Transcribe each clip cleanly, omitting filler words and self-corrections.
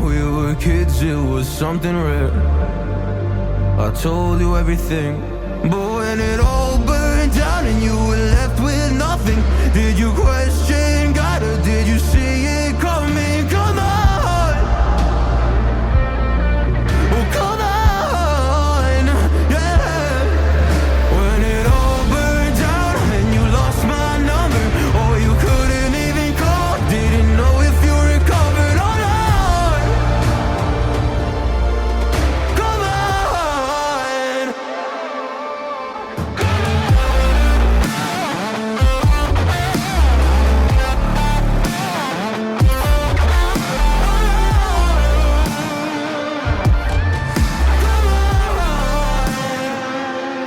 We were kids, it was something rare. I told you everything, but when it all burned down and you were left with nothing, did you question God or did you see it coming? Come on, oh come on, yeah. When it all burned down and you lost my number, or you couldn't even call, didn't know if you recovered or not. Come on.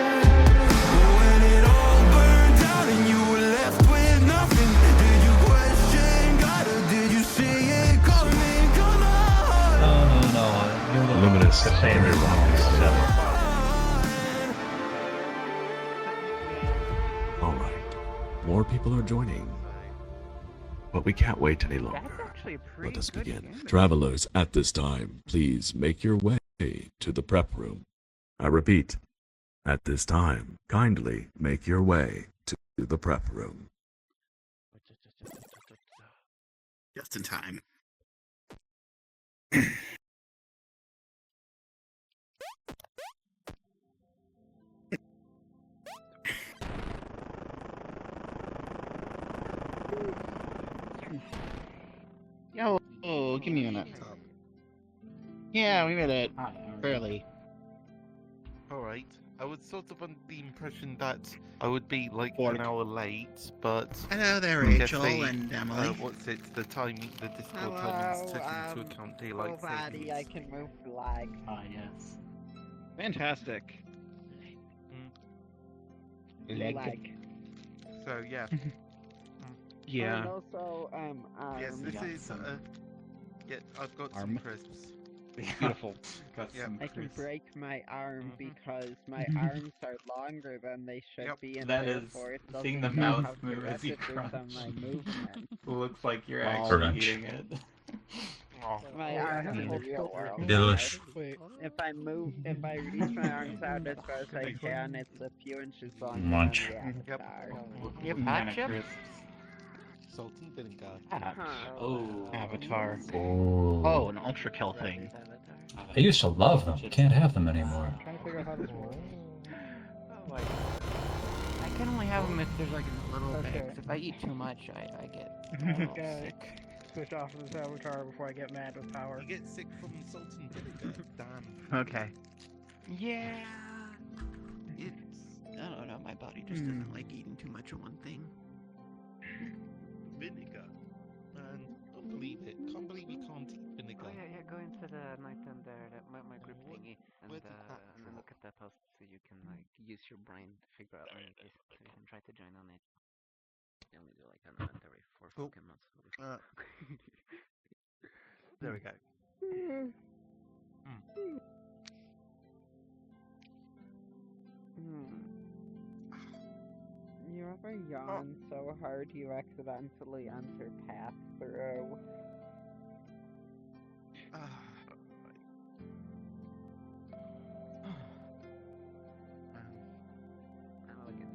When it all burned down and you were left with nothing, did you question God or did you see it coming? Come on. No. Luminous. The same as All right. More people are joining. But we can't wait any longer. Let us begin. Travelers, at this time, please make your way to the prep room. I repeat, at this time, kindly make your way to the prep room. Just in time. Yo, give me a minute. Yeah, we made it. Barely. Alright. I was sort of under the impression that I would be like Fork. an hour late, but Hello there, I guess Rachel they, and Emily. what's it? The time, the Discord timings took into account daylight Buddy, I savings. can move flag. Ah, yes. Fantastic. Flag. So yeah, Yeah. And also, yes, this got is. some Yeah, I've got arm. some crisps. Beautiful. Got Yeah. some I can crisp. break my arm Mhm. because my arms are longer than they should Yep. be, and That is- therefore it seeing doesn't the know mouth how to move as you register some my crunch. movement. Looks like you're Wow. actually Crunch. eating it. Oh, My arms in the real world. Delish. If I reach my arms out as far as I can, it's a few inches longer Munch. than the Yep. avatar. You have crisps. salt and vinegar. Perhaps. Oh. Avatar. Oh. Oh, an ultra kill thing. I used to love them. Can't have them anymore. Trying to figure out how this works. I can only have them if there's like a little bit. 'Cause if I eat too much, I get a little sick. Switch off this avatar before I get mad with power. You get sick from salt and vinegar. Damn. Okay. Yeah. It's I don't know. My body just doesn't like eating too much of one thing. Vinegar. Man, don't believe it. Can't believe you can't eat vinegar. Oh yeah. Go into the my thing there, my group thingy, Where and did that then drop? look at that post so you can like use your brain to figure out when it is, so you can try to join on it. You only do like an event every 4 Oh. fucking months. There we go. You ever yawn so hard you accidentally enter pass-through?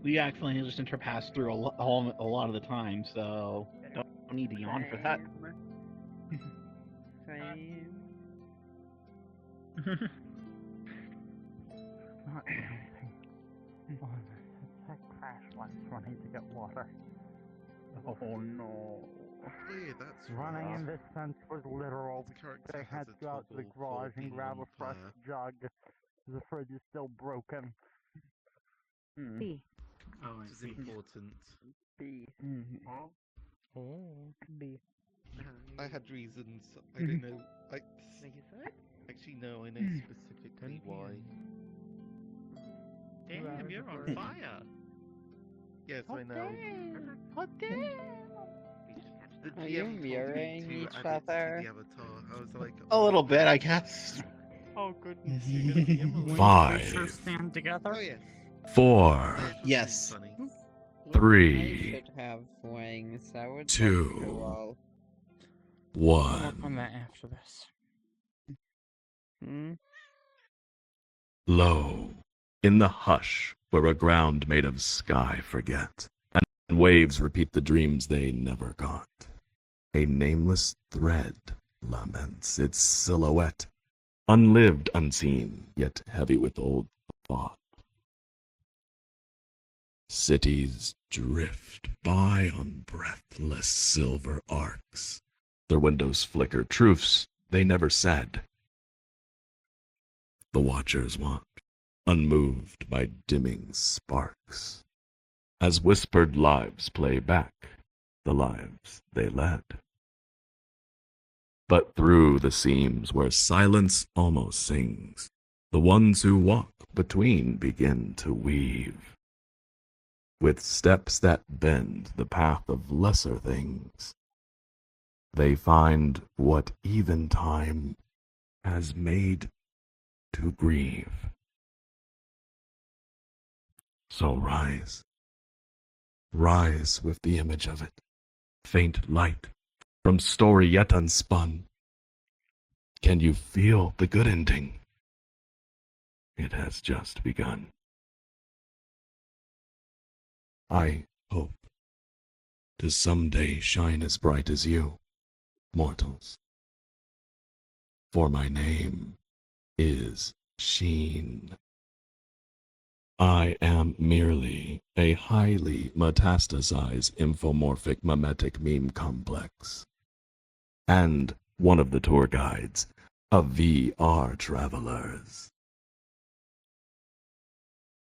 We accidentally just interpass through a lot of the time, so don't need to yawn for that. Same. Not anything. Oh, that crash once running to get water. Oh no. Yeah, that's Running right. in this sense was literal. The character They had has to go out to the trouble for garage and being grab on a fresh fire. jug. The fridge is still broken. B. Oh, Which is important. B. B. I had reasons. I don't know. Actually, no, I know specifically why. Damn, you're on fire! Yes, I know. Oh damn! The Are you GM told me mirroring to each add it to other? the avatar. I was like, A little bit, I guess. Oh goodness, you're gonna be Emily. 5, Stand together. oh yes. 4, Yes. Funny. I 3, should have wings. That would 2, look cool. 1. On that after this. Hmm? Lo, in the hush where a ground made of sky forget, and waves repeat the dreams they never got, a nameless thread laments its silhouette, unlived, unseen, yet heavy with old thought. Cities drift by on breathless silver arcs. Their windows flicker truths they never said. The watchers watch, unmoved by dimming sparks, as whispered lives play back the lives they led. But through the seams where silence almost sings, the ones who walk between begin to weave, with steps that bend the path of lesser things. They find what even time has made to grieve. So rise, rise with the image of it, faint light from story yet unspun. Can you feel the good ending? It has just begun. I hope to someday shine as bright as you, mortals. For my name is Sheen. I am merely a highly metastasized infomorphic mimetic meme complex, and one of the tour guides of VRTravellers.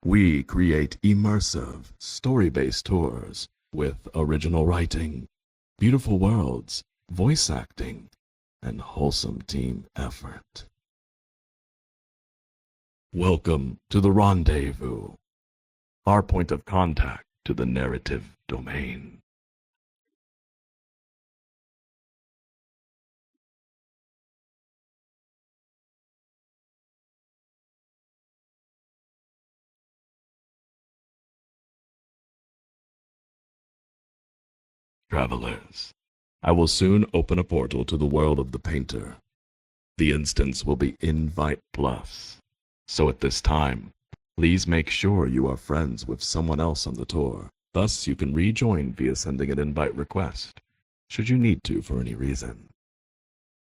We create immersive, story-based tours with original writing, beautiful worlds, voice acting, and wholesome team effort. Welcome to the Rendezvous, our point of contact to the narrative domain. Travelers, I will soon open a portal to the world of the painter. The instance will be Invite Plus, so at this time, please make sure you are friends with someone else on the tour. Thus, you can rejoin via sending an invite request, should you need to for any reason.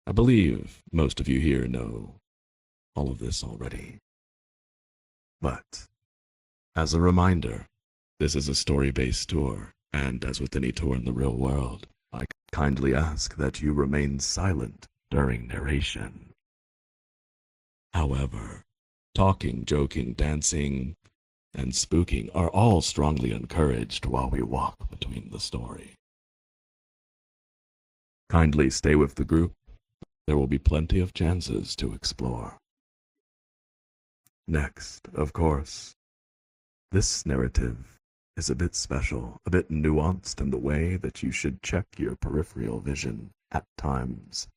I believe most of you here know all of this already. But, as a reminder, this is a story-based tour, and as with any tour in the real world, I kindly ask that you remain silent during narration. However, talking, joking, dancing, and spooking are all strongly encouraged while we walk between the story. Kindly stay with the group. There will be plenty of chances to explore. Next, of course, this narrative is a bit special, a bit nuanced in the way that you should check your peripheral vision at times.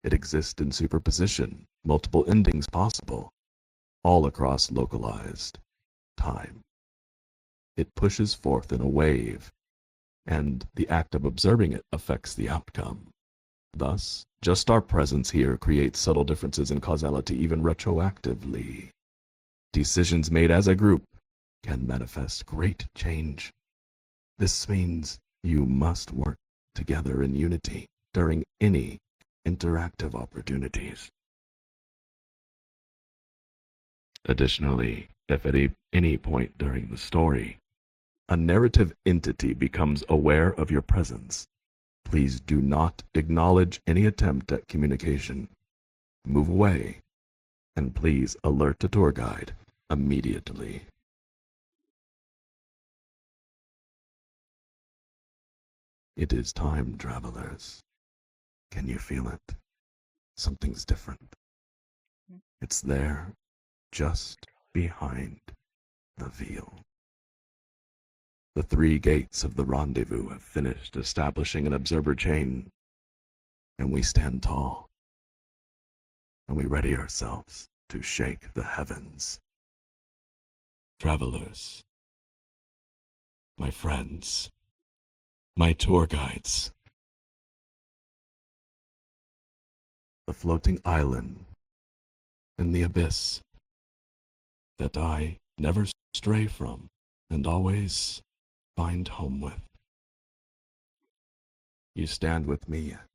It exists in superposition, multiple endings possible, all across localized time. It pushes forth in a wave, and the act of observing it affects the outcome. Thus, just our presence here creates subtle differences in causality even retroactively. Decisions made as a group can manifest great change. This means you must work together in unity during any interactive opportunities. Additionally, if at any point during the story, a narrative entity becomes aware of your presence, please do not acknowledge any attempt at communication. Move away, and please alert the tour guide immediately. It is time, travelers. Can you feel it? Something's different. It's there, just behind the veil. The 3 gates of the rendezvous have finished establishing an observer chain, and we stand tall, and we ready ourselves to shake the heavens. Travelers, my friends, my tour guides, the floating island in the abyss that I never stray from and always find home with. You stand with me yet,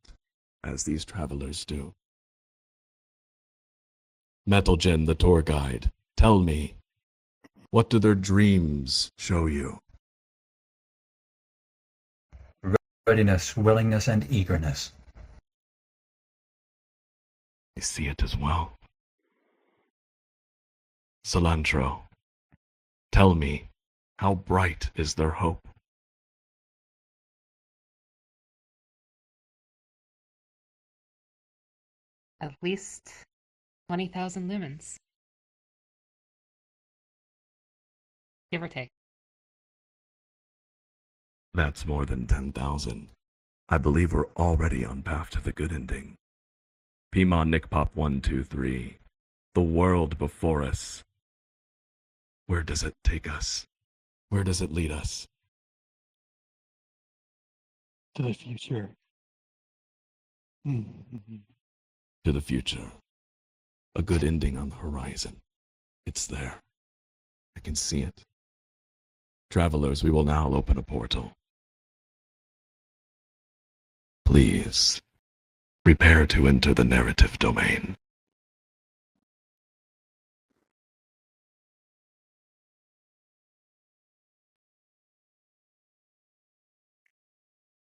as these travelers do. Metal Jin, the tour guide, tell me, what do their dreams show you? Readiness, willingness, and eagerness. I see it as well. Cilantro, tell me, how bright is their hope? At least 20,000 lumens. Give or take. That's more than 10,000. I believe we're already on path to the good ending. Pima Nick Pop 123. The world before us. Where does it take us? Where does it lead us? To the future. To the future. A good ending on the horizon. It's there. I can see it. Travelers, we will now open a portal. Please, prepare to enter the narrative domain.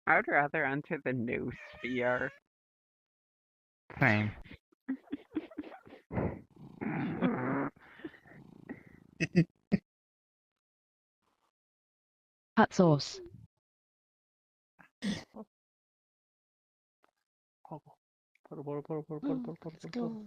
I would rather enter the new sphere. Same. Hot sauce. Let's go.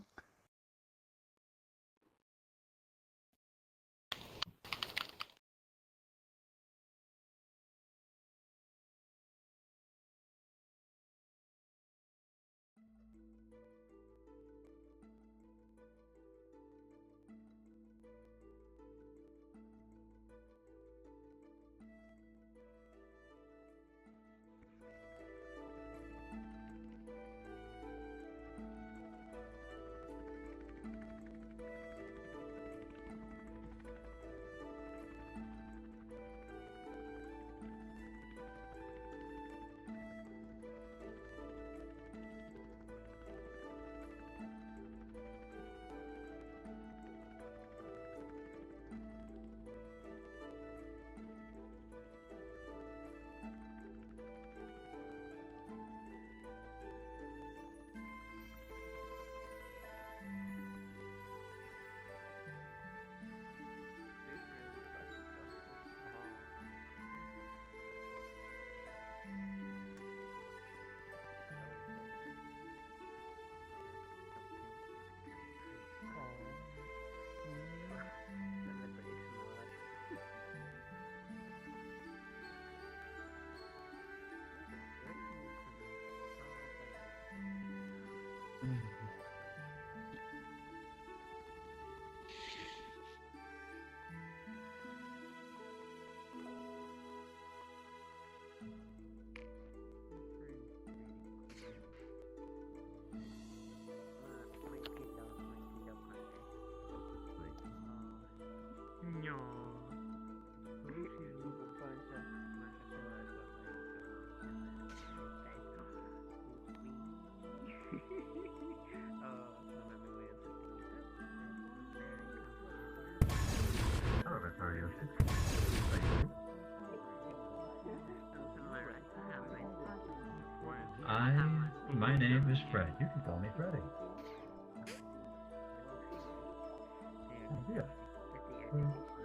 My name is Fred. You can call me Freddy.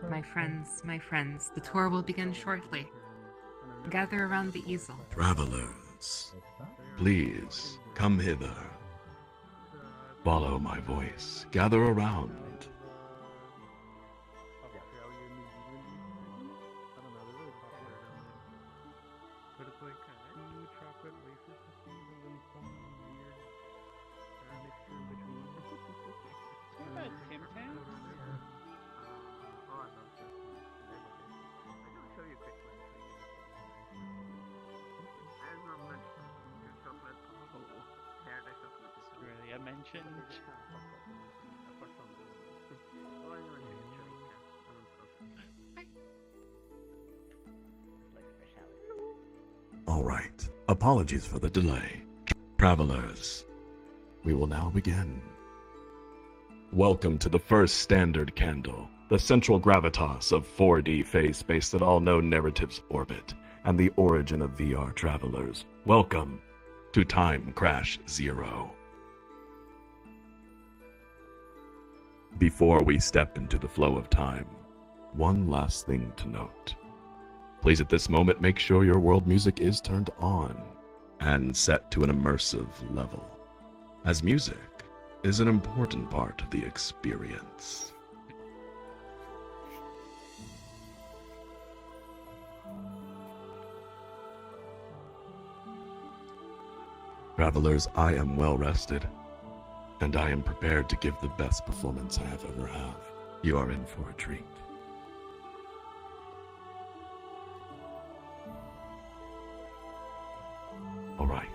My friends, the tour will begin shortly. Gather around the easel. Travelers, please come hither. Follow my voice. Gather around. I mentioned Alright, apologies for the delay. Travelers, we will now begin. Welcome to the first standard candle, the central gravitas of 4D phase space that all known narratives orbit, and the origin of VR travelers. Welcome to Time Crash Zero. Before we step into the flow of time, one last thing to note. Please at this moment make sure your world music is turned on and set to an immersive level, as music is an important part of the experience. Travelers, I am well rested, and I am prepared to give the best performance I have ever had. You are in for a treat. Alright,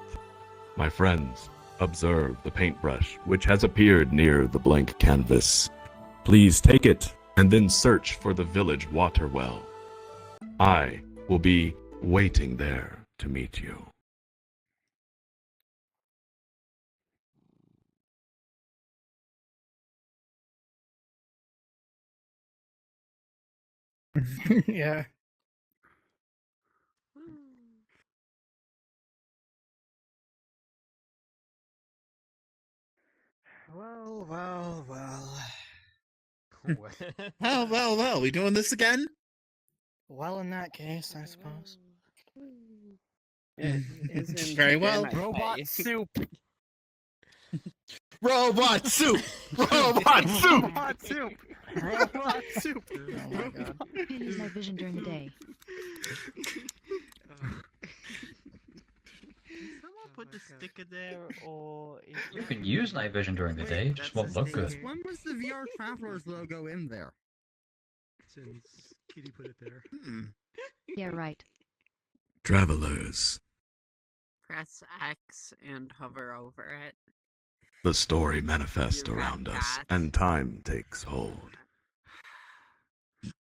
my friends, observe the paintbrush which has appeared near the blank canvas. Please take it and then search for the village water well. I will be waiting there to meet you. Yeah. Well, well, well. Well. We doing this again? Well, in that case, I suppose. It isn't Very well. semi-fi. Robot soup. Robot soup! Robot soup! Robot soup. Robot soup. Oh my god. Can't use my vision during the day. Someone put the sticker there, or You can use night vision during the day, just won't look good. When was the VRTravellers logo in there? Since Kitty put it there. Yeah, right. Travelers, press X and hover over it. the story manifests You rat around us, cat. and time takes hold.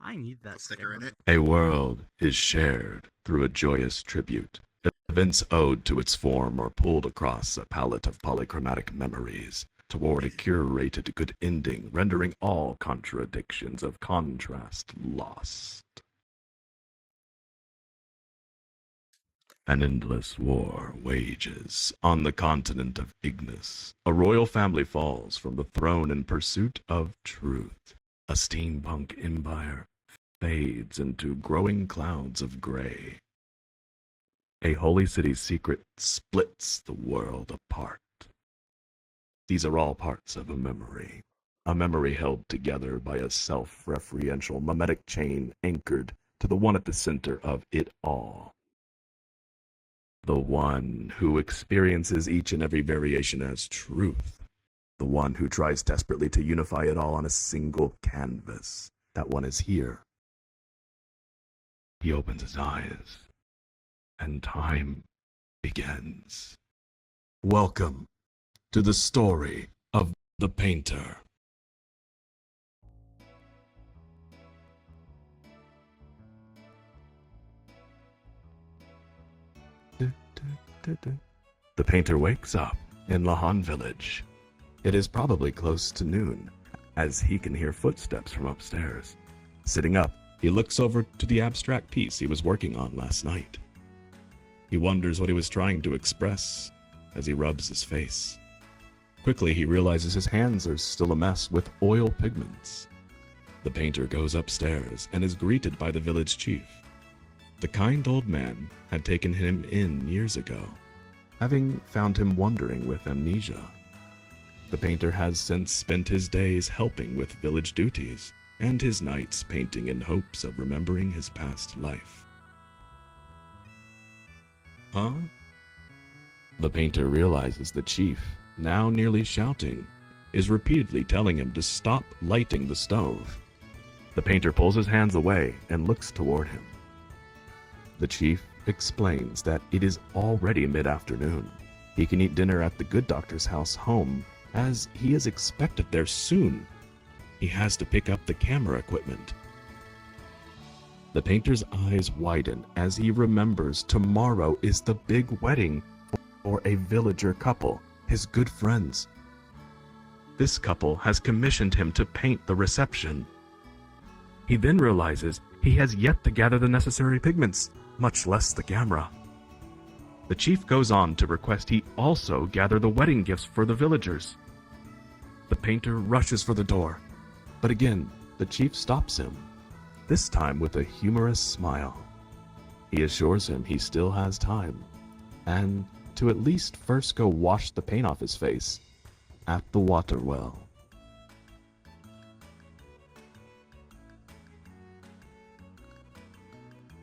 I need that Sticker in it. A world is shared through a joyous tribute. Events owed to its form are pulled across a palette of polychromatic memories toward a curated good ending, rendering all contradictions of contrast lost. An endless war wages on the continent of Ignis. A royal family falls from the throne in pursuit of truth. A steampunk empire fades into growing clouds of gray. A holy city's secret splits the world apart. These are all parts of a memory held together by a self-referential mimetic chain anchored to the one at the center of it all. The one who experiences each and every variation as truth. The one who tries desperately to unify it all on a single canvas. That one is here. He opens his eyes, and time begins. Welcome to the story of the painter. The painter wakes up in Lahan village. It is probably close to noon, as he can hear footsteps from upstairs. Sitting up, he looks over to the abstract piece he was working on last night. He wonders what he was trying to express as he rubs his face. Quickly, he realizes his hands are still a mess with oil pigments. The painter goes upstairs and is greeted by the village chief. The kind old man had taken him in years ago, having found him wandering with amnesia. The painter has since spent his days helping with village duties, and his nights painting in hopes of remembering his past life. Huh? The painter realizes the chief, now nearly shouting, is repeatedly telling him to stop lighting the stove. The painter pulls his hands away and looks toward him. The chief explains that it is already mid-afternoon. He can eat dinner at the good doctor's house home, as he is expected there soon. He has to pick up the camera equipment. The painter's eyes widen as he remembers tomorrow is the big wedding for a villager couple, his good friends. This couple has commissioned him to paint the reception. He then realizes he has yet to gather the necessary pigments, much less the camera. The chief goes on to request he also gather the wedding gifts for the villagers. The painter rushes for the door, but again, the chief stops him, this time with a humorous smile. He assures him he still has time, and to at least first go wash the paint off his face at the water well.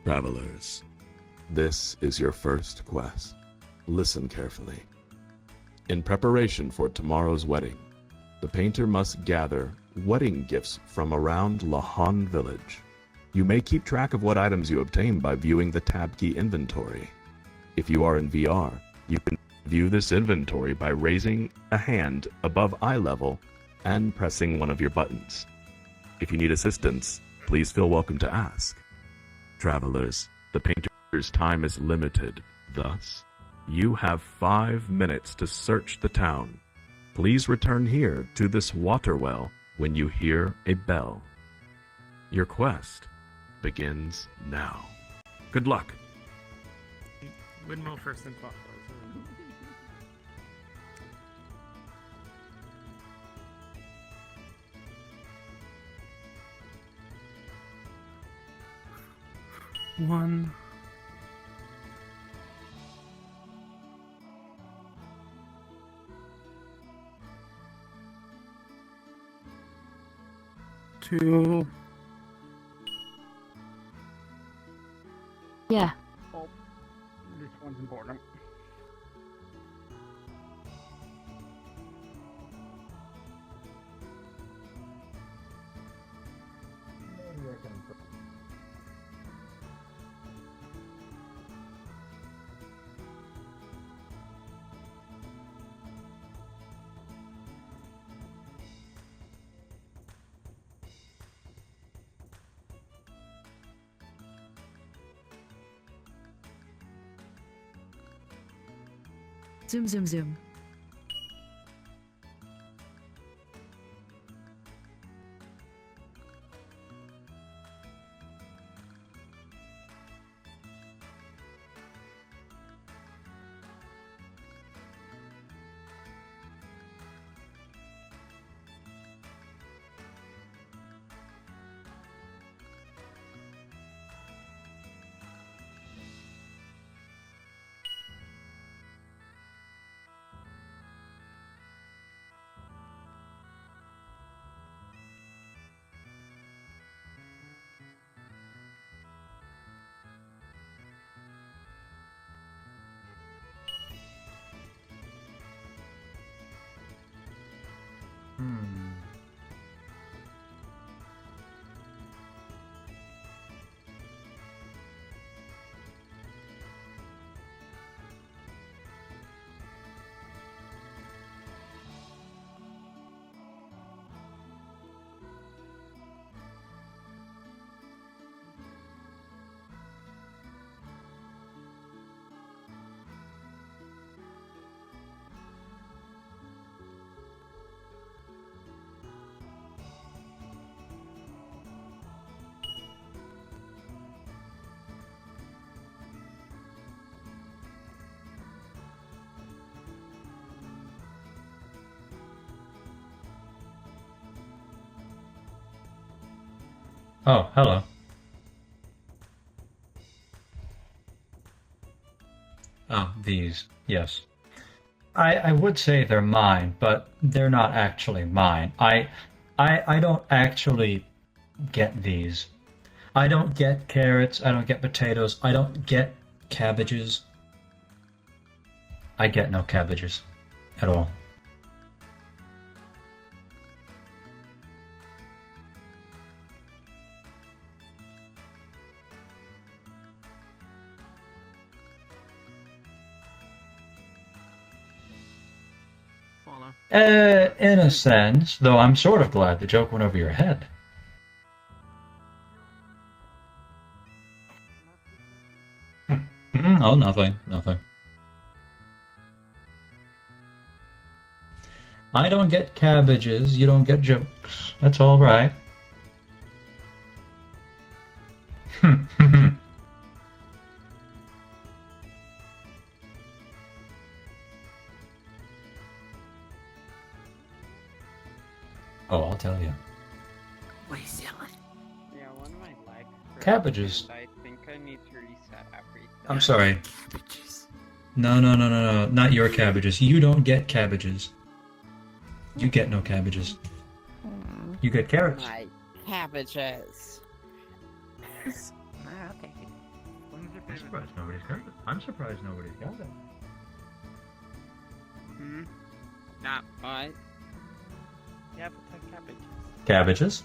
Travelers, this is your first quest. Listen carefully. In preparation for tomorrow's wedding, the painter must gather wedding gifts from around Lahan village. You may keep track of what items you obtain by viewing the tab key inventory. If you are in VR, you can view this inventory by raising a hand above eye level and pressing one of your buttons. If you need assistance, please feel welcome to ask. Travelers, the painter's time is limited, thus, you have 5 minutes to search the town. Please return here to this water well when you hear a bell. Your quest begins now. Good luck. Windmill first and clockwise. One. Two. Yeah. Oh, this one's important. Zoom, zoom, zoom. Oh, hello. Oh, these, yes. I would say they're mine, but they're not actually mine. I don't actually get these. I don't get carrots, I don't get potatoes, I don't get cabbages. I get no cabbages at all. In a sense, though I'm sort of glad the joke went over your head. Oh, nothing. Nothing. I don't get cabbages, you don't get jokes. That's all right. Oh, I'll tell you. What is that? Yeah, one of my legs. Cabbages. I think I need to reset everything. I'm sorry. No, not your cabbages. You don't get cabbages. You get no cabbages. You get carrots. My cabbages. Okay. I'm surprised nobody's got it. I'm surprised nobody's got it. Hmm? Not what? Yeah, but the Cabbages?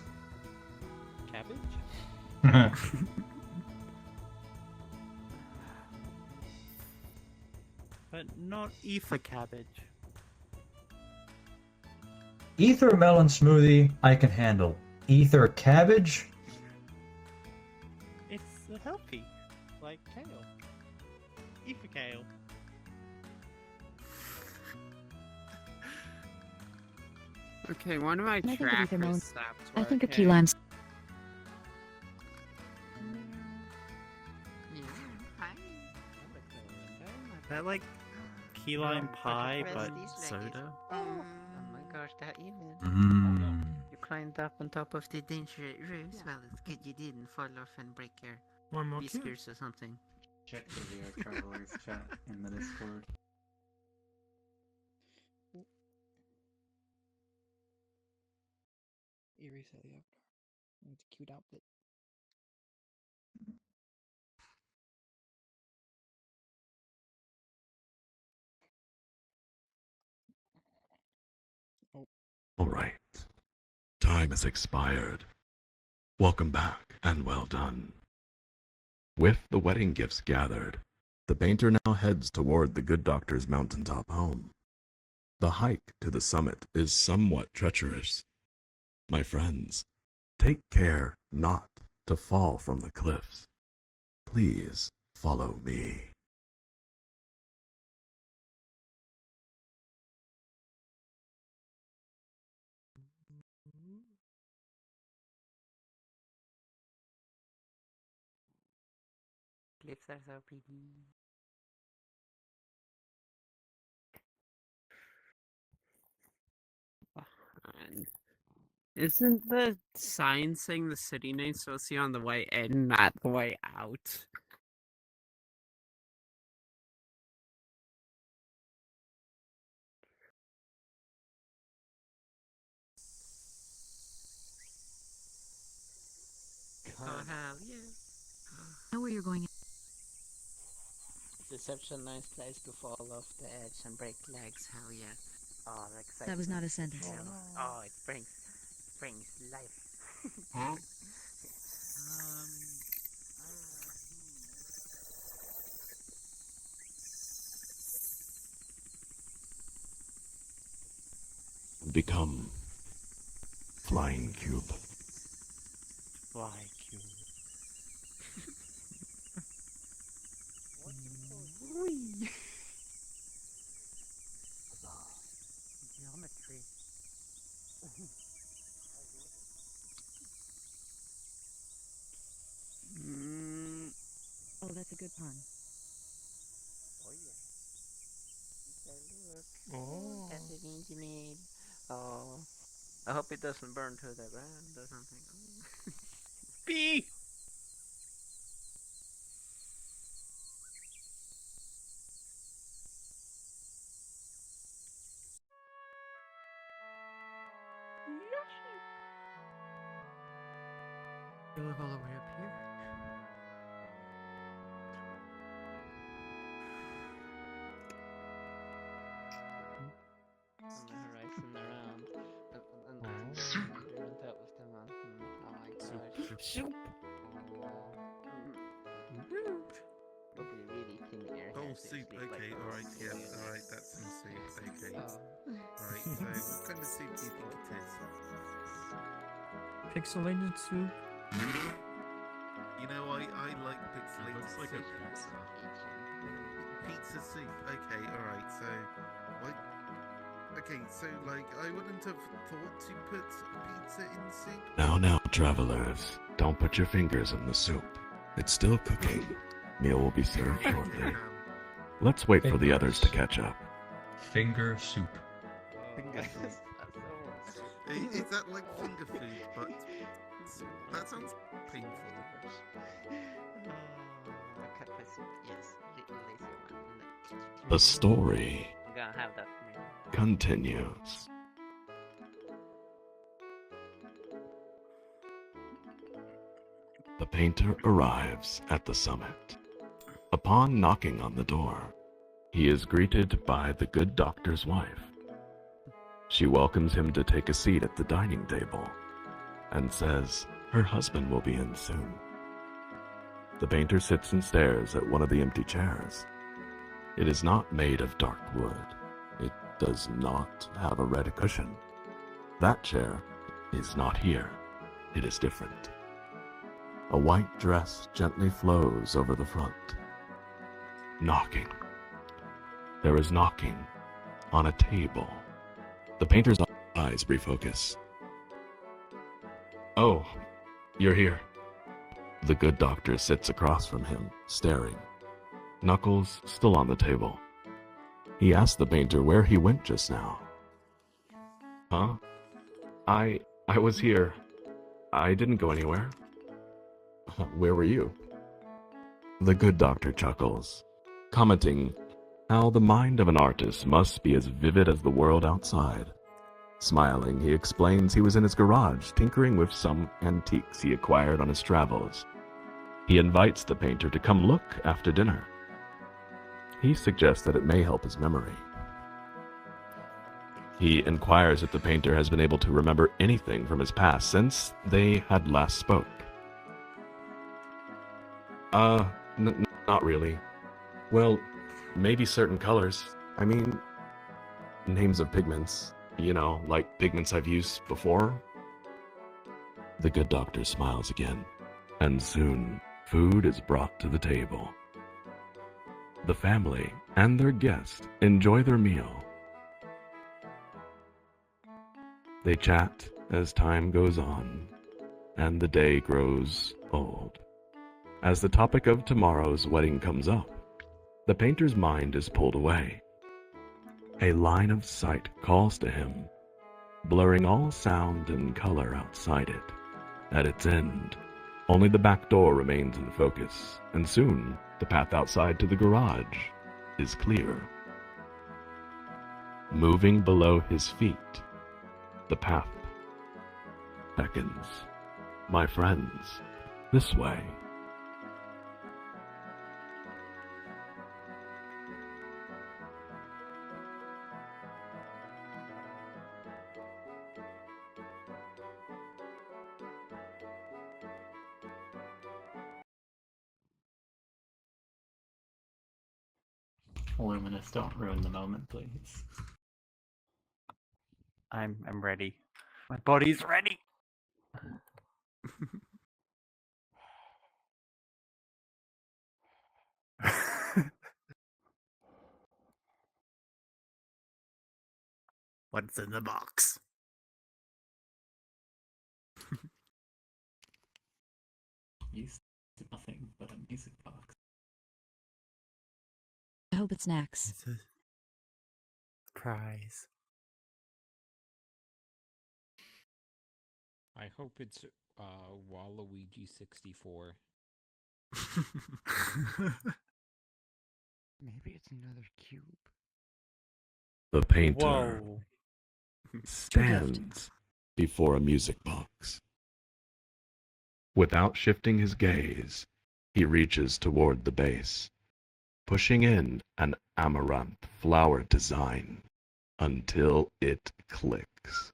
cabbages. Cabbage? But not ether cabbage. Ether melon smoothie, I can handle. Ether cabbage? It's healthy. Like kale. Ether kale. Okay, one of my Can I think of ether melon? trackers stopped I think a working. key lime. That like key lime pie, but soda. Oh my gosh, that even. Mmm. You climbed up on top of the dangerous roofs. Well, it's good you didn't fall off and break your One more cue. whiskers or something. Check the VRTravellers chat in the Discord. You reset the avatar. It's a cute outfit. All right. Time has expired. Welcome back and well done. With the wedding gifts gathered, the painter now heads toward the good doctor's mountaintop home. The hike to the summit is somewhat treacherous. My friends, take care not to fall from the cliffs. Please follow me. Cliffs are so pretty. Isn't the sign saying the city name supposed to be on the way in, not the way out? Oh hell yeah! Know where you're going. It's such a nice place to fall off the edge and break legs. Hell yeah! Oh, the excitement. That was not a sentence. Oh, it brings life. Huh? Become Flying Cube. Fly cube. Whee! Geometry. Oh, that's a good pun. Oh yeah. Look. Oh. That's the thing you made. Oh. I hope it doesn't burn to the ground or something. B! You live all the way up here? On the horizon around. And you're on top of the mountain. Oh my gosh. Soup. It'll be really thin air. Oh, soup. Okay, alright, yeah, alright, that's some soup. Okay. Oh. Right, so what kind of soup do you think it is? Pixelated soup? You know, I like pixelated Looks like soup. a pizza. Pizza soup. Okay, alright, so... Like, okay, so, like, I wouldn't have thought to put pizza in soup. Now, travelers, don't put your fingers in the soup. It's still cooking. Meal will be served shortly. Let's wait for the others to catch up. Finger soup. Finger soup. Is that like finger food, but... That sounds painful. The story I'm gonna have that. continues. The painter arrives at the summit. Upon knocking on the door, he is greeted by the good doctor's wife. She welcomes him to take a seat at the dining table and says her husband will be in soon. The painter sits and stares at one of the empty chairs. It is not made of dark wood. It does not have a red cushion. That chair is not here. It is different. A white dress gently flows over the front. Knocking. There is knocking on a table. The painter's eyes refocus. Oh, you're here. The good doctor sits across from him, staring. Knuckles still on the table. He asks the painter where he went just now. Huh? I was here. I didn't go anywhere. Where were you? The good doctor chuckles, commenting how the mind of an artist must be as vivid as the world outside. Smiling, he explains he was in his garage tinkering with some antiques he acquired on his travels. He invites the painter to come look after dinner. He suggests that it may help his memory. He inquires if the painter has been able to remember anything from his past since they had last spoke. Not really. Well, maybe certain colors. I mean, names of pigments. You know, like pigments I've used before. The good doctor smiles again, and soon food is brought to the table. The family and their guest enjoy their meal. They chat as time goes on, and the day grows old. As the topic of tomorrow's wedding comes up, the painter's mind is pulled away. A line of sight calls to him, blurring all sound and color outside it. At its end, only the back door remains in focus, and soon the path outside to the garage is clear. Moving below his feet, the path beckons. My friends, this way. Luminous, don't ruin the moment, please. I'm ready. My body's ready. What's in the box? Used to nothing but a music box. I hope it's snacks. It's a surprise. I hope it's Waluigi 64. Maybe it's another cube. The painter Whoa. stands before a music box. Without shifting his gaze, he reaches toward the base, pushing in an amaranth flower design until it clicks.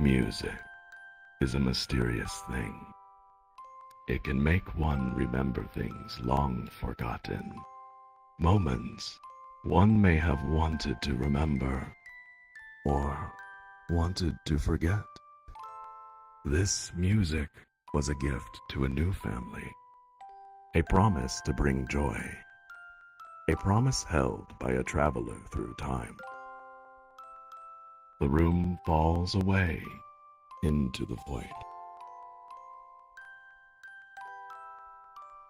Music is a mysterious thing. It can make one remember things long forgotten. Moments one may have wanted to remember or wanted to forget. This music was a gift to a new family, a promise to bring joy, a promise held by a traveler through time. The room falls away into the void.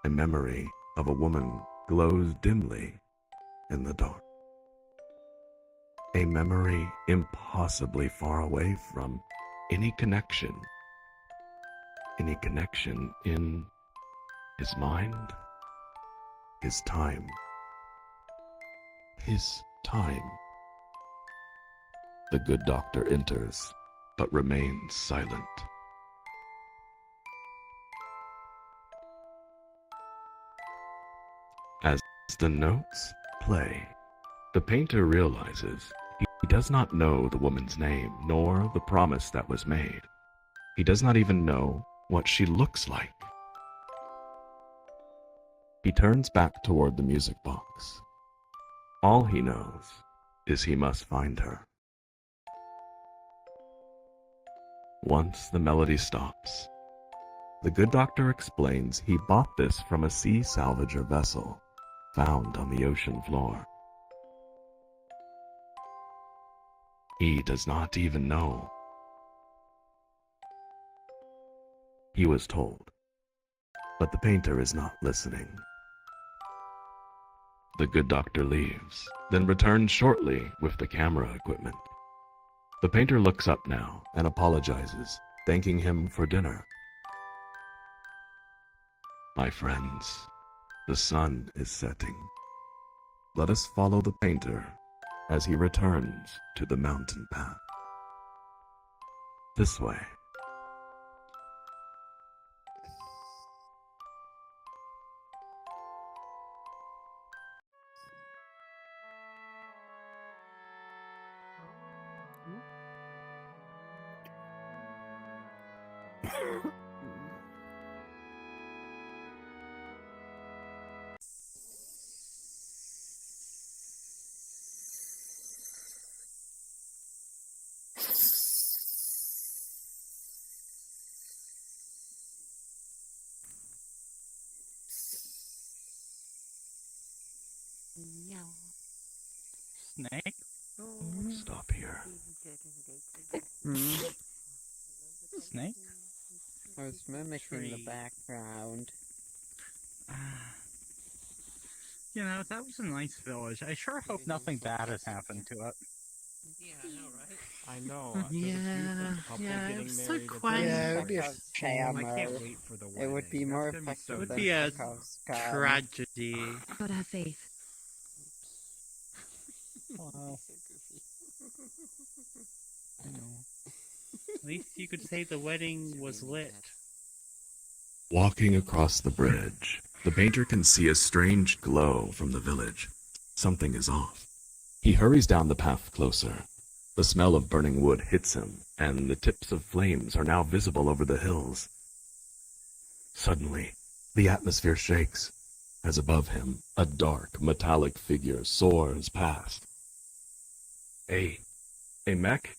A memory of a woman glows dimly in the dark. A memory impossibly far away from any connection in his mind, his time. The good doctor enters, but remains silent. As the notes play, the painter realizes he does not know the woman's name, nor the promise that was made. He does not even know what she looks like. He turns back toward the music box. All he knows is he must find her. Once the melody stops, the good doctor explains he bought this from a sea salvager vessel found on the ocean floor. He does not even know. He was told, but the painter is not listening. The good doctor leaves, then returns shortly with the camera equipment. The painter looks up now and apologizes, thanking him for dinner. My friends, the sun is setting. Let us follow the painter as he returns to the mountain path. This way. Snake? Stop here. Snake? I was mimicking the background. You know, that was a nice village. I sure hope nothing bad has happened to it. Yeah, I know, right? I know. Yeah, yeah, it was so quiet. Yeah, it would be a shame. I can't wait for the wedding. It would be more That's gonna be so effective It would than be a Chekhov's gun. tragedy. Gotta have faith. Wow. I know. At least you could say the wedding was lit. Walking across the bridge, the painter can see a strange glow from the village. Something is off. He hurries down the path closer. The smell of burning wood hits him, and the tips of flames are now visible over the hills. Suddenly, the atmosphere shakes, as above him, a dark, metallic figure soars past. A mech?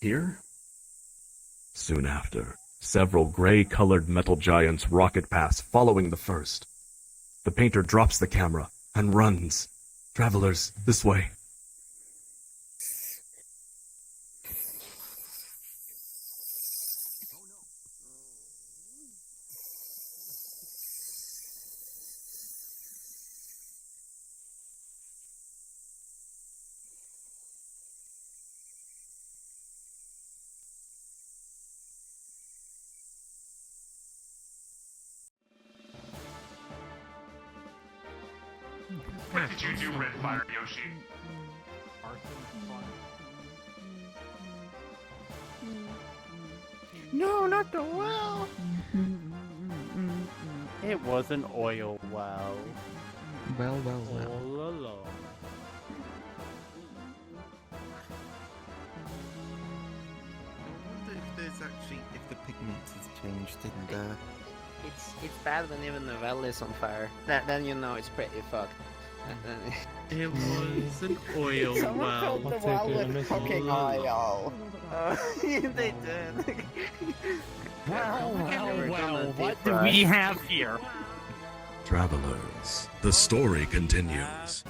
Here? Soon after, several gray-colored metal giants rocket past, following the first. The painter drops the camera and runs. Travelers, this way. What did you do, Red Fire Yoshi? No, not the well! It was an oil well. Well. All along. is actually if the pigment has changed in there. It's bad when even the well is on fire. Then you know it's pretty fucked. It was an oil Someone well. filled the well with cooking oil. They did. Well, what do we have here? Travelers, the story continues.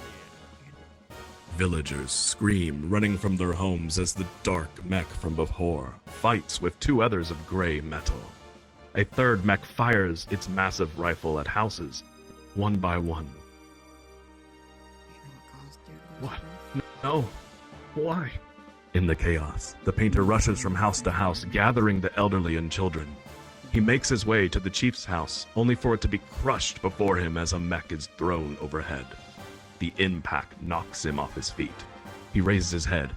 Villagers scream, running from their homes as the dark mech from before fights with two others of gray metal. A third mech fires its massive rifle at houses, one by one. What? No. Why? In the chaos, the painter rushes from house to house, gathering the elderly and children. He makes his way to the chief's house, only for it to be crushed before him as a mech is thrown overhead. The impact knocks him off his feet. He raises his head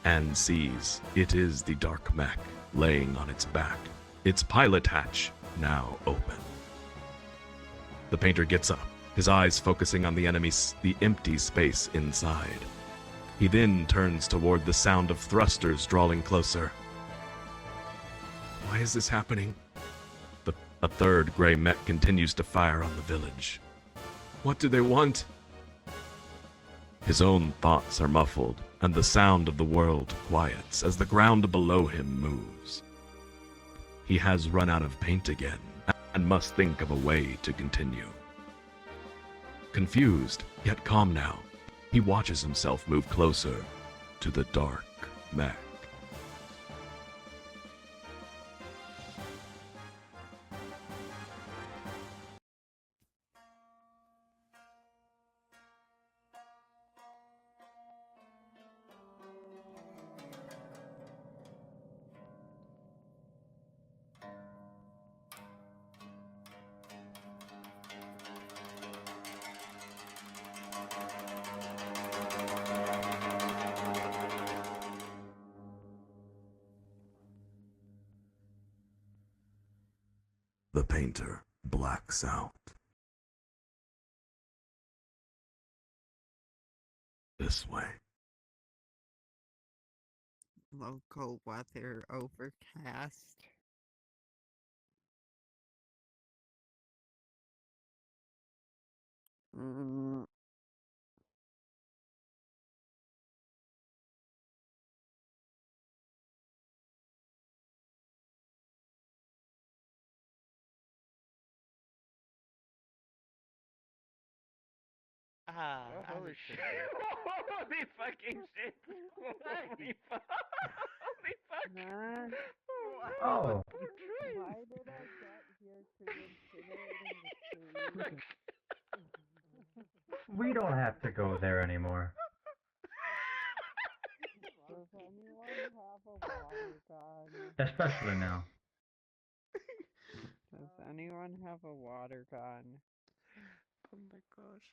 and sees it is the dark mech laying on its back, its pilot hatch now open. The painter gets up, his eyes focusing on the empty space inside. He then turns toward the sound of thrusters drawing closer. Why is this happening? A third gray mech continues to fire on the village. What do they want? His own thoughts are muffled, and the sound of the world quiets as the ground below him moves. He has run out of paint again, and must think of a way to continue. Confused, yet calm now, he watches himself move closer to the dark mech. The painter blacks out. This way. Local weather overcast. Mm. Holy shit. Holy fucking shit. Holy fuck. Holy fuck. Oh. Why did I get here to incinerating the trees? We don't have to go there anymore. Does anyone have a water gun? Especially now. Does anyone have a water gun? Oh my gosh.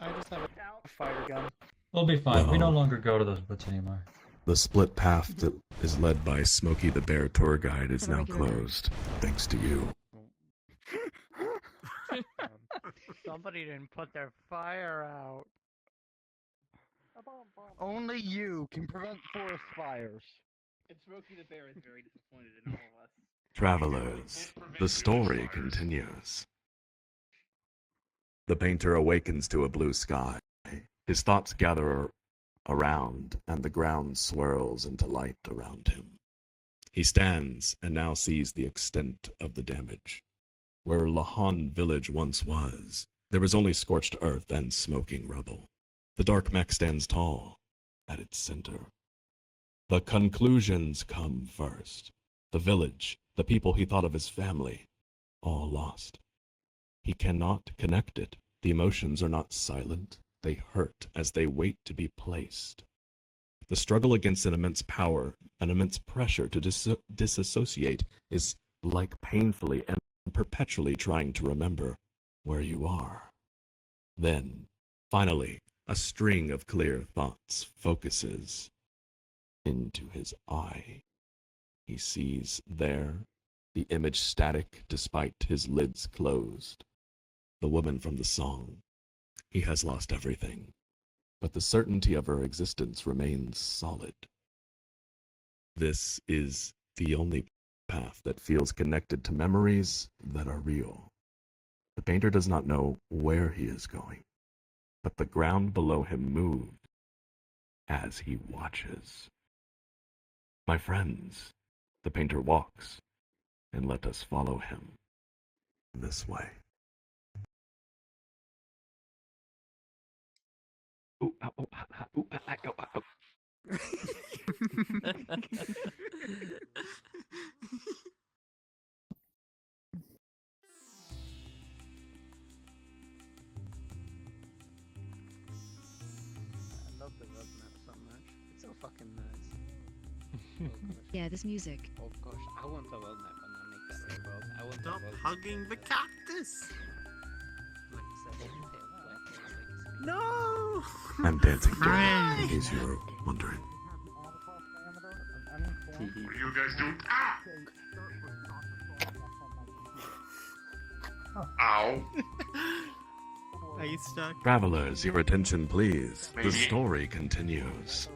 I just have a fire gun. We'll be fine. We no longer go to those woods anymore. The split path that is led by Smokey the Bear tour guide is now closed, thanks to you. Somebody didn't put their fire out. Only you can prevent forest fires. And Smokey the Bear is very disappointed in all of us. Travelers, the story continues. The painter awakens to a blue sky. His thoughts gather around, and the ground swirls into light around him. He stands and now sees the extent of the damage. Where Lahan village once was, there was only scorched earth and smoking rubble. The dark mech stands tall at its center. The conclusions come first. The village, the people he thought of as family, all lost. He cannot connect it. The emotions are not silent. They hurt as they wait to be placed. The struggle against an immense power, an immense pressure to disassociate is like painfully and perpetually trying to remember where you are. Then, finally, a string of clear thoughts focuses into his eye. He sees there, the image static despite his lids closed. The woman from the song. He has lost everything, but the certainty of her existence remains solid. This is the only path that feels connected to memories that are real. The painter does not know where he is going, but the ground below him moved as he watches. My friends, the painter walks, and let us follow him this way. Ooh, ow, oh, ah, ah, ooh, ah, ah, oh, ah, oh. I love the road map so much. It's so fucking nice. Yeah, this music. Oh gosh, I want a road map when I make that world. I want Stop a road hugging the cactus! Like I said, No! I'm dancing too, Friend. in case you were wondering. What are you guys doing? Ah! Ow. Are you stuck? Travelers, your attention please. The Maybe. story continues.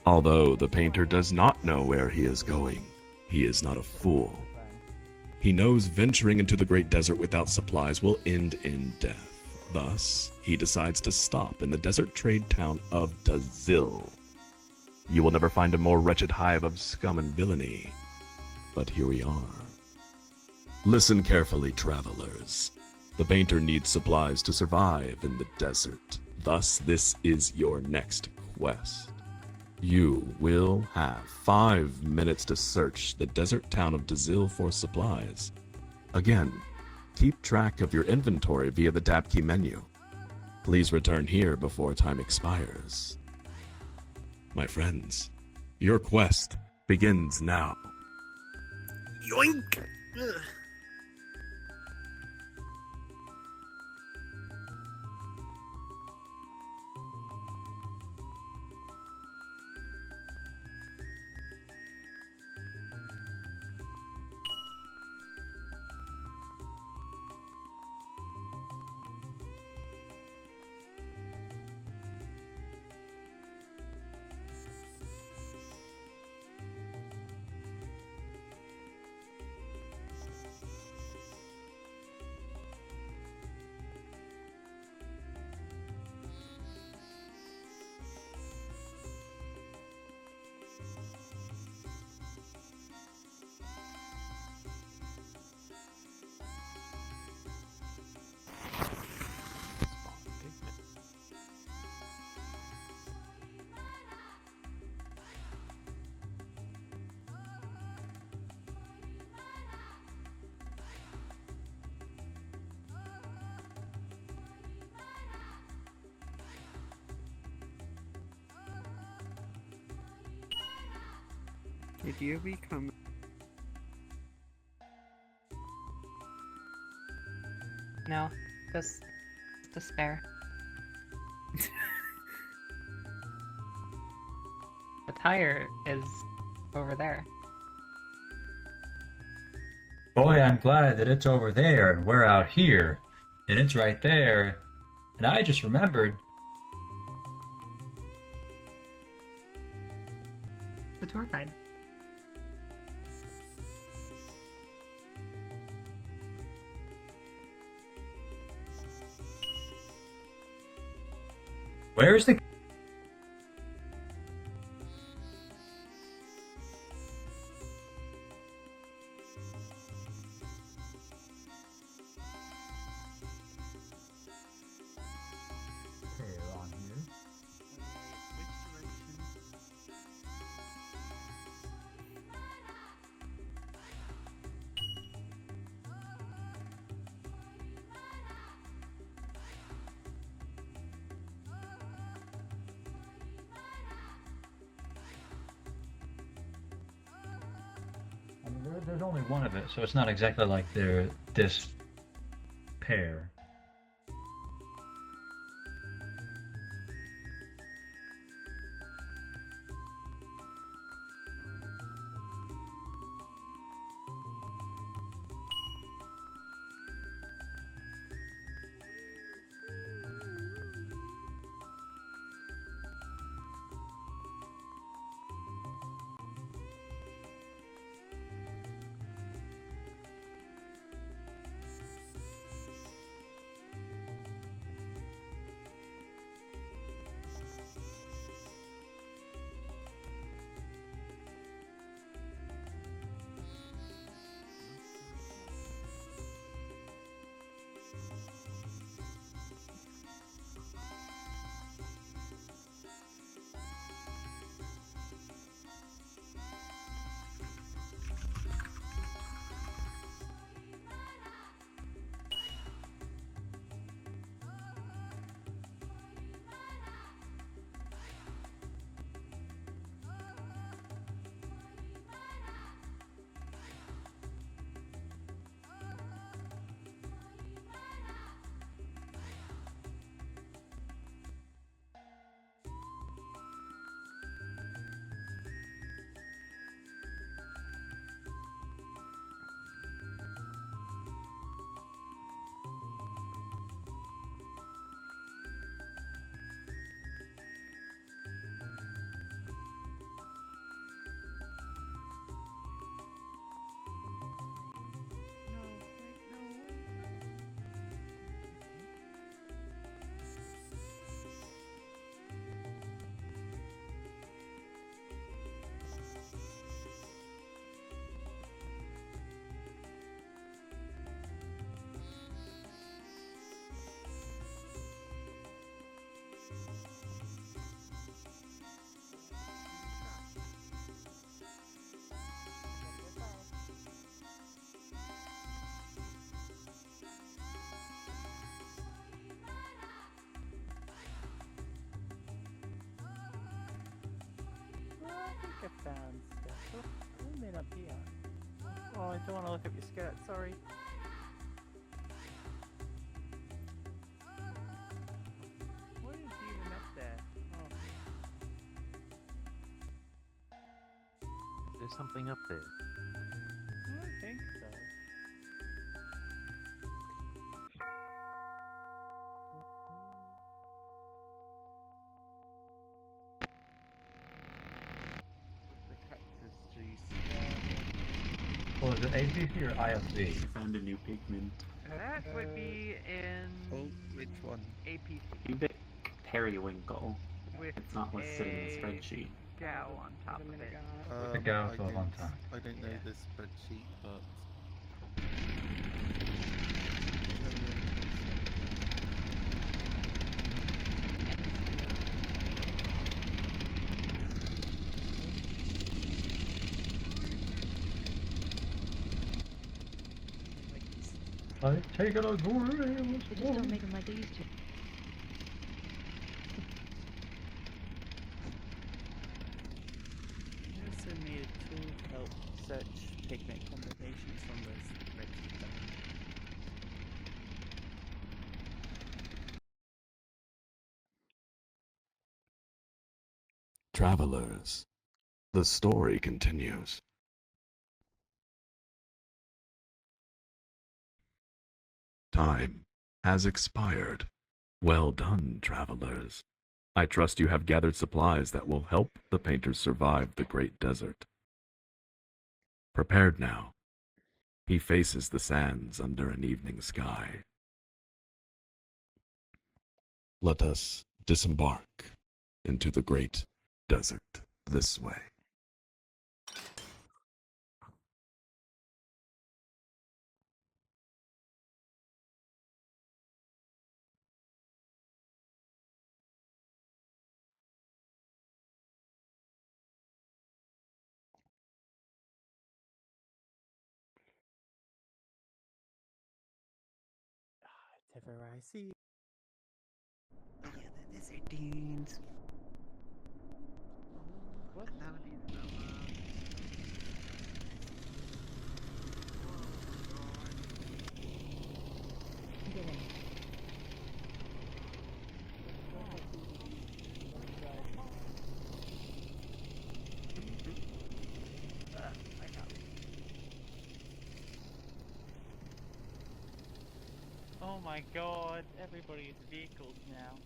Although the painter does not know where he is going, he is not a fool. He knows venturing into the great desert without supplies will end in death. Thus, he decides to stop in the desert trade town of Dazil. You will never find a more wretched hive of scum and villainy. But here we are. Listen carefully, travelers. The painter needs supplies to survive in the desert. Thus, this is your next quest. You will have 5 minutes to search the desert town of Dazil for supplies. Again, keep track of your inventory via the tab key menu. Please return here before time expires. My friends, your quest begins now. Yoink! Ugh. Did you become... No, just despair. The tire is over there. Boy, I'm glad that it's over there and we're out here. And it's right there. And I just remembered. The tour guide. Where's the... on here. I mean, there's only one of it, so it's not exactly like they're this pair. in up here. Oh, I don't want to look up your skirt, sorry. What is even up there? Oh. There's something up there. I don't think so. The cactus juice. Well, is it ACC or IFC? Found a new pigment. That would be in Oh, which one? APC Cubic periwinkle. with It's not listed in the a spreadsheet. gal on top of it. The gal for a long time. I don't know this spreadsheet, but... I've taken a glorious They just don't make them like they used to. I also made a tool to help search pigment combinations from the spreadsheet. Travelers, the story continues. Time has expired. Well done, travelers. I trust you have gathered supplies that will help the painters survive the great desert. Prepared now, he faces the sands under an evening sky. Let us disembark into the great desert this way. If ever I see. Yeah, the desert dunes. What? That would be so Oh my god, everybody's vehicles now.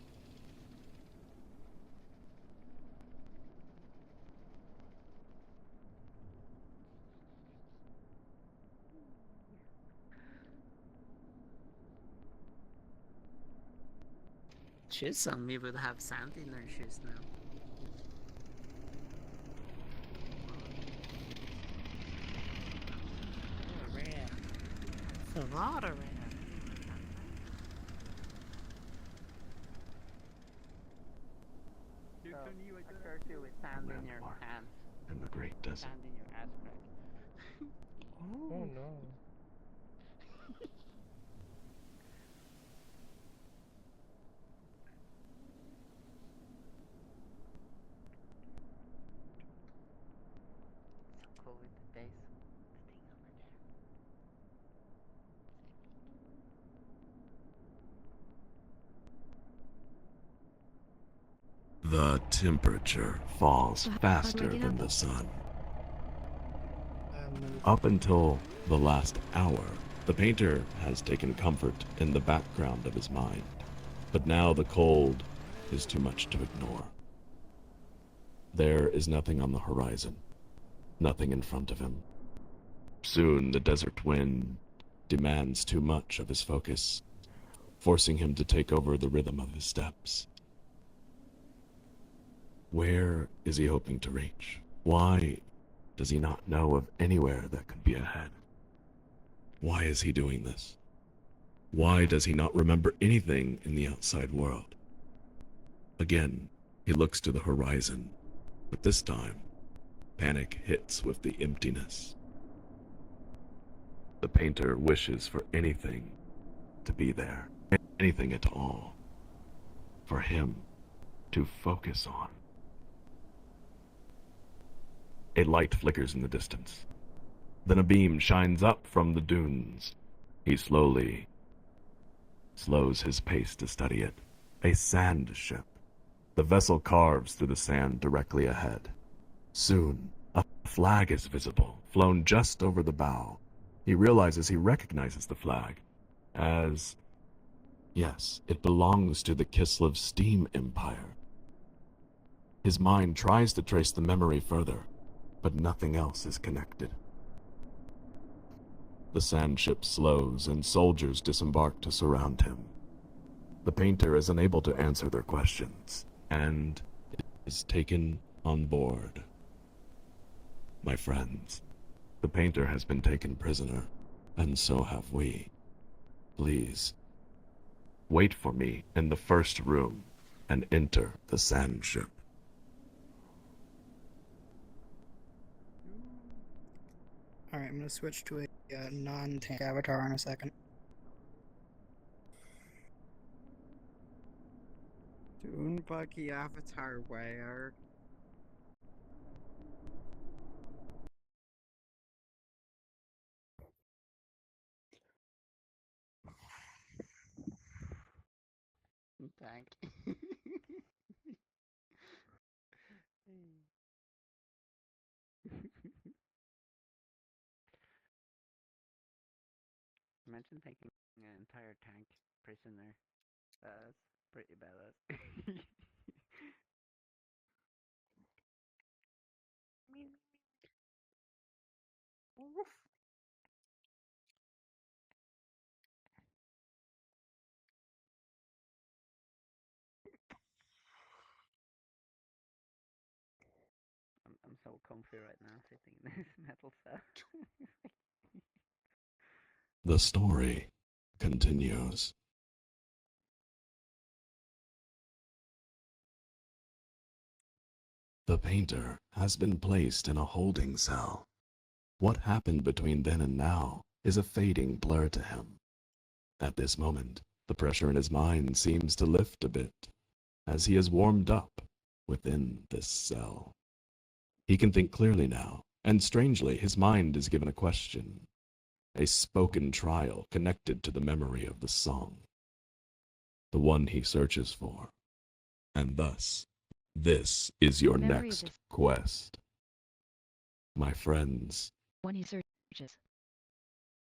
shoes on me would have sand in their shoes now. Oh, rare. It's a lot of rare. So, a curfew with sand in your pants. In the great desert. Sand in your ass crack. Oh no. So cool with the base. The temperature falls faster than the sun. Up until the last hour, the painter has taken comfort in the background of his mind. But now the cold is too much to ignore. There is nothing on the horizon, nothing in front of him. Soon the desert wind demands too much of his focus, forcing him to take over the rhythm of his steps. Where is he hoping to reach? Why does he not know of anywhere that could be ahead? Why is he doing this? Why does he not remember anything in the outside world? Again, he looks to the horizon, but this time, panic hits with the emptiness. The painter wishes for anything to be there, anything at all, for him to focus on. A light flickers in the distance. Then a beam shines up from the dunes. He slowly slows his pace to study it. A sand ship. The vessel carves through the sand directly ahead. Soon, a flag is visible, flown just over the bow. He realizes he recognizes the flag as, yes, it belongs to the Kislev Steam Empire. His mind tries to trace the memory further, but nothing else is connected. The sand ship slows and soldiers disembark to surround him. The painter is unable to answer their questions and is taken on board. My friends, the painter has been taken prisoner, and so have we. Please, wait for me in the first room and enter the sand ship. Alright, I'm gonna switch to a non-tank avatar in a second. Dune buggy avatar where? Tank. Imagine taking an entire tank prisoner. That's pretty badass. I'm so comfy right now sitting in this metal cell. The story continues. The painter has been placed in a holding cell. What happened between then and now is a fading blur to him. At this moment, the pressure in his mind seems to lift a bit, as he is warmed up within this cell. He can think clearly now, and strangely, his mind is given a question, a spoken trial connected to the memory of the song, the one he searches for. And thus, this is your Memory of next this- quest. My friends, When he searches.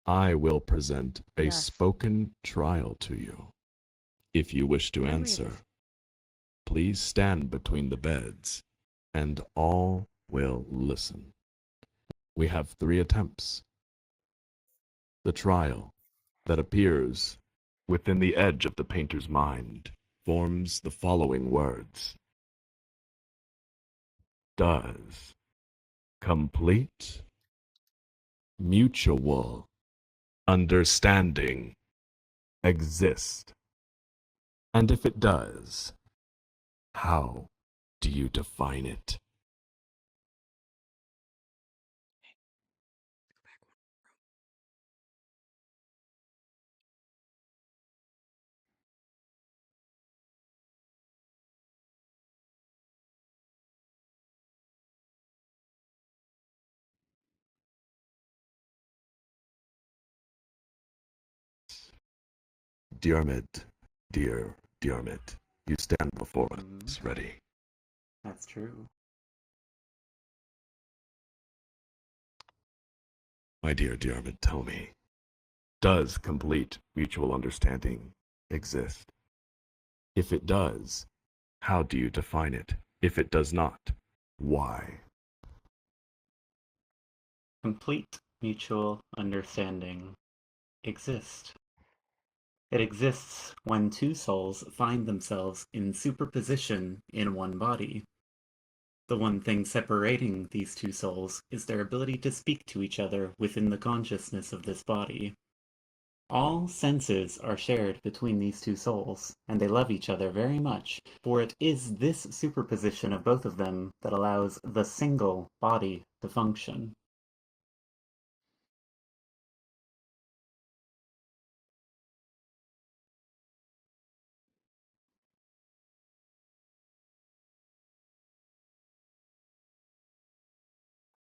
I will present a Yes. spoken trial to you. If you wish to Memory of answer, this- please stand between the beds, and all will listen. We have 3 attempts. The trial that appears within the edge of the painter's mind forms the following words. Does complete mutual understanding exist? And if it does, how do you define it? Diarmid, dear Diarmid, you stand before us ready. That's true. My dear Diarmid, tell me, does complete mutual understanding exist? If it does, how do you define it? If it does not, why? Complete mutual understanding exists. It exists when two souls find themselves in superposition in one body. The one thing separating these two souls is their ability to speak to each other within the consciousness of this body. All senses are shared between these two souls, and they love each other very much, for it is this superposition of both of them that allows the single body to function.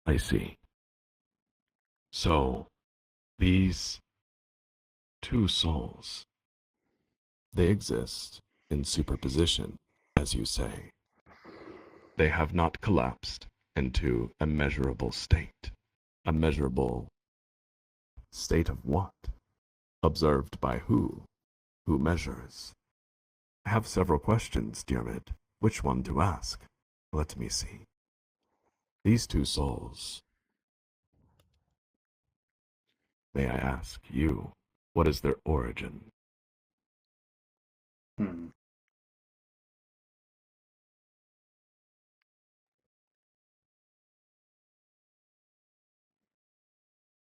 I see. So, these two souls, they exist in superposition, as you say. They have not collapsed into a measurable state. A measurable state of what? Observed by who? Who measures? I have several questions, Diarmid. Which one to ask? Let me see. These two souls. May I ask you, what is their origin?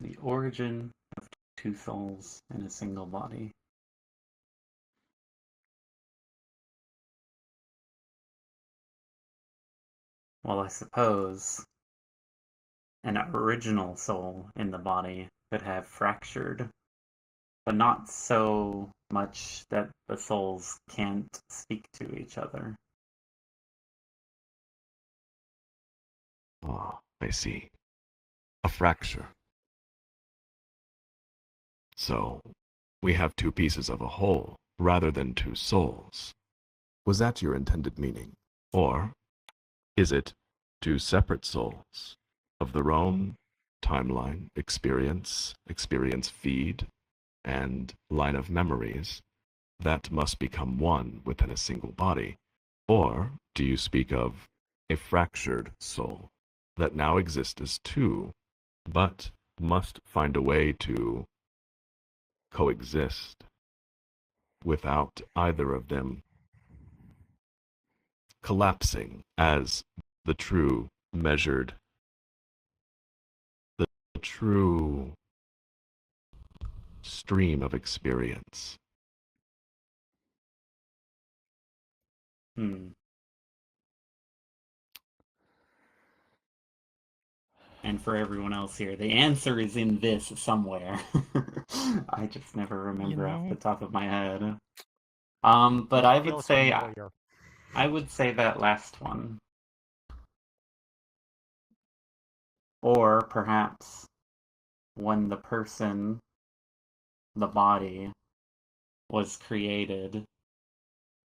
The origin of two souls in a single body. Well, I suppose an original soul in the body could have fractured, but not so much that the souls can't speak to each other. Ah, I see. A fracture. So, we have two pieces of a whole, rather than two souls. Was that your intended meaning? Or is it two separate souls of their own timeline, experience feed, and line of memories that must become one within a single body? Or do you speak of a fractured soul that now exists as two, but must find a way to coexist without either of them collapsing as the true measured, the true stream of experience? And for everyone else here, the answer is in this somewhere. I just never remember off the top of my head. But I would say that last one. Or perhaps when the person, the body, was created,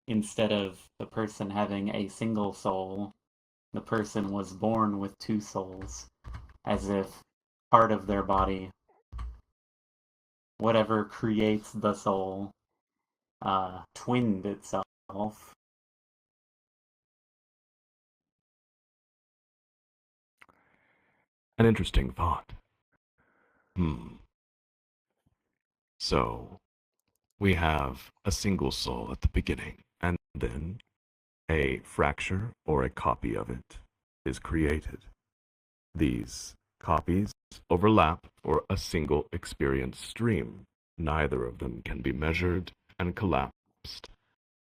instead of the person having a single soul, the person was born with two souls, as if part of their body, whatever creates the soul, twinned itself. An interesting thought. So, we have a single soul at the beginning, and then a fracture or a copy of it is created. These copies overlap for a single experience stream. Neither of them can be measured and collapsed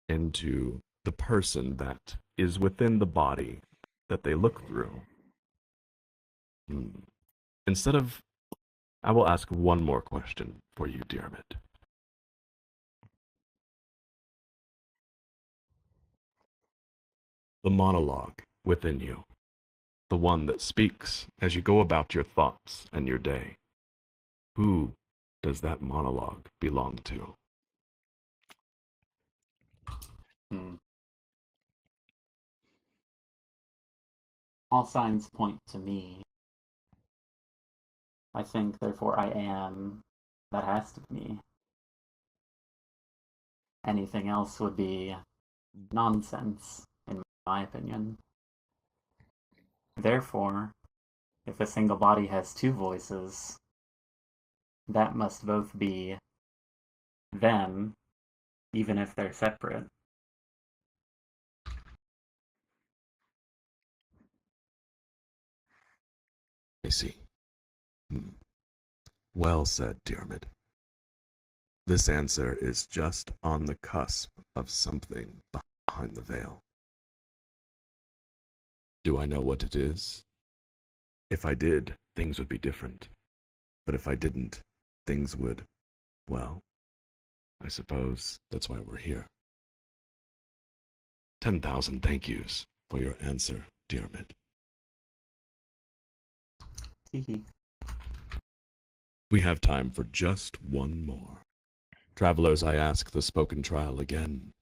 into the person that is within the body that they look through. Instead of, I will ask one more question for you, Diarmid. The monologue within you, the one that speaks as you go about your thoughts and your day. Who does that monologue belong to? All signs point to me. I think, therefore I am. That has to be me. Anything else would be nonsense, in my opinion. Therefore, if a single body has two voices, that must both be them, even if they're separate. I see. Well said, Diarmid. This answer is just on the cusp of something behind the veil. Do I know what it is? If I did, things would be different. But if I didn't, things would, well, I suppose that's why we're here. 10,000 thank yous for your answer, Diarmid. We have time for just one more. Travelers, I ask the spoken trial again.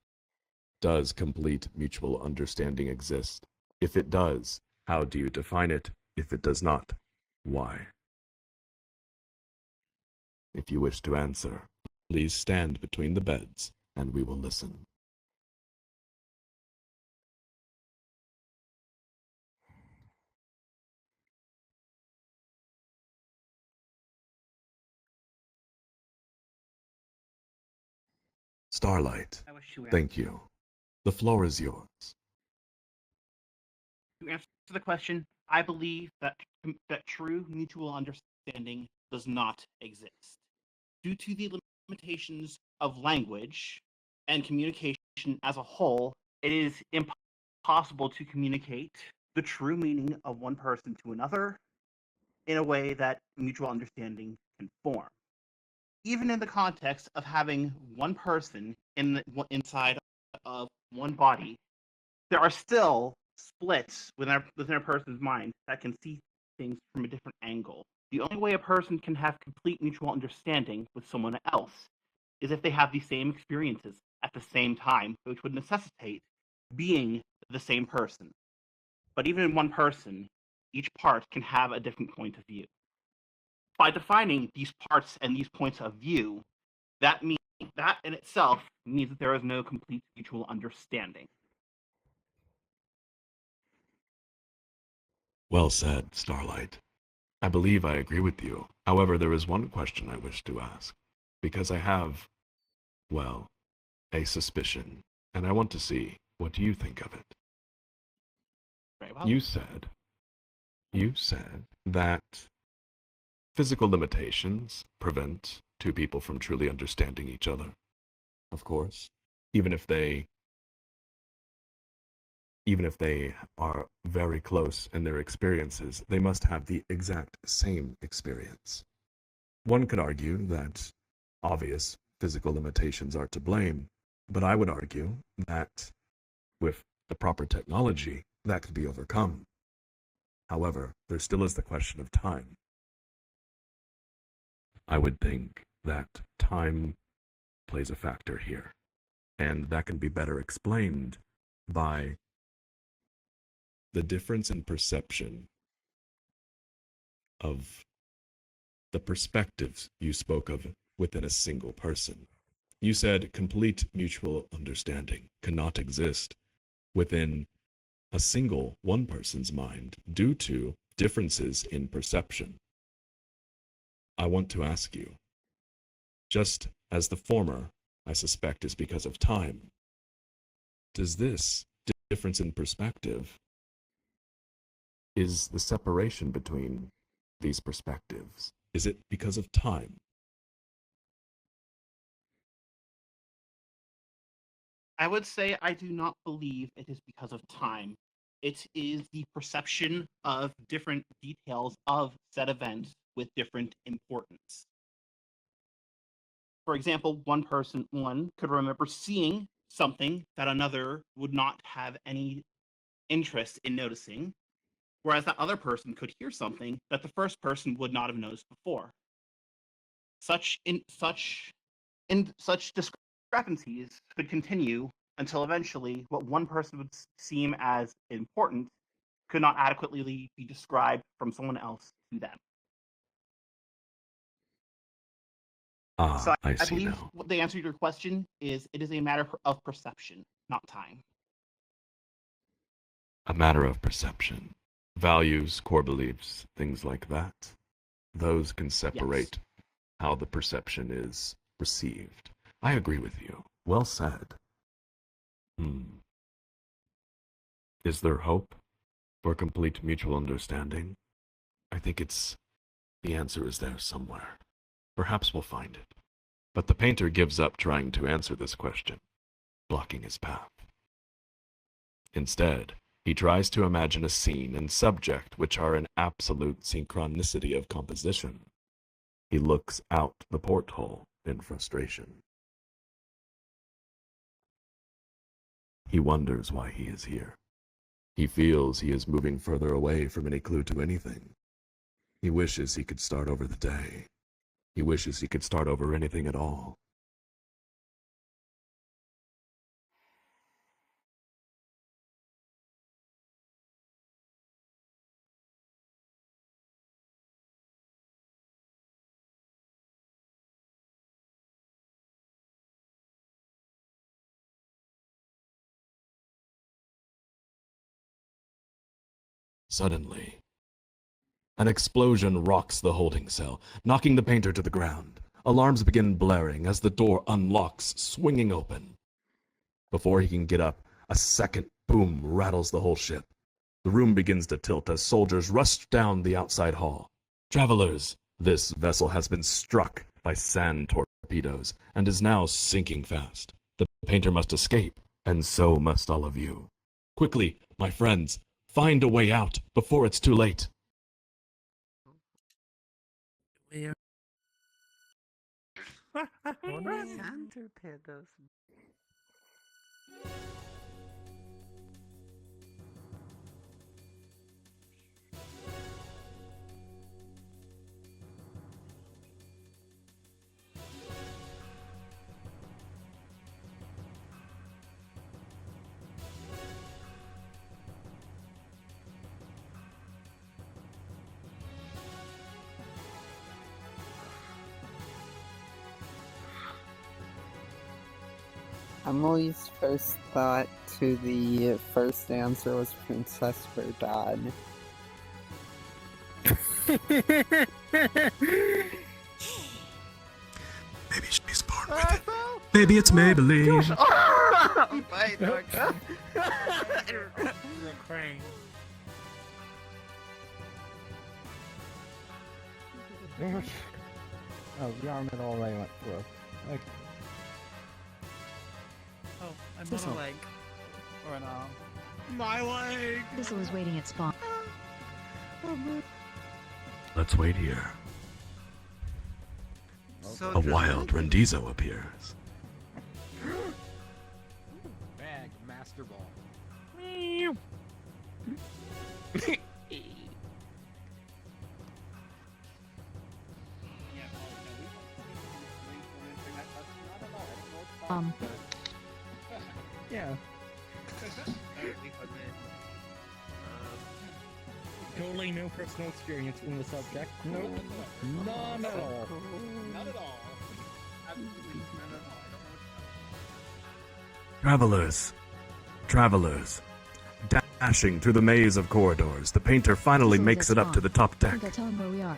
Does complete mutual understanding exist? If it does, how do you define it? If it does not, why? If you wish to answer, please stand between the beds and we will listen. Starlight, I wish you thank you. The floor is yours. To answer the question, I believe that true mutual understanding does not exist. Due to the limitations of language and communication as a whole, it is impossible to communicate the true meaning of one person to another in a way that mutual understanding can form. Even in the context of having one person inside of one body, there are still splits within a person's mind that can see things from a different angle. The only way a person can have complete mutual understanding with someone else is if they have the same experiences at the same time, which would necessitate being the same person. But even in one person, each part can have a different point of view. By defining these parts and these points of view, that in itself means that there is no complete mutual understanding. Well said, Starlight. I believe I agree with you. However, there is one question I wish to ask, because I have, well, a suspicion, and I want to see what you think of it. Very well. You said that physical limitations prevent two people from truly understanding each other. Of course, even if they are very close in their experiences, they must have the exact same experience. One could argue that obvious physical limitations are to blame, but I would argue that with the proper technology, that could be overcome. However, there still is the question of time. I would think that time plays a factor here, and that can be better explained by the difference in perception of the perspectives you spoke of within a single person. You said complete mutual understanding cannot exist within a single one person's mind due to differences in perception. I want to ask you, just as the former, I suspect, is because of time, does this difference in perspective, is the separation between these perspectives, is it because of time? I would say I do not believe it is because of time. It is the perception of different details of said events with different importance. For example, one could remember seeing something that another would not have any interest in noticing, whereas that other person could hear something that the first person would not have noticed before. Such discrepancies could continue until eventually what one person would seem as important could not adequately be described from someone else to them. So I I see believe now. the answer to your question is it is a matter of perception, not time. A matter of perception. Values, core beliefs, things like that. Those can separate how the perception is received. I agree with you. Well said. Is there hope for complete mutual understanding? I think the answer is there somewhere. Perhaps we'll find it. But the painter gives up trying to answer this question, blocking his path. Instead, he tries to imagine a scene and subject which are in absolute synchronicity of composition. He looks out the porthole in frustration. He wonders why he is here. He feels he is moving further away from any clue to anything. He wishes he could start over the day. He wishes he could start over anything at all. Suddenly, an explosion rocks the holding cell, knocking the painter to the ground. Alarms begin blaring as the door unlocks, swinging open. Before he can get up, a second boom rattles the whole ship. The room begins to tilt as soldiers rush down the outside hall. Travelers, this vessel has been struck by sand torpedoes and is now sinking fast. The painter must escape, and so must all of you. Quickly, my friends, find a way out before it's too late. Sand torpedoes. Emily's first thought to the first answer was Princess Verdad. Maybe she's born with it. Maybe it's Maybelline. Oh, the arm had already went through. Okay. Oh, I'm not a leg. Or an arm. My leg! Thistle is waiting at spawn. Let's wait here. So A wild Rendizo appears. Bag, master ball. Yeah. Totally no personal experience in the subject. Nope. None at all. Not at all. Absolutely none at all. Travelers. Dashing through the maze of corridors, the painter finally makes it up to the top I deck. think I'll tell him where we are.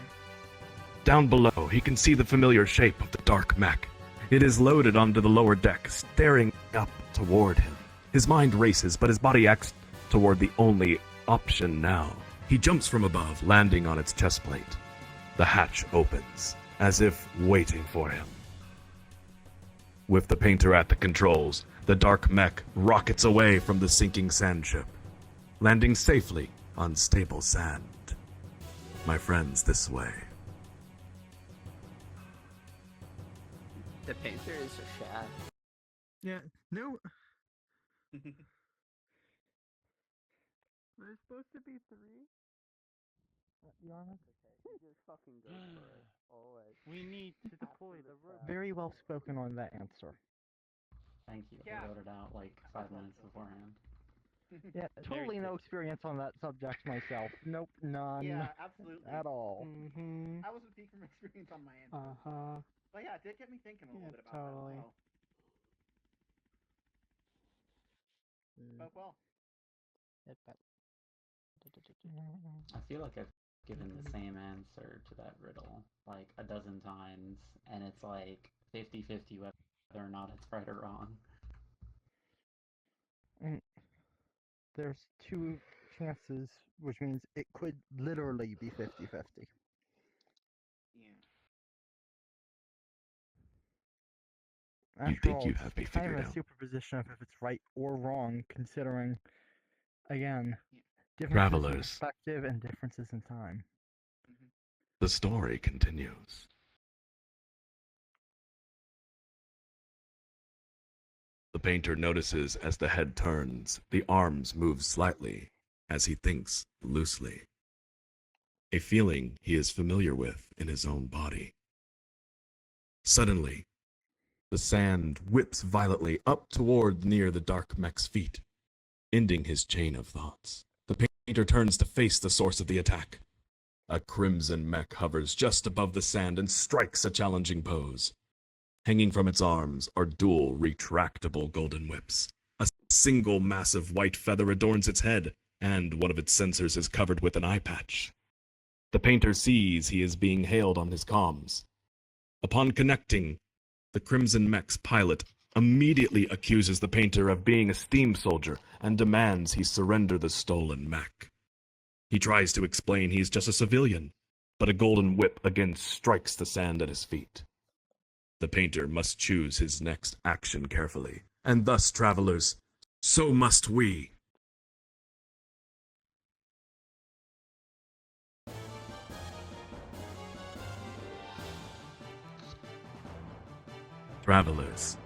Down below, he can see the familiar shape of the dark mech. It is loaded onto the lower deck, staring up toward him. His mind races, but his body acts toward the only option now. He jumps from above, landing on its chest plate. The hatch opens, as if waiting for him. With the painter at the controls, the dark mech rockets away from the sinking sand ship, landing safely on stable sand. My friends, this way. The painter is a shad. Yeah, no. There's supposed to be 3. The armor? Okay, just fucking go for it. Always. We need to deploy the rope. Very well spoken on that answer. Thank you. I wrote it out like 5 minutes beforehand. Yeah, totally no experience on that subject myself. Nope, none. Yeah, absolutely. At all. I wasn't speaking from experience on my end. But yeah, it did get me thinking a little bit about that as well. But well. I feel like I've given the same answer to that riddle like a dozen times, and it's like 50-50 whether or not it's right or wrong. There's 2 chances, which means it could literally be 50-50. Yeah. You After think all, you it's have me kind of figured a out. superposition of if it's right or wrong, considering, again, differences in Travelers. perspective and differences in time. The story continues. The painter notices as the head turns, the arms move slightly, as he thinks loosely. a feeling he is familiar with in his own body. Suddenly, the sand whips violently up toward near the dark mech's feet, ending his chain of thoughts. The painter turns to face the source of the attack. A crimson mech hovers just above the sand and strikes a challenging pose. Hanging from its arms are dual retractable golden whips. A single massive white feather adorns its head, and one of its sensors is covered with an eye patch. The painter sees he is being hailed on his comms. Upon connecting, the Crimson Mech's pilot immediately accuses the painter of being a steam soldier and demands he surrender the stolen mech. He tries to explain he's just a civilian, but a golden whip again strikes the sand at his feet. The painter must choose his next action carefully, and thus, travelers, so must we. Travelers,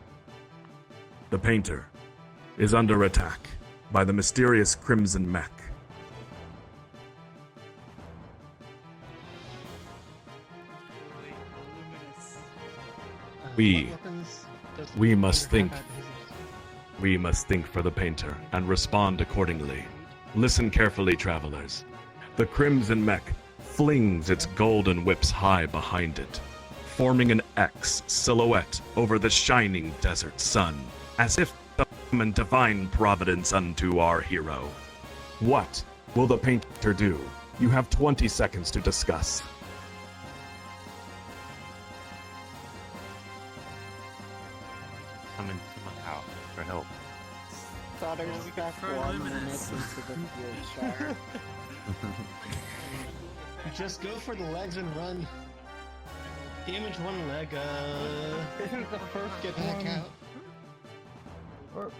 the painter is under attack by the mysterious Crimson Mech. We must think for the painter and respond accordingly. Listen carefully, travelers. The Crimson Mech flings its golden whips high behind it, forming an X silhouette over the shining desert sun, as if summoned divine providence unto our hero. What will the painter do? You have 20 seconds to discuss. Summon someone out for help. Daughter's back 1 minute into the future. Just go for the legs and run. Damage one leg, This is the first get back one. out. Or,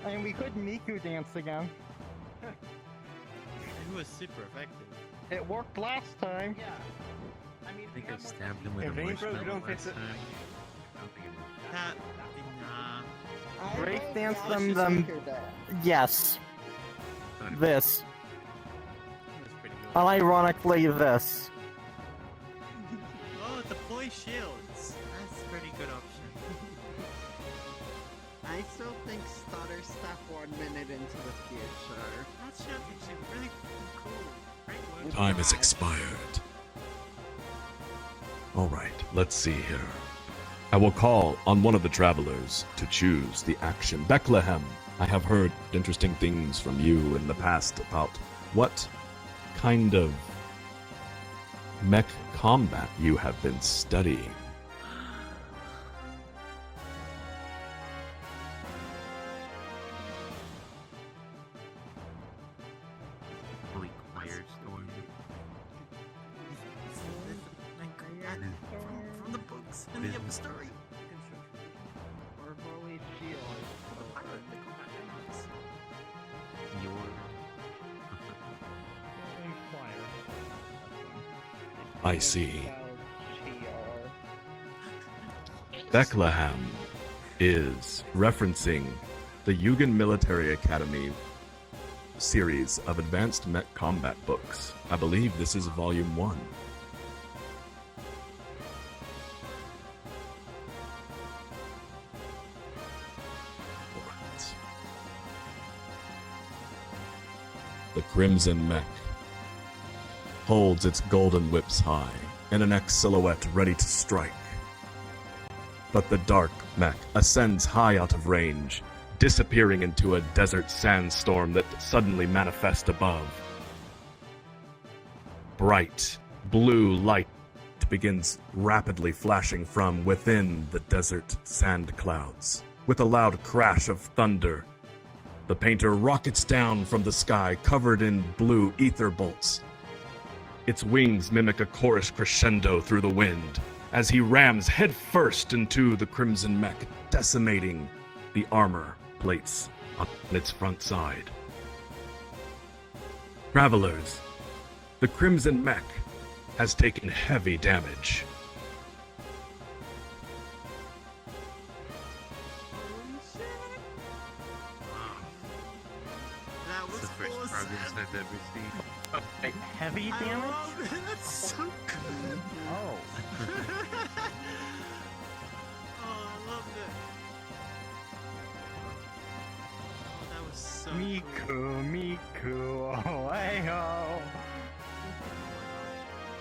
I mean, we could Miku dance again. It was super effective. It worked last time. Yeah. I mean, I think I stabbed him with a If ain't broke, marshmallow don't fix last it. time. I don't think it worked. Nah. Break dance them. Yes. This. That was pretty good. Unironically, this. Oh, deploy shields. That's a pretty good option. I still think Stutter step 1 minute into the future. That shield's actually really cool. Great work. Time has expired. Alright, let's see here. I will call on one of the travelers to choose the action. Bethlehem, I have heard interesting things from you in the past about what kind of mech combat you have been studying. Required storm. From the books and the story. Or Holy Shield. I see. Bethlehem is referencing the Yugen Military Academy series of advanced mech combat books. I believe this is volume 1. The Crimson Mech holds its golden whips high in an X silhouette ready to strike. But the dark mech ascends high out of range, disappearing into a desert sandstorm that suddenly manifests above. Bright blue light begins rapidly flashing from within the desert sand clouds. With a loud crash of thunder, the painter rockets down from the sky covered in blue ether bolts. Its wings mimic a chorus crescendo through the wind as he rams headfirst into the Crimson Mech, decimating the armor plates on its front side. Travelers, the Crimson Mech has taken heavy damage. That was It's the first progress I've ever seen. heavy damage? That's so good. Oh. Oh, I loved it. Oh, that was so Miku, Miku, oh, hey, oh.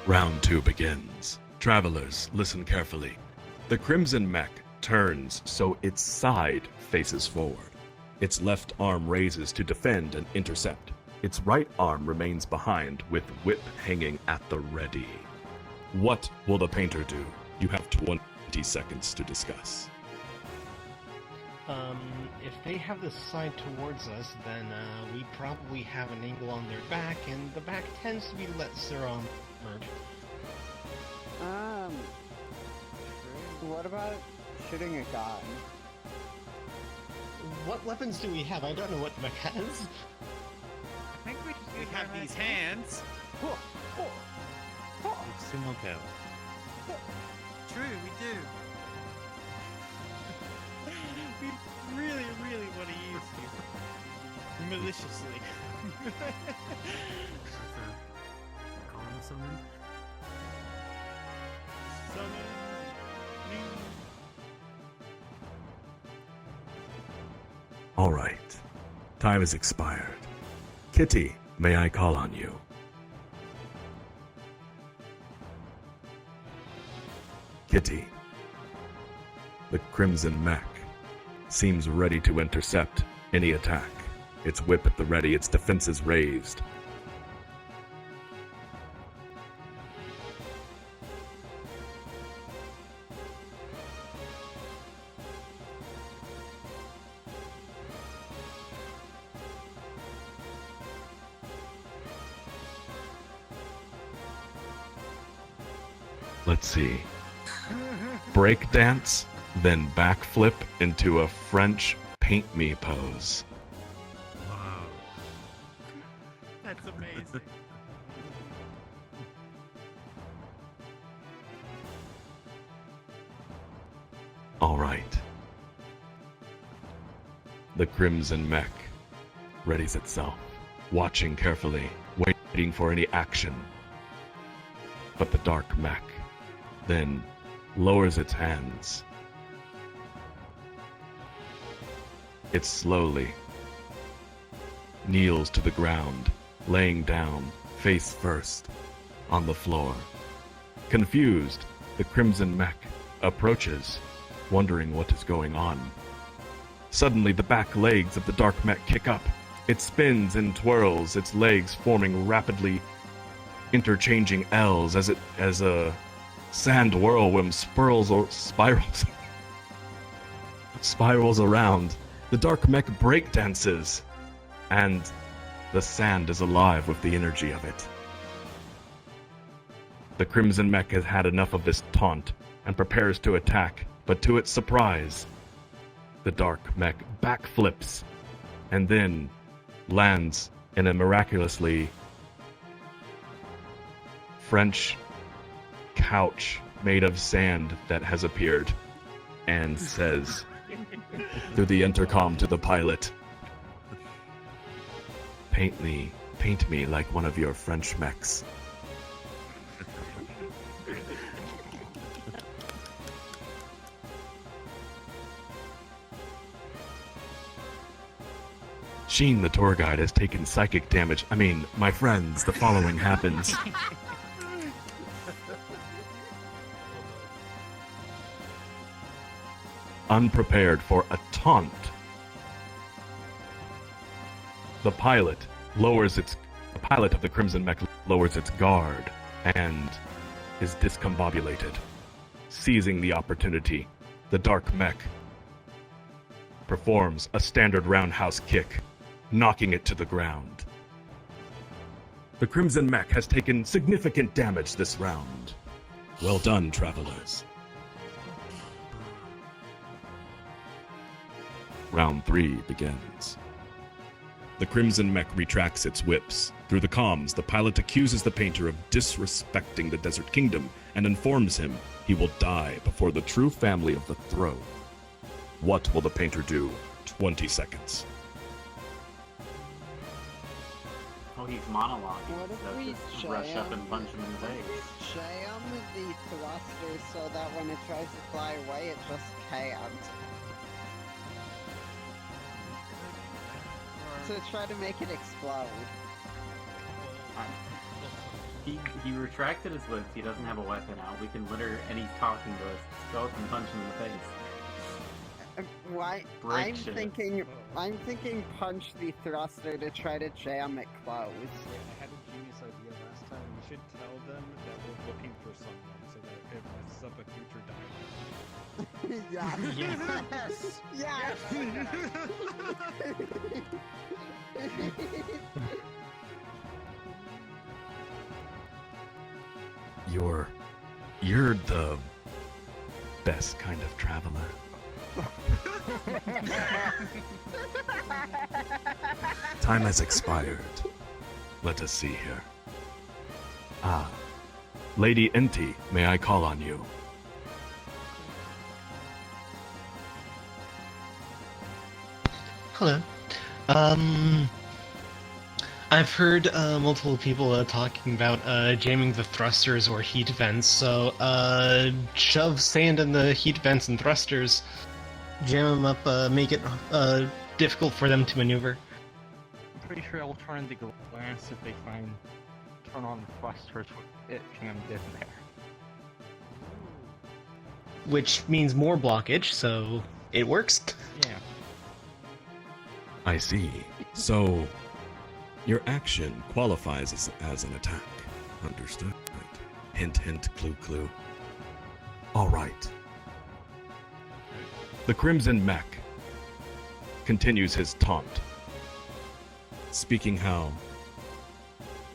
Round 2 begins. Travelers, listen carefully. The Crimson Mech turns so its side faces forward. Its left arm raises to defend and intercept. Its right arm remains behind with whip hanging at the ready. What will the painter do? You have 20 seconds to discuss. If they have the side towards us, then we probably have an angle on their back, and the back tends to be lesser armored. What about shooting a gun? What weapons do we have? I don't know what mech has. I think we have these hands. Sumo go. True, we do. We really, really want to use you. Maliciously. Call him something? Summon All right. Time has expired. Kitty, may I call on you? Kitty. The Crimson Mech seems ready to intercept any attack. Its whip at the ready, its defenses raised. Let's see. Breakdance, then backflip into a French paint me pose. Wow. That's amazing. All right. The Crimson Mech readies itself, watching carefully, waiting for any action. But the Dark Mech then lowers its hands. It slowly kneels to the ground, laying down, face first, on the floor. Confused, the Crimson Mech approaches, wondering what is going on. Suddenly, the back legs of the Dark Mech kick up. It spins and twirls, its legs forming rapidly interchanging L's as a sand whirlwind spirals around. The Dark Mech breakdances, and the sand is alive with the energy of it. The Crimson Mech has had enough of this taunt and prepares to attack, but to its surprise, the Dark Mech backflips and then lands in a miraculously French couch made of sand that has appeared and says through the intercom to the pilot, paint me like one of your French mechs. Sheen, the tour guide, has taken psychic damage. I mean, my friends, the following happens. Unprepared for a taunt, the pilot of the Crimson Mech lowers its guard and is discombobulated. Seizing the opportunity, the Dark Mech performs a standard roundhouse kick, knocking it to the ground. The Crimson Mech has taken significant damage this round. Well done, travelers. Round 3 begins. The Crimson Mech retracts its whips. Through the comms, the pilot accuses the painter of disrespecting the Desert Kingdom and informs him he will die before the true family of the throne. What will the painter do? 20 seconds. I'll Oh, he's monologuing. What if So we just rush up and punch him in the face. jam the thruster so that when it tries to fly away, it just can't? To try to make it explode. He retracted his lips. He doesn't have a weapon out. We can literally, and he's talking to us. Go up and punch him in the face. Why? Break shit. I'm thinking punch the thruster to try to jam it closed. I had a genius idea last time. We should tell them that we're looking for someone so that it messes up a future dialogue. Yes. You're the best kind of traveler. Time has expired. Let us see here. Ah, Lady Inti, may I call on you? Hello. I've heard multiple people talking about jamming the thrusters or heat vents, so shove sand in the heat vents and thrusters, jam them up, make it difficult for them to maneuver. I'm pretty sure I'll turn into glass if they turn on the thrusters with it jammed in there. Which means more blockage, so it works. Yeah. I see. So, your action qualifies as an attack. Understood. Hint, hint, clue, clue. All right. The Crimson Mech continues his taunt, speaking how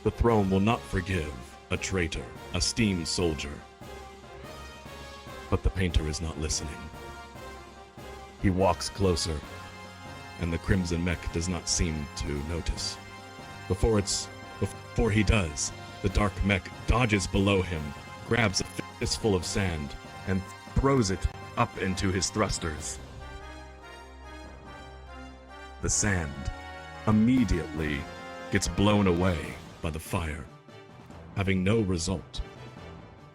the throne will not forgive a traitor, a steam soldier. But the painter is not listening. He walks closer, and the Crimson Mech does not seem to notice. Before he does, the dark mech dodges below him, grabs a fistful of sand, and throws it up into his thrusters. The sand immediately gets blown away by the fire, having no result.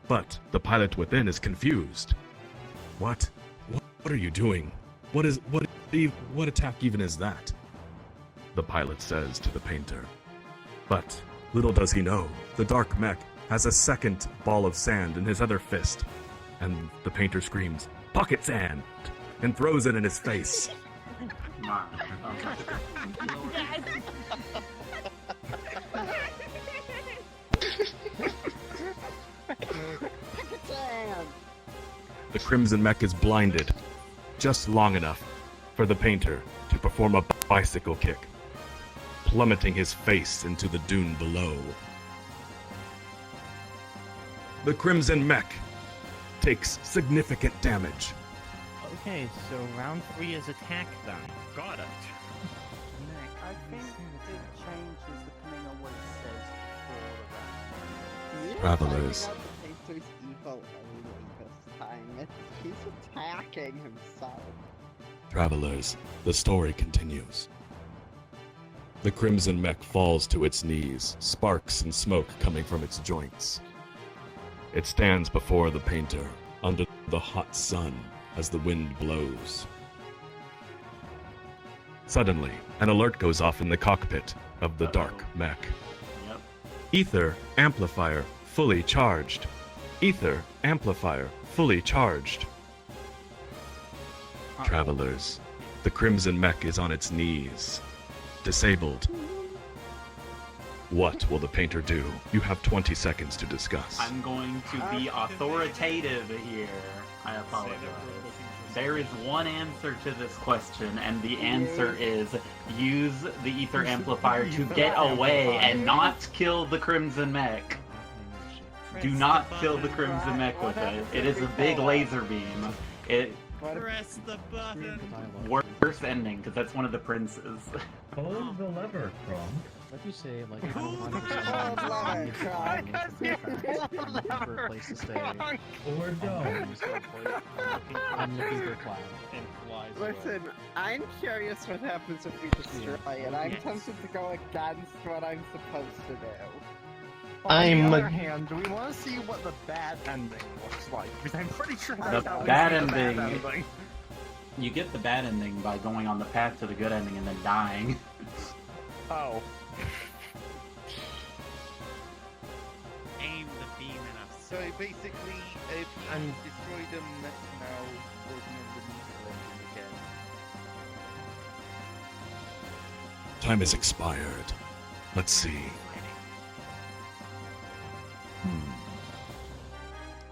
But the pilot within is confused. What are you doing? What attack even is that? The pilot says to the painter. But little does he know, the dark mech has a second ball of sand in his other fist, and the painter screams, "Pocket sand!" and throws it in his face. The Crimson Mech is blinded, just long enough for the painter to perform a bicycle kick, plummeting his face into the dune below. The Crimson Mech takes significant damage. Okay, so round 3 is attack then. Got it. I think it changes depending on what it says for the round. Travelers. The painter's evil only this time. He's attacking himself. Travelers, the story continues. The Crimson Mech falls to its knees, sparks and smoke coming from its joints. It stands before the painter, under the hot sun, as the wind blows. Suddenly, an alert goes off in the cockpit of the dark mech. Yep. Ether amplifier fully charged. Ether amplifier fully charged. Travelers, the Crimson Mech is on its knees, disabled. What will the painter do? You have 20 seconds to discuss. I'm going to be authoritative here. I apologize. There is one answer to this question, and the answer is use the ether amplifier to get away and not kill the Crimson Mech. Do not kill the Crimson Mech with it. It is a big laser beam. Press the button. Worst ending, because that's one of the princes. Hold the lever, Chrome. What do you say, like, Hold lever, Chrome. looking for a place to stay. Or don't. I'm looking for a cloud and flies away. Listen, I'm curious what happens if we destroy it. I'm tempted to go against what I'm supposed to do. On the other hand, do we want to see what the bad ending looks like? Because I'm pretty sure The that's bad ending. You get the bad ending by going on the path to the good ending and then dying. Oh. Aim the beam in a. So basically, if you destroy them now, working on the neutral engine again. Time has expired. Let's see.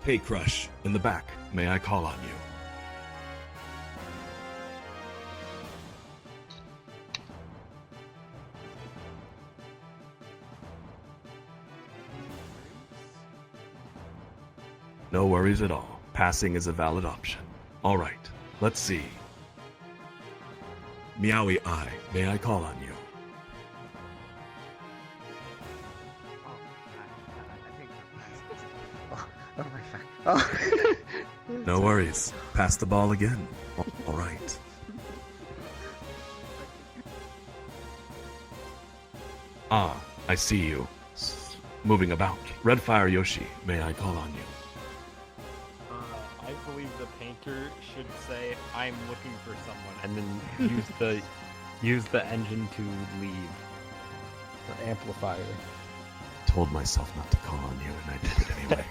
Hey, Crush, in the back, may I call on you? No worries at all. Passing is a valid option. All right, let's see. Meowie Eye, may I call on you? Oh my god. Oh. No worries. Pass the ball again. All right. Ah, I see you. Moving about. Redfire Yoshi, may I call on you? I believe the painter should say, "I'm looking for someone," and then use the engine to leave. The amplifier. Told myself not to call on you, and I did it anyway.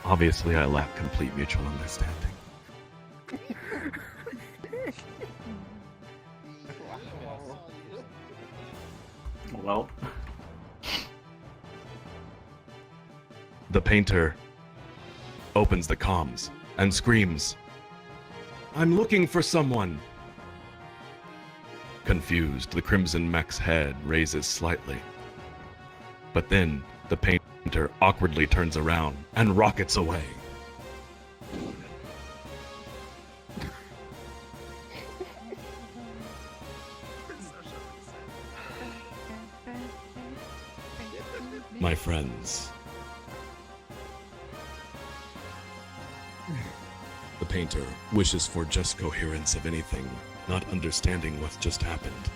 Obviously, I lack complete mutual understanding. Well. The painter opens the comms and screams, "I'm looking for someone!" Confused, the Crimson Mech's head raises slightly. But then, the painter awkwardly turns around and rockets away. My friends. The painter wishes for just coherence of anything, not understanding what's just happened.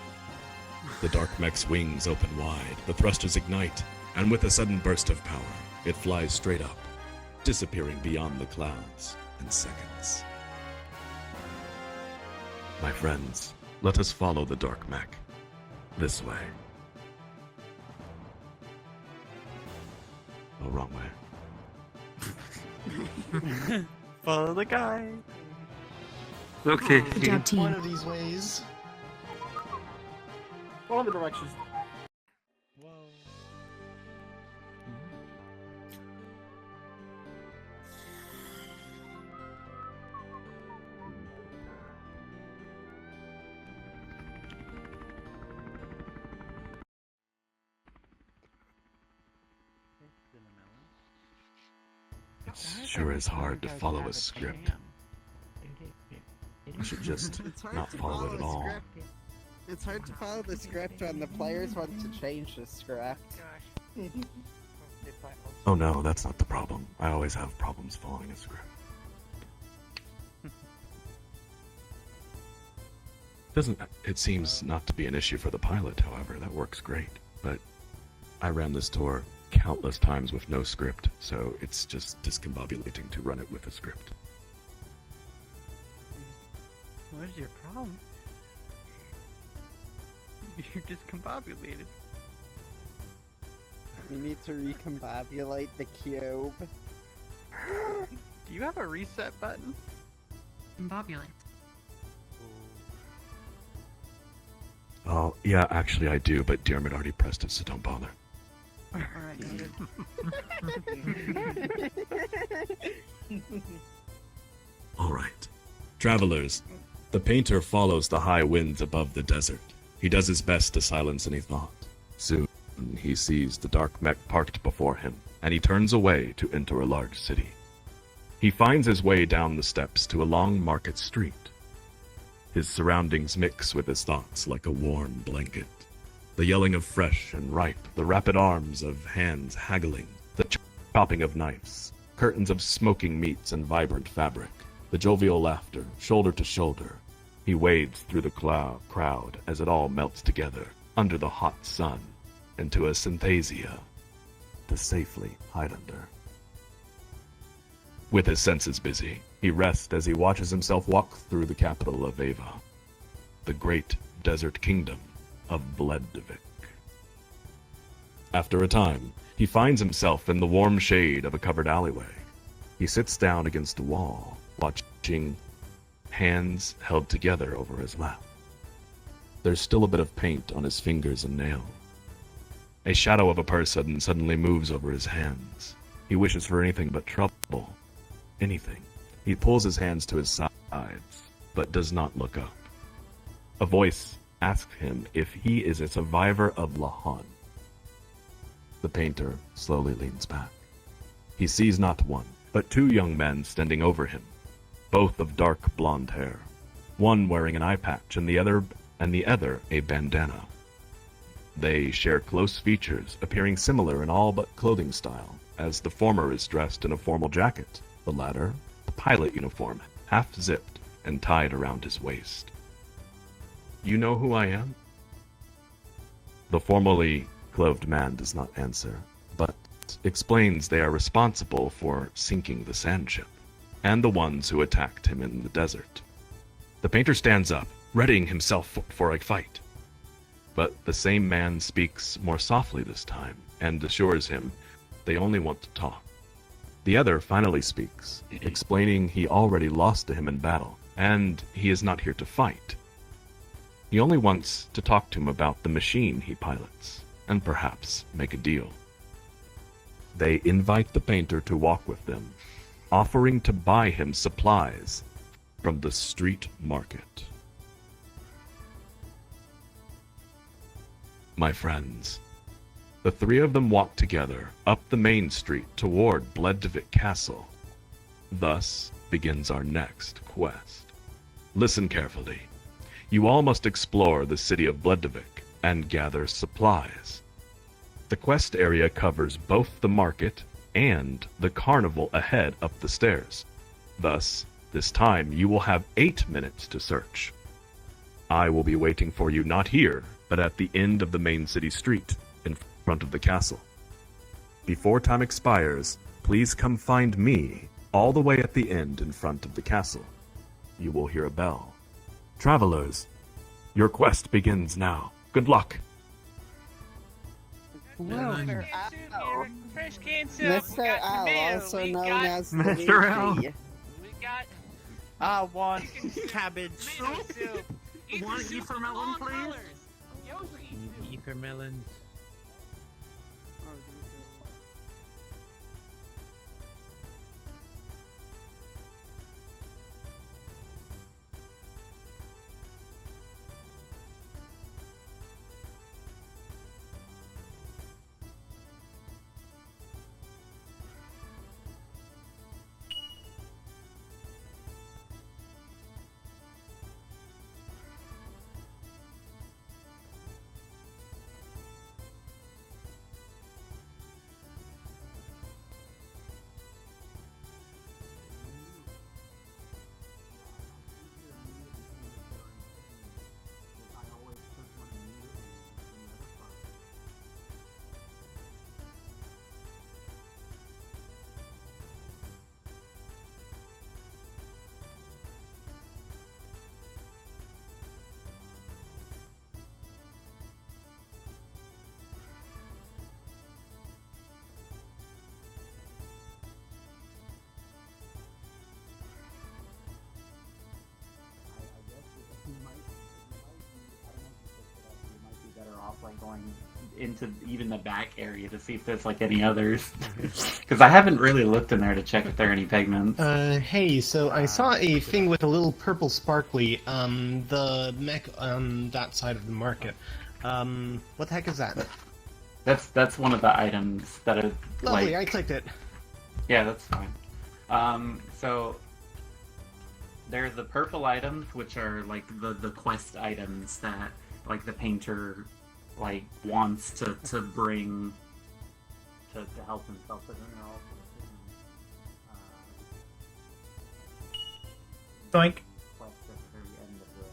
The dark mech's wings open wide, the thrusters ignite, and with a sudden burst of power, it flies straight up, disappearing beyond the clouds in seconds. My friends, let us follow the dark mech. This way. Oh, wrong way. Follow the guy. Okay. Good job, team. One of these ways. One of the directions. It sure is hard to follow a script. I should just not follow it at all. It's hard to follow the script when the players want to change the script. Oh no, that's not the problem. I always have problems following a script. It seems not to be an issue for the pilot, however. That works great. But I ran this tour countless times with no script, so it's just discombobulating to run it with a script. What is your problem? You're discombobulated. We need to recombobulate the cube. Do you have a reset button? Combobulate. Oh, yeah, actually I do, but Diarmid already pressed it, so don't bother. Alright, good. Alright. Travelers, the painter follows the high winds above the desert. He does his best to silence any thought. Soon, he sees the dark mech parked before him, and he turns away to enter a large city. He finds his way down the steps to a long market street. His surroundings mix with his thoughts like a warm blanket. The yelling of fresh and ripe, the rapid arms of hands haggling, the chopping of knives, curtains of smoking meats and vibrant fabric, the jovial laughter, shoulder to shoulder. He wades through the crowd as it all melts together under the hot sun into a synthesia to safely hide under. With his senses busy, he rests as he watches himself walk through the capital of Ava, the great desert kingdom of Bledvik. After a time, he finds himself in the warm shade of a covered alleyway. He sits down against a wall, watching, hands held together over his lap. There's still a bit of paint on his fingers and nails. A shadow of a person suddenly moves over his hands. He wishes for anything but trouble. Anything. He pulls his hands to his sides, but does not look up. A voice asks him if he is a survivor of Lahan. The painter slowly leans back. He sees not one, but two young men standing over him, both of dark blonde hair, one wearing an eye patch and the other a bandana. They share close features, appearing similar in all but clothing style, as the former is dressed in a formal jacket, the latter a pilot uniform, half-zipped and tied around his waist. "You know who I am?" The formally clothed man does not answer, but explains they are responsible for sinking the sand ship, and the ones who attacked him in the desert. The painter stands up, readying himself for a fight. But the same man speaks more softly this time, and assures him they only want to talk. The other finally speaks, explaining he already lost to him in battle, and he is not here to fight. He only wants to talk to him about the machine he pilots, and perhaps make a deal. They invite the painter to walk with them, offering to buy him supplies from the street market. My friends, the three of them walk together up the main street toward Bledvik Castle. Thus begins our next quest. Listen carefully. You all must explore the city of Bledvik and gather supplies. The quest area covers both the market and the carnival ahead up the stairs. Thus, this time you will have 8 minutes to search. I will be waiting for you not here, but at the end of the main city street, in front of the castle. Before time expires, please come find me all the way at the end in front of the castle. You will hear a bell. Travelers, your quest begins now. Good luck. Mr. Al. Fresh canned soup. Mr. Al, also known as Mr. Al. We got I want cabbage soup. Want Ether melon, please? Ether melons. Like going into even the back area to see if there's like any others, because I haven't really looked in there to check if there are any pigments. Hey, so I saw a thing with a little purple sparkly, the mech on that side of the market. What the heck is that? That's one of the items that are Lovely, like... I clicked it. Yeah, that's fine. So There are the purple items, which are like the quest items that like the painter like wants to bring to help himself. But then there are also Doink. quests at the very end of the.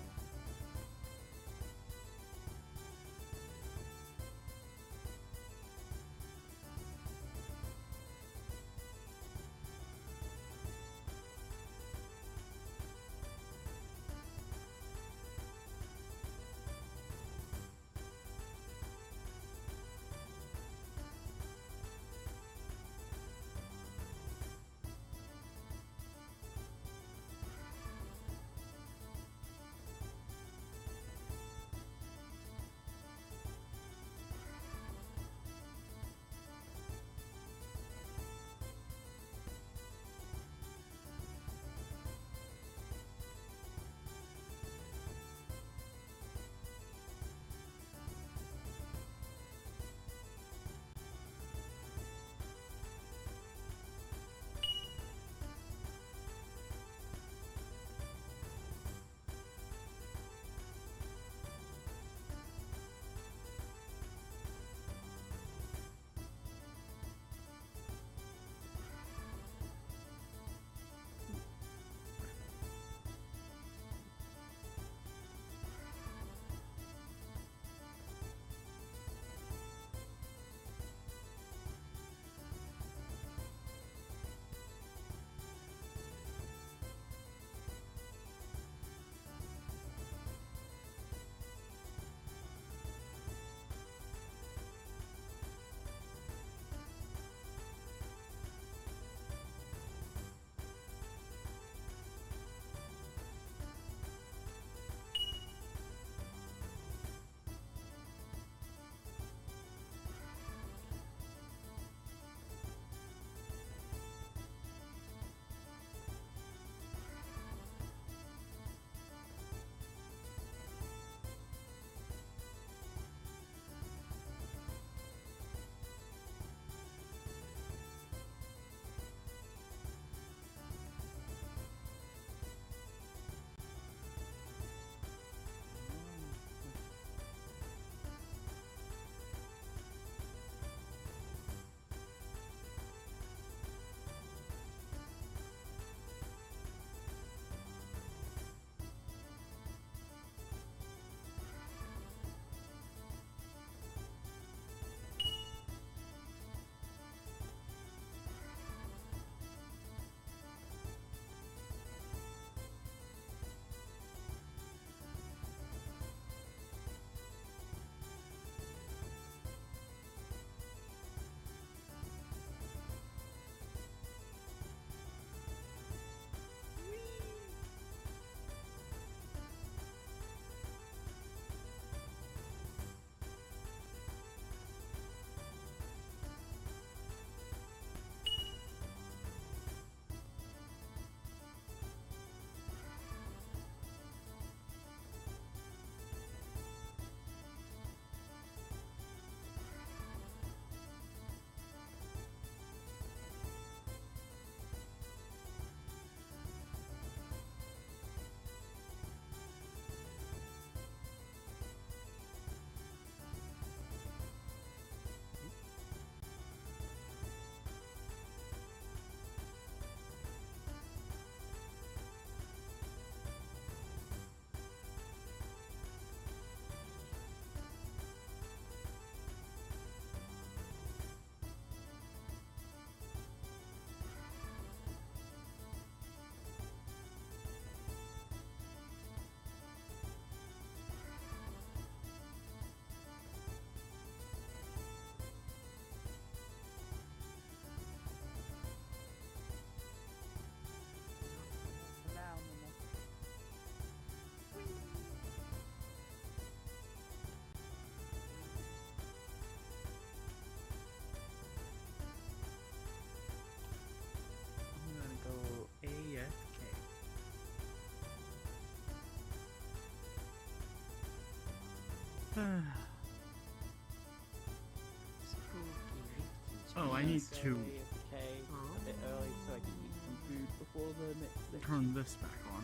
Oh, I need to a bit early so I can eat some food before the next turn this back on.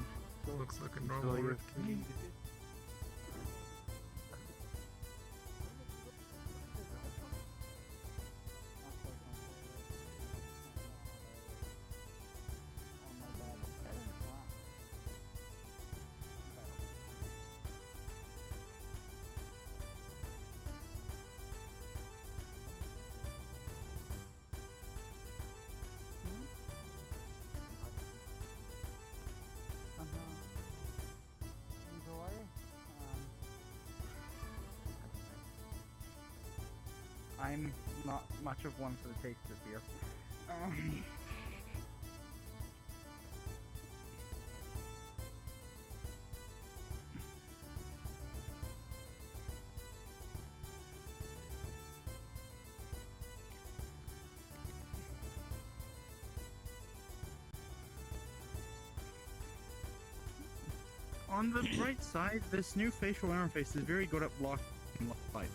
Looks like a normal rift to me. I'm not much of one for the taste of beer. On the bright side, this new facial interface is very good at blocking light.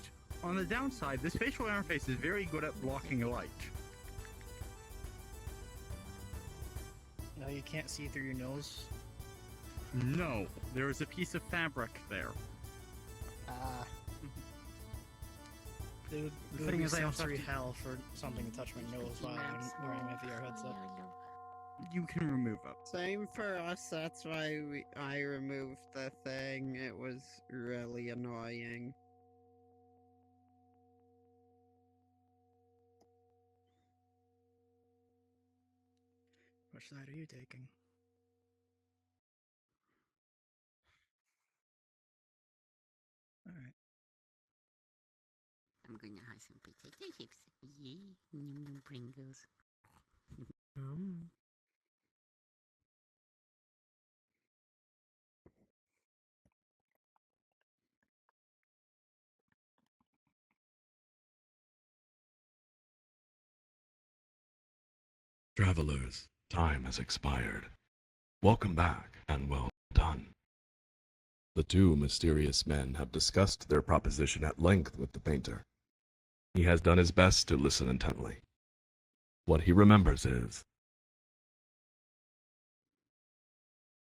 On the downside, this facial interface is very good at blocking light. No, you can't see through your nose. No, there is a piece of fabric there. Ah. It would, The it would thing be is, I also sensory have to- hell for something to touch my nose while I'm wearing my VR headset. You can remove it. Same for us, that's why I removed the thing. It was really annoying. Which side are you taking? Alright. I'm gonna have some potato chips. Yeah, Pringles. Travelers, time has expired. Welcome back, and well done. The two mysterious men have discussed their proposition at length with the painter. He has done his best to listen intently. What he remembers is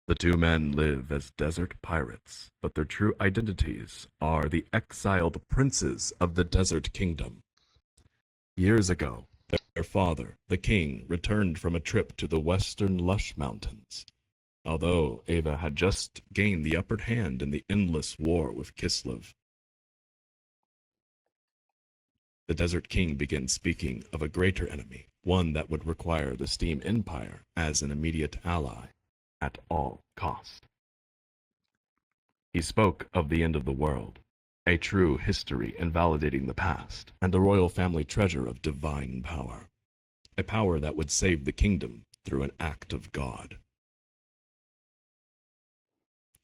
the two men live as desert pirates, but their true identities are the exiled princes of the Desert Kingdom. Years ago, their father, the king, returned from a trip to the western Lush Mountains. Although Ava had just gained the upper hand in the endless war with Kislev, the Desert King began speaking of a greater enemy, one that would require the Steam Empire as an immediate ally at all cost. He spoke of the end of the world, a true history invalidating the past, and a royal family treasure of divine power, a power that would save the kingdom through an act of God.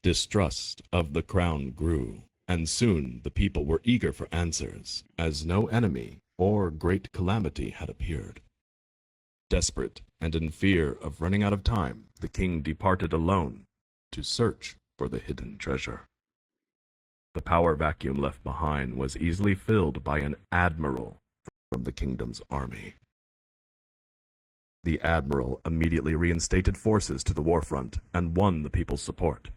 Distrust of the crown grew, and soon the people were eager for answers, as no enemy or great calamity had appeared. Desperate and in fear of running out of time, the king departed alone to search for the hidden treasure. The power vacuum left behind was easily filled by an admiral from the kingdom's army. The admiral immediately reinstated forces to the warfront and won the people's support.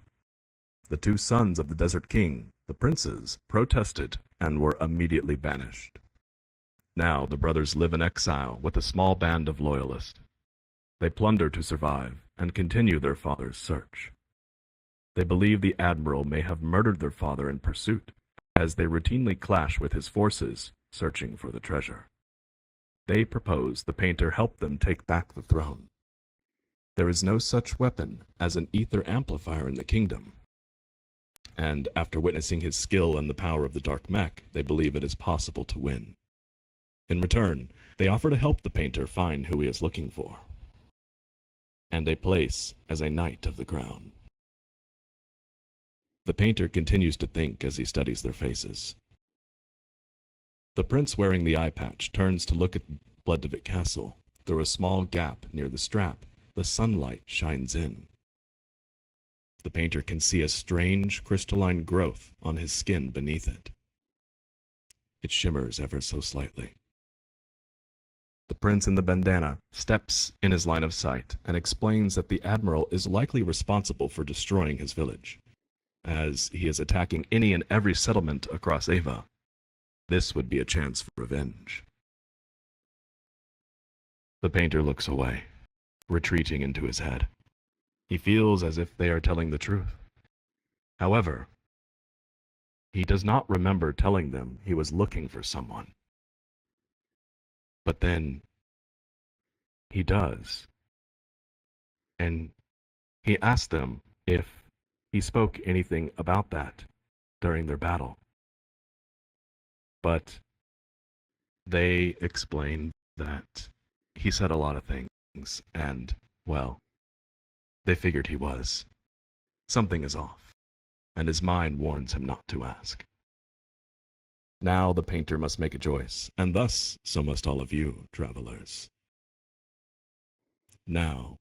The two sons of the Desert King, the princes, protested and were immediately banished. Now the brothers live in exile with a small band of loyalists. They plunder to survive and continue their father's search. They believe the admiral may have murdered their father in pursuit, as they routinely clash with his forces searching for the treasure. They propose the painter help them take back the throne. There is no such weapon as an ether amplifier in the kingdom, and after witnessing his skill and the power of the dark mech, they believe it is possible to win. In return, they offer to help the painter find who he is looking for, and a place as a knight of the crown. The painter continues to think as he studies their faces. The prince wearing the eye patch turns to look at Bloodivik Castle. Through a small gap near the strap, the sunlight shines in. The painter can see a strange crystalline growth on his skin beneath it. It shimmers ever so slightly. The prince in the bandana steps in his line of sight and explains that the admiral is likely responsible for destroying his village, as he is attacking any and every settlement across Ava. This would be a chance for revenge. The painter looks away, retreating into his head. He feels as if they are telling the truth. However, he does not remember telling them he was looking for someone. But then he does. And he asked them if he spoke anything about that during their battle. But they explained that he said a lot of things, and, well, they figured he was. Something is off, and his mind warns him not to ask. Now the painter must make a choice, and thus so must all of you, travelers. Now,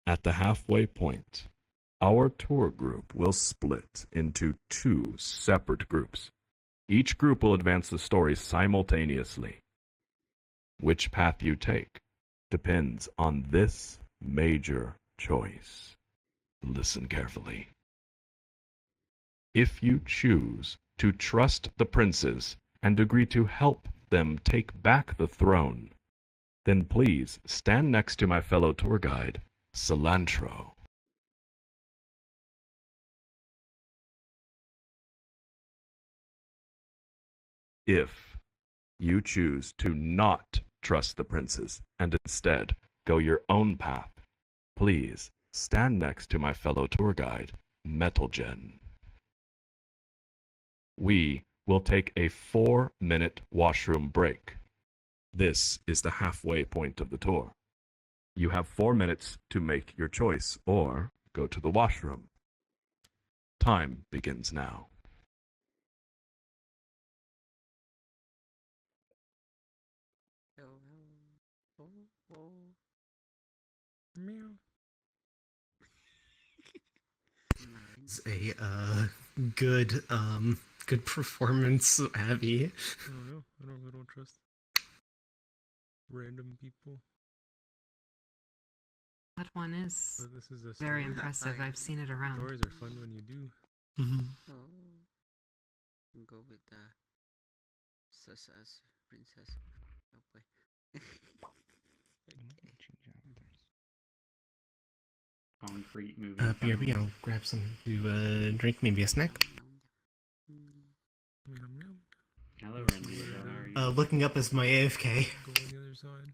at the halfway point, our tour group will split into 2 separate groups. Each group will advance the story simultaneously. Which path you take depends on this major choice. Listen carefully. If you choose to trust the princes and agree to help them take back the throne, then please stand next to my fellow tour guide, Cilantro. If you choose to not trust the princes and instead go your own path, please stand next to my fellow tour guide, Metalgen. We will take a 4-minute washroom break. This is the halfway point of the tour. You have 4 minutes to make your choice or go to the washroom. Time begins now. Meow. It's a good performance, Abby. I don't know. I don't trust random people. That one is But this is a very story. impressive. I've seen it around. Stories are fun when you do. Go with the Sasas princess. Oh boy. Concrete movie. BRB, I'll grab something to drink, maybe a snack. Hello, Randy. How are you? Looking up as my AFK. Go on the other side.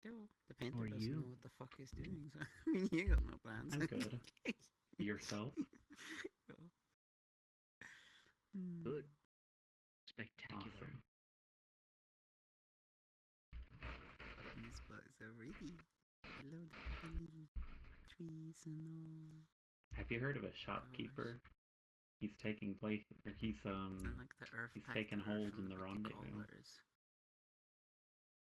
The painter Or doesn't you? know what the fuck he's doing. So, I mean, you got no plans. I'm good. Yourself? Good. Spectacular. These bugs are ready. Hello, the trees and all. Have you heard of a shopkeeper? He's taking place, or he's like the earth he's taken hold in the lucky rendezvous. colors.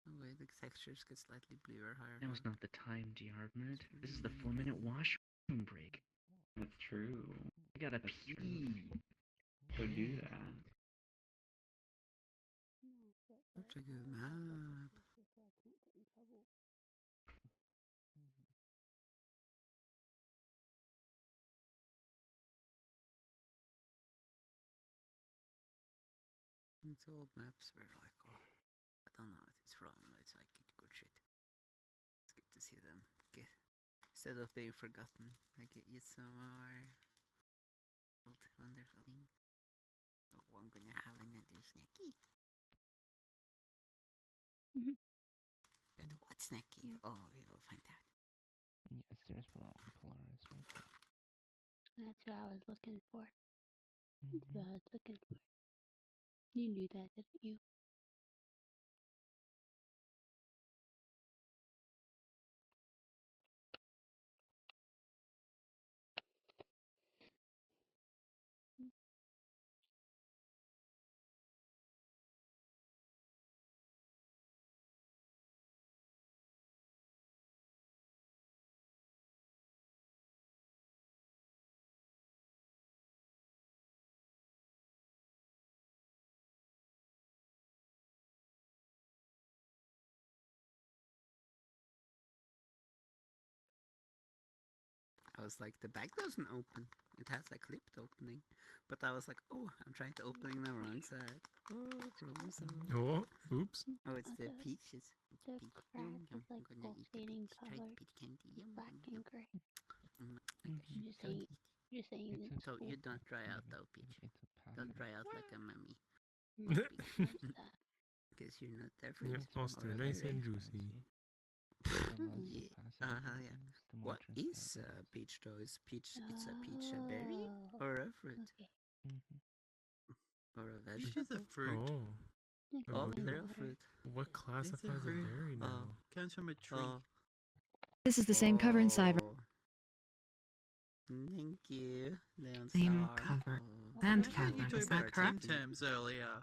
Oh wait, the textures get slightly bluer higher. That was not the time, Giardmert. This is the 4-minute washroom break. That's true. I gotta pee. So do that. Such a good map. It's old maps were like, oh, I don't know what it's from, but it's like good shit. It's good to see them get, instead of being forgotten, I get you some more wonderful things. Oh, I'm gonna have another snacky. And what snacky? Oh, we will find out. Yes, there's Polaris right there. That's what I was looking for. That's what I was looking for. You knew that, didn't you? was like, the bag doesn't open. It has a clipped opening. But I was like, oh, I'm trying to open it on the wrong side. Oh, frozen. Oh, oops. Oh, it's the peaches. The Peach. crack I'm is like gonna eat the pulsating peach, tried color, peach candy. black and gray. Mm. You're saying it's So cool. you don't dry out though, Peach. Don't dry out like a mummy. Because you're not there for Yeah, it. I'll stay nice and juicy. Yeah. Yeah. What is peach though? Is peach? It's a peach a berry or a fruit or a Peach vegetable? is a fruit. Oh. Oh, they're a fruit. What classifies a berry now? Comes from a tree. This is the same cover inside. Thank you. Same cover and You cover, talked is that about correct? Tim Tams earlier.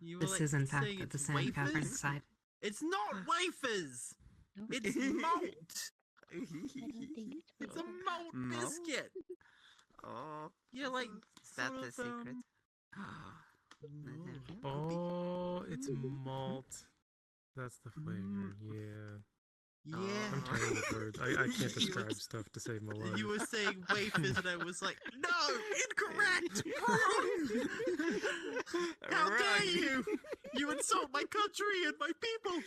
You were This like is in fact saying the it's same cover wafers? inside. It's not wafers. It's malt. It's a malt biscuit. Oh, Yeah, like is that sort the of, secret? Oh, it's malt. That's the flavor, yeah. Yeah. I'm terrible with words. I can't describe stuff to save my life. You were saying wafers, and I was like, no, incorrect. Wrong. How dare you? You insult my country and my people.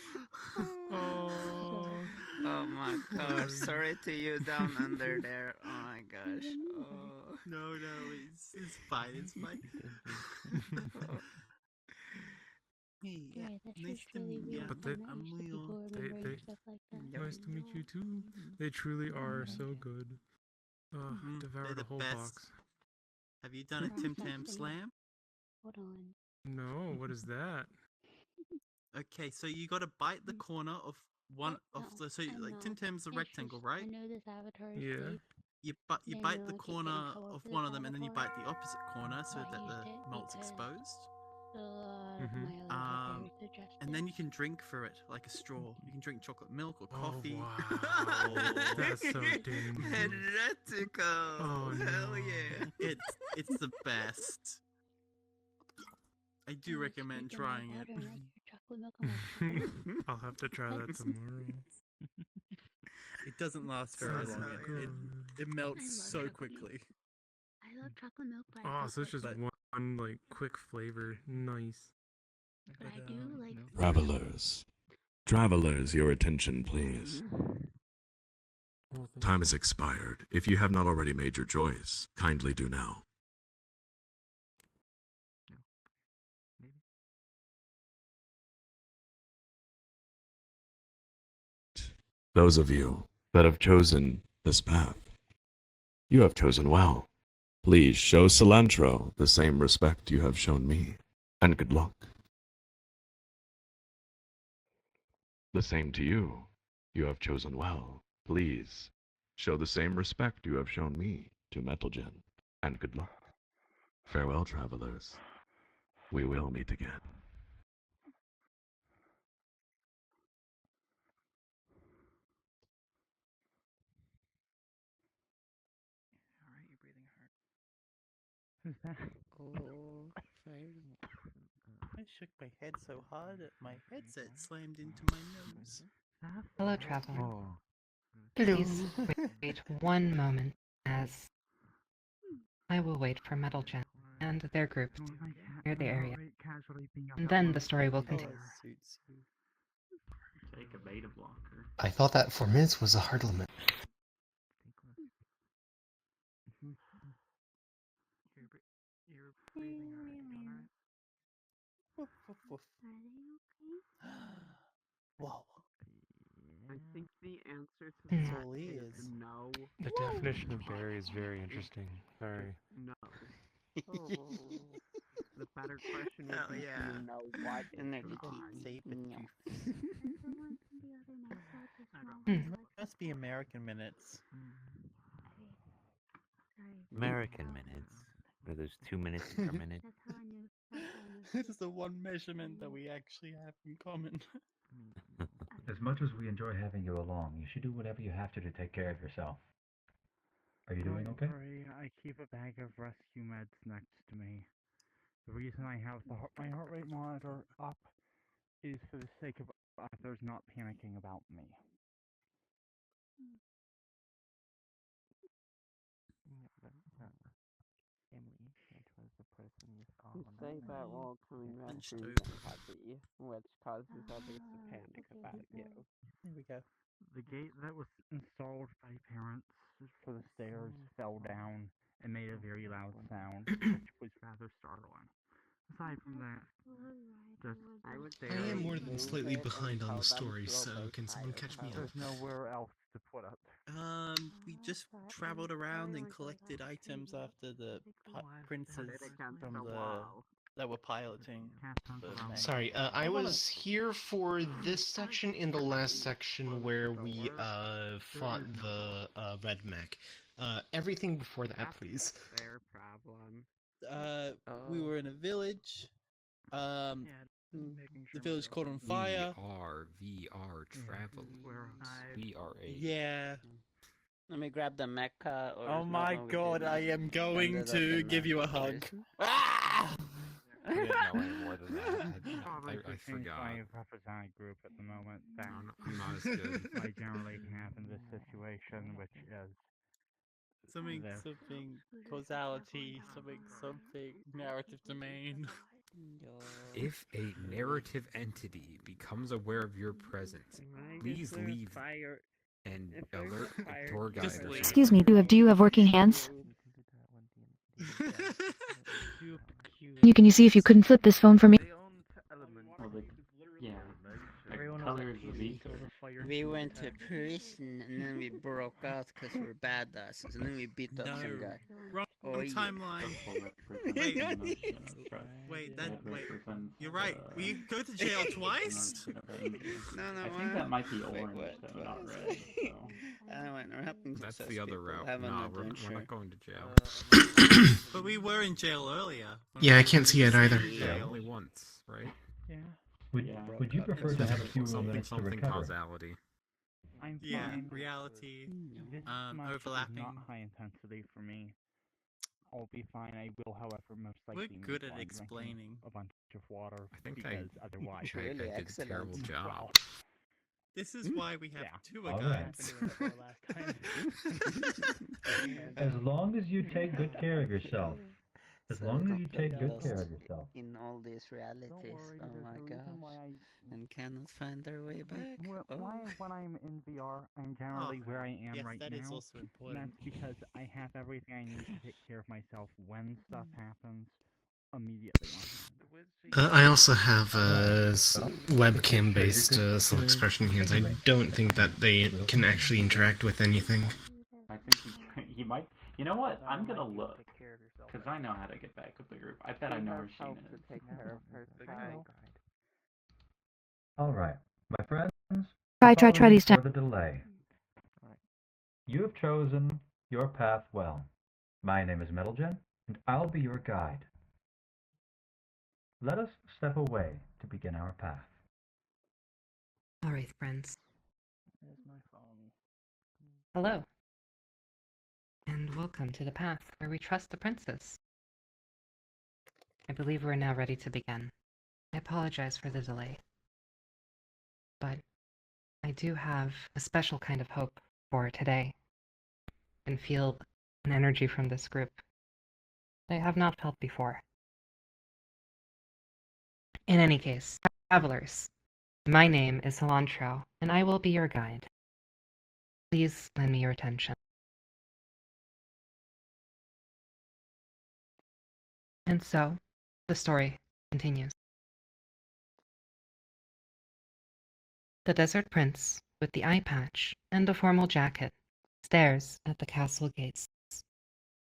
Oh my gosh, sorry to you down under there. Oh my gosh. Oh. No, it's fine, it's fine. Hey, Yeah, that's nice just to really meet you. weird. But I'm not used to people remembering stuff like that. Nice to meet you too. They truly are so good. I They're devoured the a whole best. box. Have you done a Tim Tam Slam? Hold on. No, what is that? Okay, so you got to bite the corner of one of the. So I'm like not. Tim Tam's a It's rectangle, just, right? I know this avatar is Yeah. fake. You and I bite know the I keep getting corner trouble of for one this of them, and then you avatar, bite the opposite corner so but I that used the it malt's because exposed. a lot of my allergies are very suggestive. And then you can drink through it like a straw. You can drink chocolate milk or coffee. Wow. That's so dangerous. Heretical. Oh, no. Hell yeah. It's the best. I do recommend trying it. Chocolate milk on my chocolate. I'll have to try that tomorrow. It doesn't last very So long. good. It melts I love so chocolate quickly. I love chocolate milk, but I Oh, don't so it's just like one like quick flavor. Nice. But I do like Travelers, your attention, please. Time has expired. If you have not already made your choice, kindly do now. Those of you that have chosen this path, you have chosen well. Please show Cilantro the same respect you have shown me, and good luck. The same to you. You have chosen well. Please show the same respect you have shown me to Metalgen, and good luck. Farewell, travelers. We will meet again. Alright, you're breathing hard. Who's that? Oh, I shook my head so hard that my headset slammed into my nose. Hello, traveler. Oh. Please wait one moment as I will wait for Metalgen and their group to clear the area. And then the story will continue. Suits you. Take a beta blocker. I thought that 4 minutes was a hard limit. You're breathing alright. Woof, woof, woof. Wow. I think the answer to Hmm. that That's all he is is. no. The definition of berry is very interesting. Sorry. No. The better question would Hell be, yeah. do you know what And they're is the on? Say the No. Hmm. Must be American minutes. American minutes. Or there's 2 minutes per minute. It is the one measurement that we actually have in common. As much as we enjoy having you along, you should do whatever you have to take care of yourself. Are you doing okay? Sorry, I keep a bag of rescue meds next to me. The reason I have my heart rate monitor up is for the sake of others not panicking about me. say that while coming back Lynch from toast. heavy, which causes others to panic about you. Here we go. The gate that was installed by parents for the stairs fell down and made a very loud sound, which was rather startling. Aside from that, I am more than slightly behind on the story, so can someone catch me up? There's nowhere else to put up. We just traveled around and collected items after the princes from that were piloting. Sorry, I was here for this section in the last section where we fought the red mech. Everything before that, please. Fair problem. We were in a village. The village caught on fire. VRTravellers. We are a. Yeah. Let me grab the mecha. Or Oh my god, I am going to give you a hug. Ah! We didn't know any more than that. I forgot. My representative group at the moment. I'm not as good. I generally have in this situation, which is Something causality, something narrative domain. If a narrative entity becomes aware of your presence, please leave and alert a tour guide. Excuse me, do you have working hands? Can you see if you couldn't flip this phone for me? Yeah. Colors of eco. We went to prison and then we broke out because we're badasses and then we beat up some guy. Wrong timeline. Wait, you're right. We go to jail twice? No, I think that might be orange, though, not red. So. That's the other route. No, we're not going to jail. But we were in jail earlier. Yeah, I can't see it either. Yeah, only once, right? Yeah. Would you prefer to have a few more minutes to something recover? causality. Yeah, reality. This Overlapping. Is not high intensity for me. I'll be fine. I will, however, most likely. We're good need at one explaining. A bunch of water. I think because otherwise, I did a terrible job. Well, this is why we have tour All guides. As long as you take good care of yourself. As long as you take good care of yourself. In all these realities, oh my gosh, and cannot find their way back. Why, when I'm in VR, I'm generally where I am yes, right that now. is also important. That's because I have everything I need to take care of myself when stuff happens immediately. I also have webcam-based self-expression hands. I don't think that they can actually interact with anything. I think he might. You know what? I'm gonna look. Because I know how to get back with the group. I bet I know where Sheena is. Take care of her Alright, my friends. Try apologies these times. for the delay. You have chosen your path well. My name is Metalgen, and I'll be your guide. Let us step away to begin our path. Alright, friends. There's my phone. Hello. And welcome to the path where we trust the princess. I believe we're now ready to begin. I apologize for the delay. But I do have a special kind of hope for today. And feel an energy from this group that I have not felt before. In any case, travelers, my name is Cilantro, and I will be your guide. Please lend me your attention. And so, the story continues. The desert prince, with the eye patch and a formal jacket, stares at the castle gates.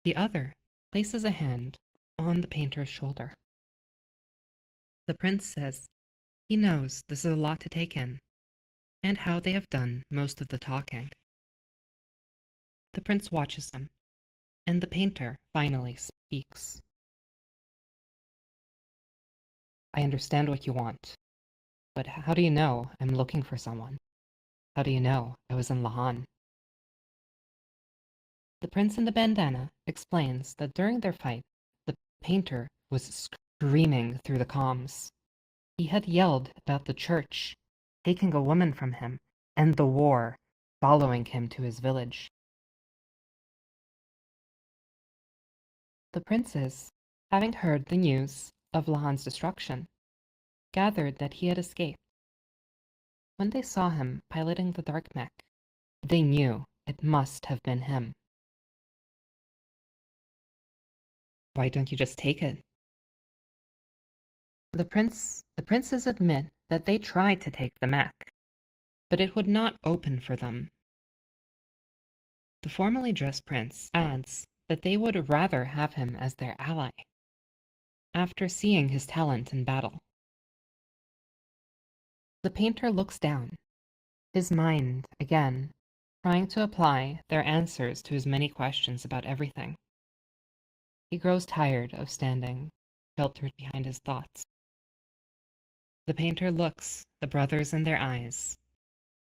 The other places a hand on the painter's shoulder. The prince says he knows this is a lot to take in, and how they have done most of the talking. The prince watches them, and the painter finally speaks. I understand what you want, but how do you know I'm looking for someone? How do you know I was in Lahan? The prince in the bandana explains that during their fight, the painter was screaming through the comms. He had yelled about the church taking a woman from him and the war following him to his village. The princes, having heard the news of Lahan's destruction, gathered that he had escaped. When they saw him piloting the dark mech, they knew it must have been him. Why don't you just take it? The princes admit that they tried to take the mech, but it would not open for them. The formally dressed prince adds that they would rather have him as their ally, after seeing his talent in battle. The painter looks down, his mind, again, trying to apply their answers to his many questions about everything. He grows tired of standing, sheltered behind his thoughts. The painter looks the brothers in their eyes,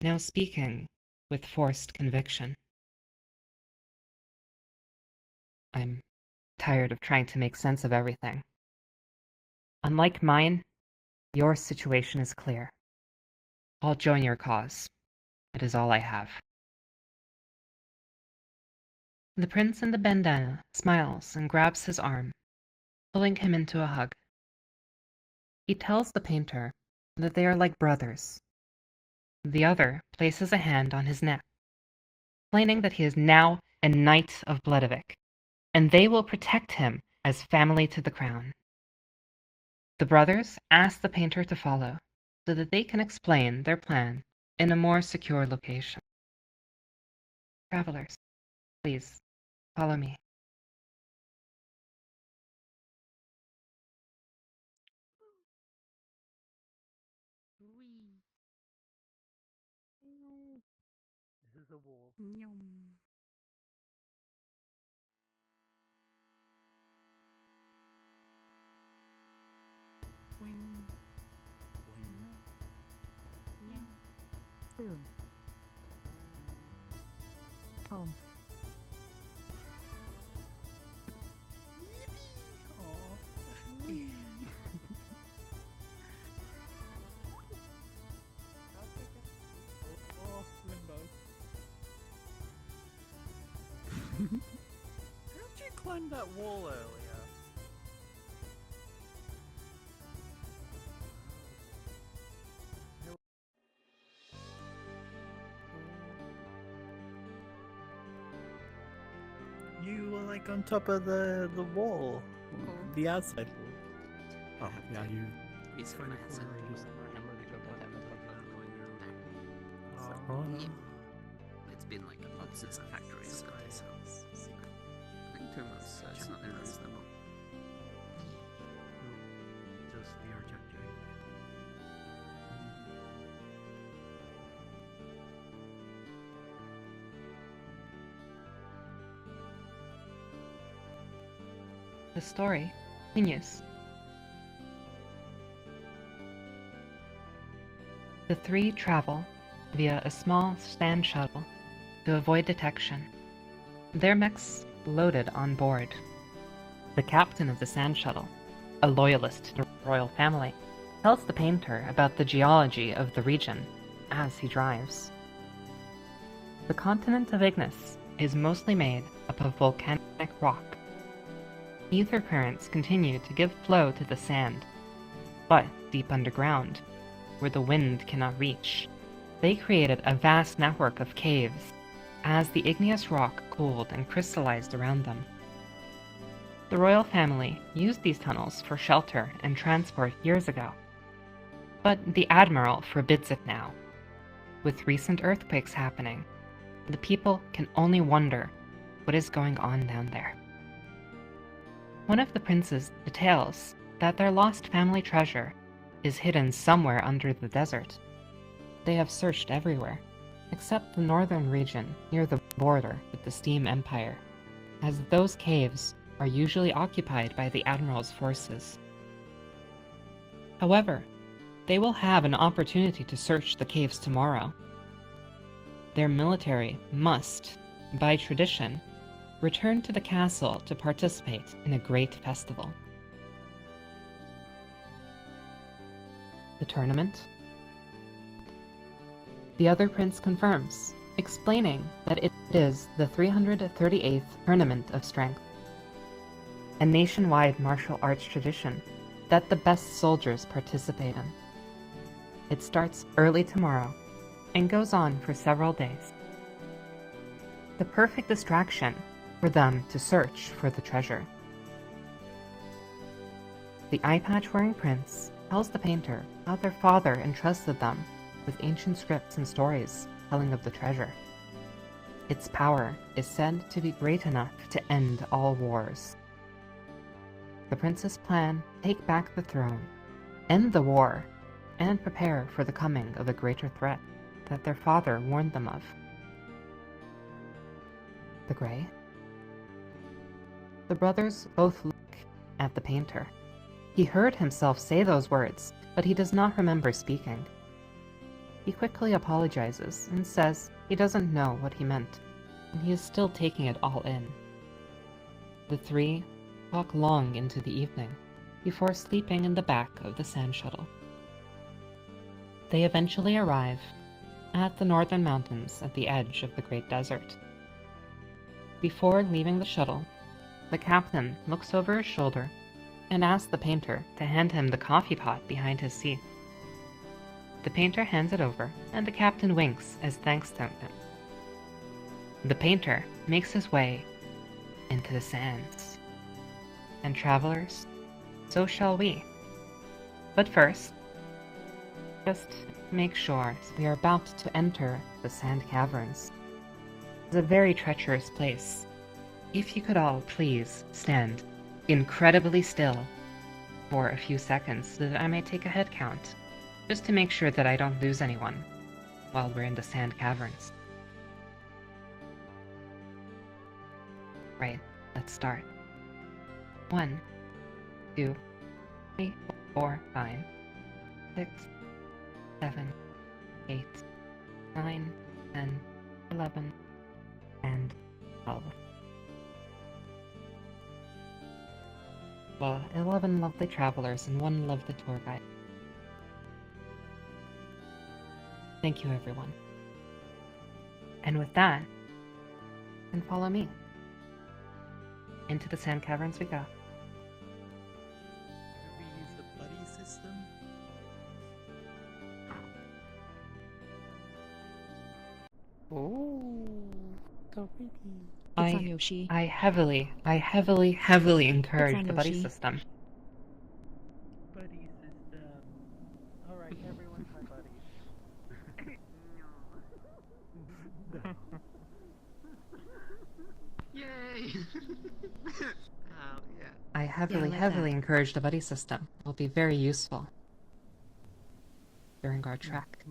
now speaking with forced conviction. I'm tired of trying to make sense of everything. Unlike mine, your situation is clear. I'll join your cause. It is all I have. The prince in the bandana smiles and grabs his arm, pulling him into a hug. He tells the painter that they are like brothers. The other places a hand on his neck, explaining that he is now a Knight of Bledavik, and they will protect him as family to the crown. The brothers ask the painter to follow, so that they can explain their plan in a more secure location. Travelers, please, follow me. This is a wolf. Boom. Home. Oh, limbo. How'd you climb that wall earlier? You were like on top of the wall, the outside wall. Oh yeah, you. It's find a corner. Oh no. It's been like a month since the factory is got this house. I think 2 months, so it's not unreasonable. Just VRTravellers. The story continues. The three travel via a small stand shuttle to avoid detection, their mechs loaded on board. The captain of the sand shuttle, a loyalist to the royal family, tells the painter about the geology of the region as he drives. The continent of Ignis is mostly made up of volcanic rock. Ether currents continue to give flow to the sand, but deep underground, where the wind cannot reach, they created a vast network of caves as the igneous rock cooled and crystallized around them. The royal family used these tunnels for shelter and transport years ago, but the admiral forbids it now. With recent earthquakes happening, the people can only wonder what is going on down there. One of the princes details that their lost family treasure is hidden somewhere under the desert. They have searched everywhere, except the northern region near the border with the Steam Empire, as those caves are usually occupied by the Admiral's forces. However, they will have an opportunity to search the caves tomorrow. Their military must, by tradition, return to the castle to participate in a great festival. The tournament? The other prince confirms, explaining that it is the 338th Tournament of Strength, a nationwide martial arts tradition that the best soldiers participate in. It starts early tomorrow and goes on for several days. The perfect distraction for them to search for the treasure. The eye patch-wearing prince tells the painter how their father entrusted them with ancient scripts and stories telling of the treasure. Its power is said to be great enough to end all wars. The prince's plan to take back the throne, end the war, and prepare for the coming of a greater threat that their father warned them of. The Grey? The brothers both look at the painter. He heard himself say those words, but he does not remember speaking. He quickly apologizes and says he doesn't know what he meant, and he is still taking it all in. The three talk long into the evening before sleeping in the back of the sand shuttle. They eventually arrive at the northern mountains at the edge of the Great Desert. Before leaving the shuttle, the captain looks over his shoulder and asks the painter to hand him the coffee pot behind his seat. The painter hands it over, and the captain winks as thanks to him. The painter makes his way into the sands. And travelers, so shall we. But first, just make sure we are about to enter the sand caverns. It's a very treacherous place. If you could all please stand incredibly still for a few seconds so that I may take a head count, just to make sure that I don't lose anyone while we're in the sand caverns. Right, let's start. 1, 2, 3, 4, 5, 6, 7, 8, 9, 10, 11, and 12. Well, 11 lovely travelers and 1 lovely tour guide. Thank you, everyone. And with that, then follow me. Into the sand caverns we go. Could we use the buddy system? Oh, go pretty. I heavily encourage the buddy Yoshi. system. Buddy system. Alright, everyone's my buddy. Yay! Oh, yeah. I heavily encourage the buddy system. It will be very useful during our trek.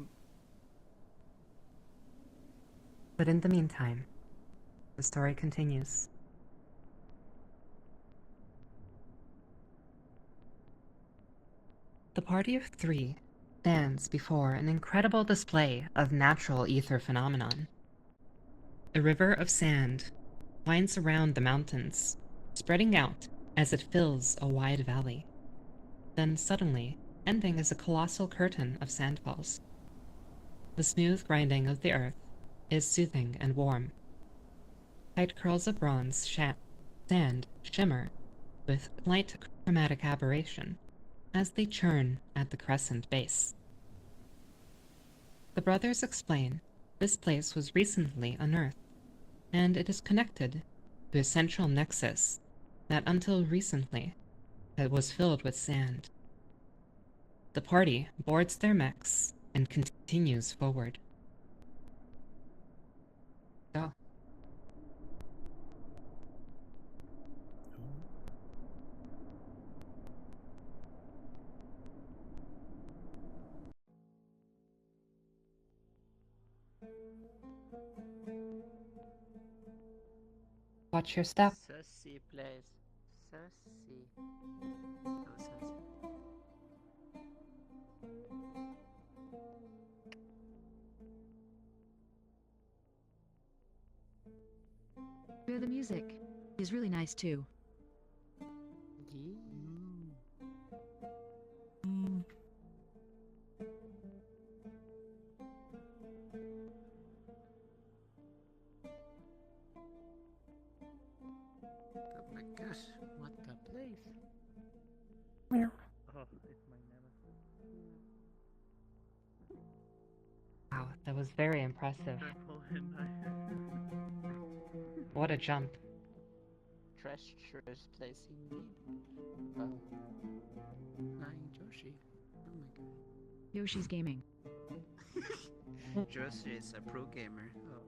But in the meantime, the story continues. The party of 3 stands before an incredible display of natural ether phenomenon. A river of sand winds around the mountains, spreading out as it fills a wide valley, then suddenly ending as a colossal curtain of sandfalls. The smooth grinding of the earth is soothing and warm. Tight curls of bronze sand shimmer with light chromatic aberration as they churn at the crescent base. The brothers explain this place was recently unearthed, and it is connected to a central nexus that until recently it was filled with sand. The party boards their mechs and continues forward. Go. Watch your step. Sussy place. Sussy. Oh, sassy. Hear the music. It's really nice too. Oh my gosh, what the place? it's my nemesis. Wow, that was very impressive. Careful, hentai. What a jump. Treacherous place indeed. Oh. Flying Joshi. Oh my god. Yoshi's gaming. Joshi is a pro gamer. Oh.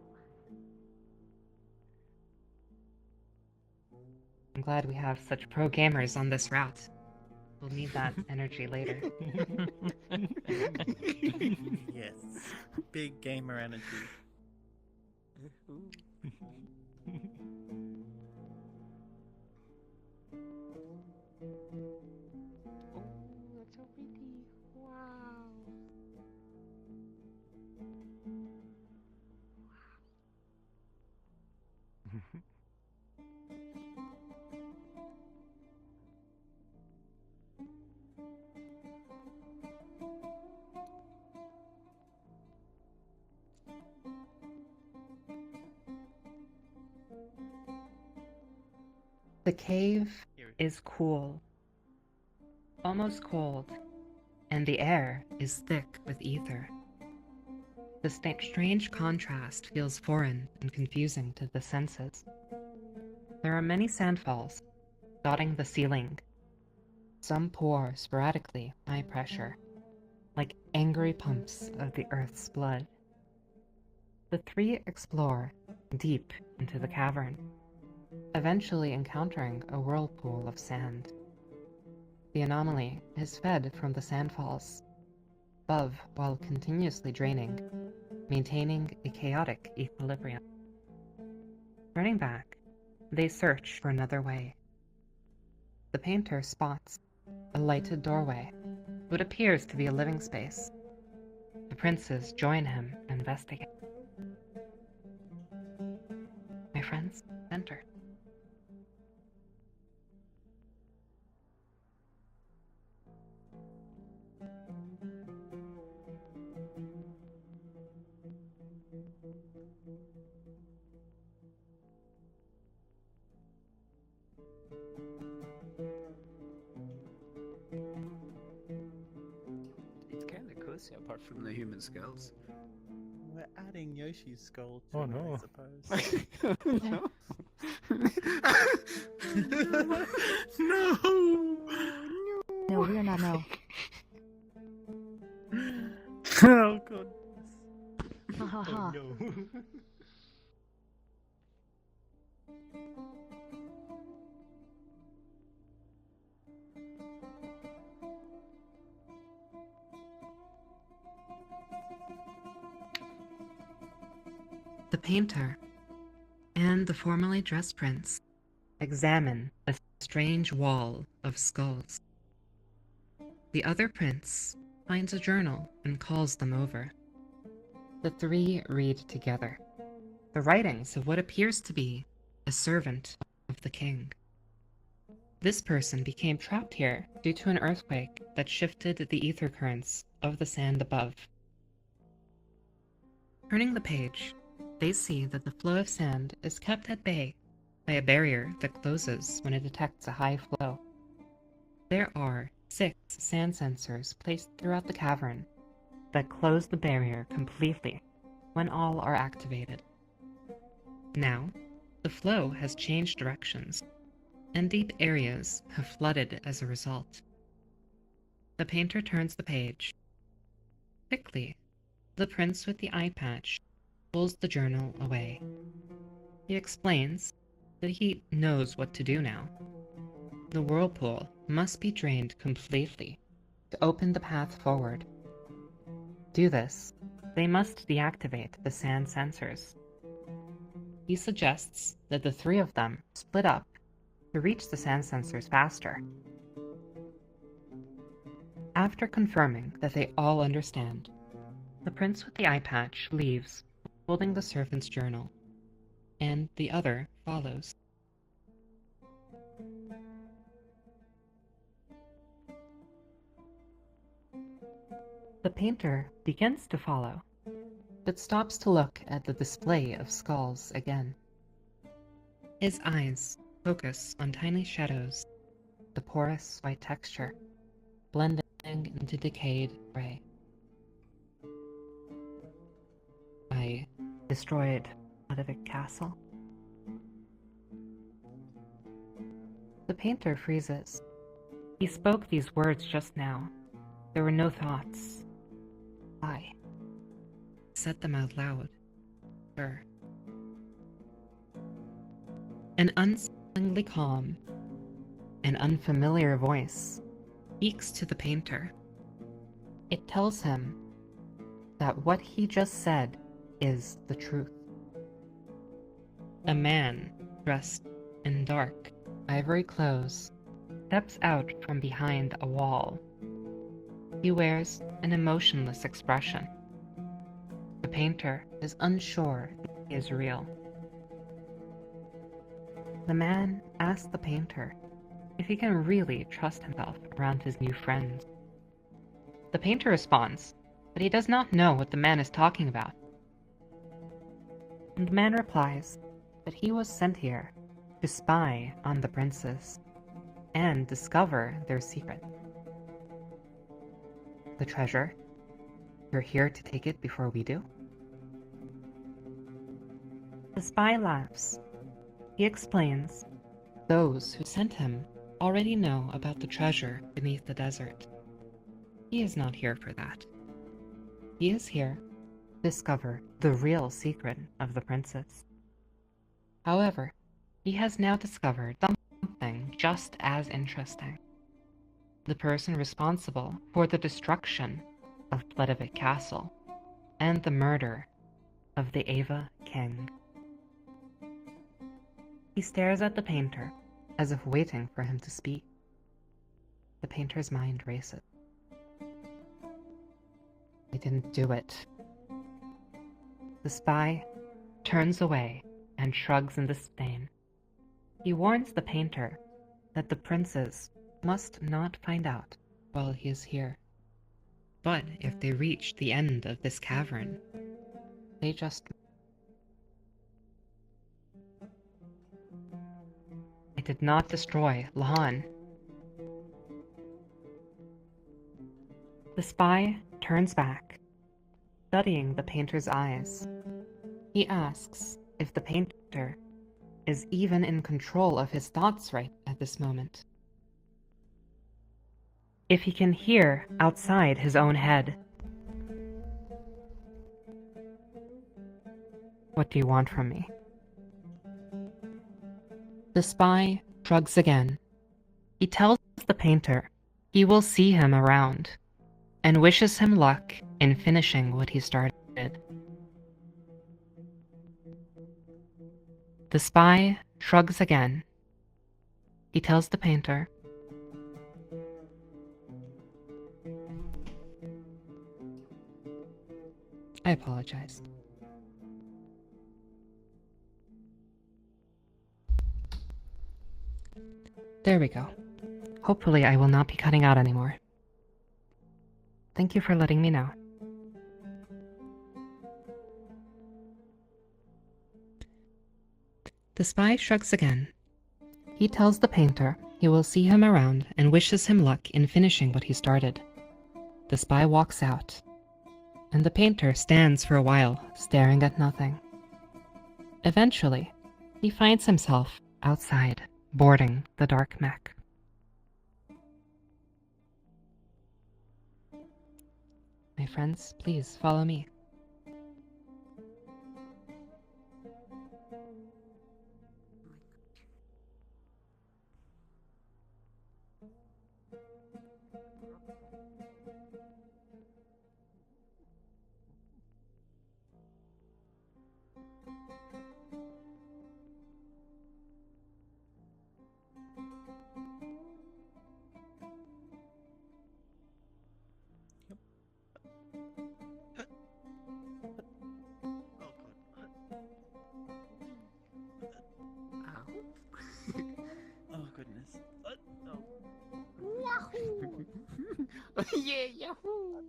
I'm glad we have such pro gamers on this route. We'll need that energy later. Yes. Big gamer energy. Oh, that's so pretty. Wow. The cave is cool, almost cold, and the air is thick with ether. The strange contrast feels foreign and confusing to the senses. There are many sandfalls dotting the ceiling. Some pour sporadically, high pressure, like angry pumps of the earth's blood. The three explore deep into the cavern, eventually encountering a whirlpool of sand. The anomaly is fed from the sandfalls above while continuously draining, maintaining a chaotic equilibrium. Running back, they search for another way. The painter spots a lighted doorway, what appears to be a living space. The princes join him and investigate. My friends, enter. It's kind of cozy apart from the human skulls. We're adding Yoshi's skull to Oh, it, no. I suppose. No. No! No, we are not. No. Oh god. Ha ha ha. The painter and the formally dressed prince examine a strange wall of skulls. The other prince finds a journal and calls them over. The three read together the writings of what appears to be a servant of the king. This person became trapped here due to an earthquake that shifted the ether currents of the sand above. Turning the page, they see that the flow of sand is kept at bay by a barrier that closes when it detects a high flow. There are 6 sand sensors placed throughout the cavern that close the barrier completely when all are activated. Now, the flow has changed directions, and deep areas have flooded as a result. The painter turns the page. Quickly, the prince with the eye patch pulls the journal away. He explains that he knows what to do now. The whirlpool must be drained completely to open the path forward. To do this, they must deactivate the sand sensors. He suggests that the 3 of them split up to reach the sand sensors faster. After confirming that they all understand, the prince with the eye patch leaves, holding the servant's journal, and the other follows. The painter begins to follow, but stops to look at the display of skulls again. His eyes focus on tiny shadows, the porous white texture, blending into decayed gray. I destroyed Ludovic Castle. The painter freezes. He spoke these words just now. There were no thoughts. I said them out loud. Sure. An unsettling calm, an unfamiliar voice speaks to the painter. It tells him that what he just said is the truth. A man dressed in dark, ivory clothes steps out from behind a wall. He wears an emotionless expression. The painter is unsure he is real. The man asks the painter if he can really trust himself around his new friends. The painter responds that he does not know what the man is talking about. And the man replies that he was sent here to spy on the princes and discover their secret. The treasure? You're here to take it before we do? The spy laughs. He explains those who sent him already know about the treasure beneath the desert. He is not here for that. He is here to discover the real secret of the princess. However, he has now discovered something just as interesting. The person responsible for the destruction of Ludovic Castle and the murder of the Ava King. He stares at the painter as if waiting for him to speak. The painter's mind races. I didn't do it. The spy turns away and shrugs in disdain. He warns the painter that the princes must not find out while he is here. But if they reach the end of this cavern, they just... I did not destroy Lahan. The spy turns back, studying the painter's eyes. He asks if the painter is even in control of his thoughts right at this moment. If he can hear outside his own head. What do you want from me? The spy shrugs again. He tells the painter he will see him around and wishes him luck in finishing what he started. The spy shrugs again. He tells the painter I apologize. There we go. Hopefully I will not be cutting out anymore. Thank you for letting me know. The spy shrugs again. He tells the painter he will see him around and wishes him luck in finishing what he started. The spy walks out, and the painter stands for a while, staring at nothing. Eventually, he finds himself outside, boarding the dark mech. My friends, please follow me. Oh goodness. Wahoo! Yeah, yahoo!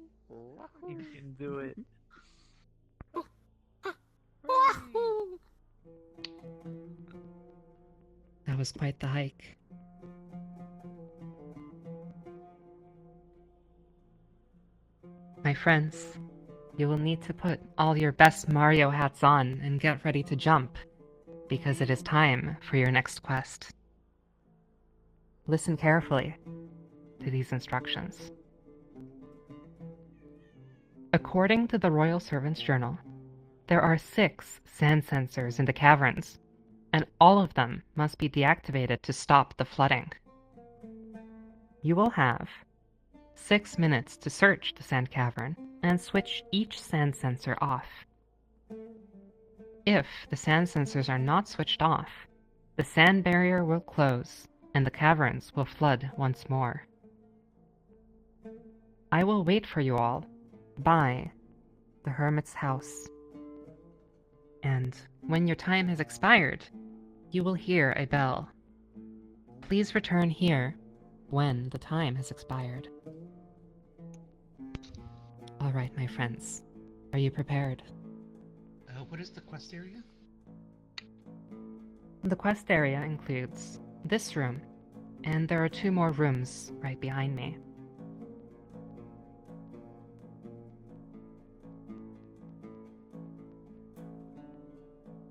You can do it. Wahoo! That was quite the hike. friends, you will need to put all your best Mario hats on and get ready to jump, because it is time for your next quest. Listen carefully to these instructions. According to the Royal Servant's Journal, there are 6 sand sensors in the caverns, and all of them must be deactivated to stop the flooding. You will have 6 minutes to search the sand cavern and switch each sand sensor off. If the sand sensors are not switched off, the sand barrier will close and the caverns will flood once more. I will wait for you all by the hermit's house. And when your time has expired, you will hear a bell. Please return here when the time has expired. All right, my friends. Are you prepared? What is the quest area? The quest area includes this room, and there are 2 more rooms right behind me.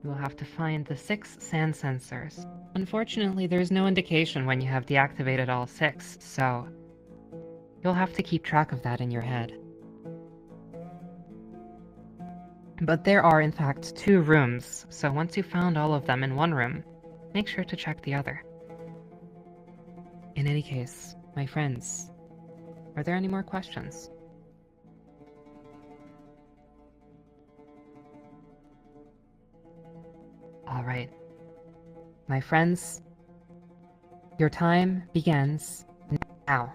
You will have to find the 6 sand sensors. Unfortunately, there is no indication when you have deactivated all 6, so you'll have to keep track of that in your head. But there are, in fact, 2 rooms, so once you've found all of them in one room, make sure to check the other. In any case, my friends, are there any more questions? All right. My friends, your time begins now.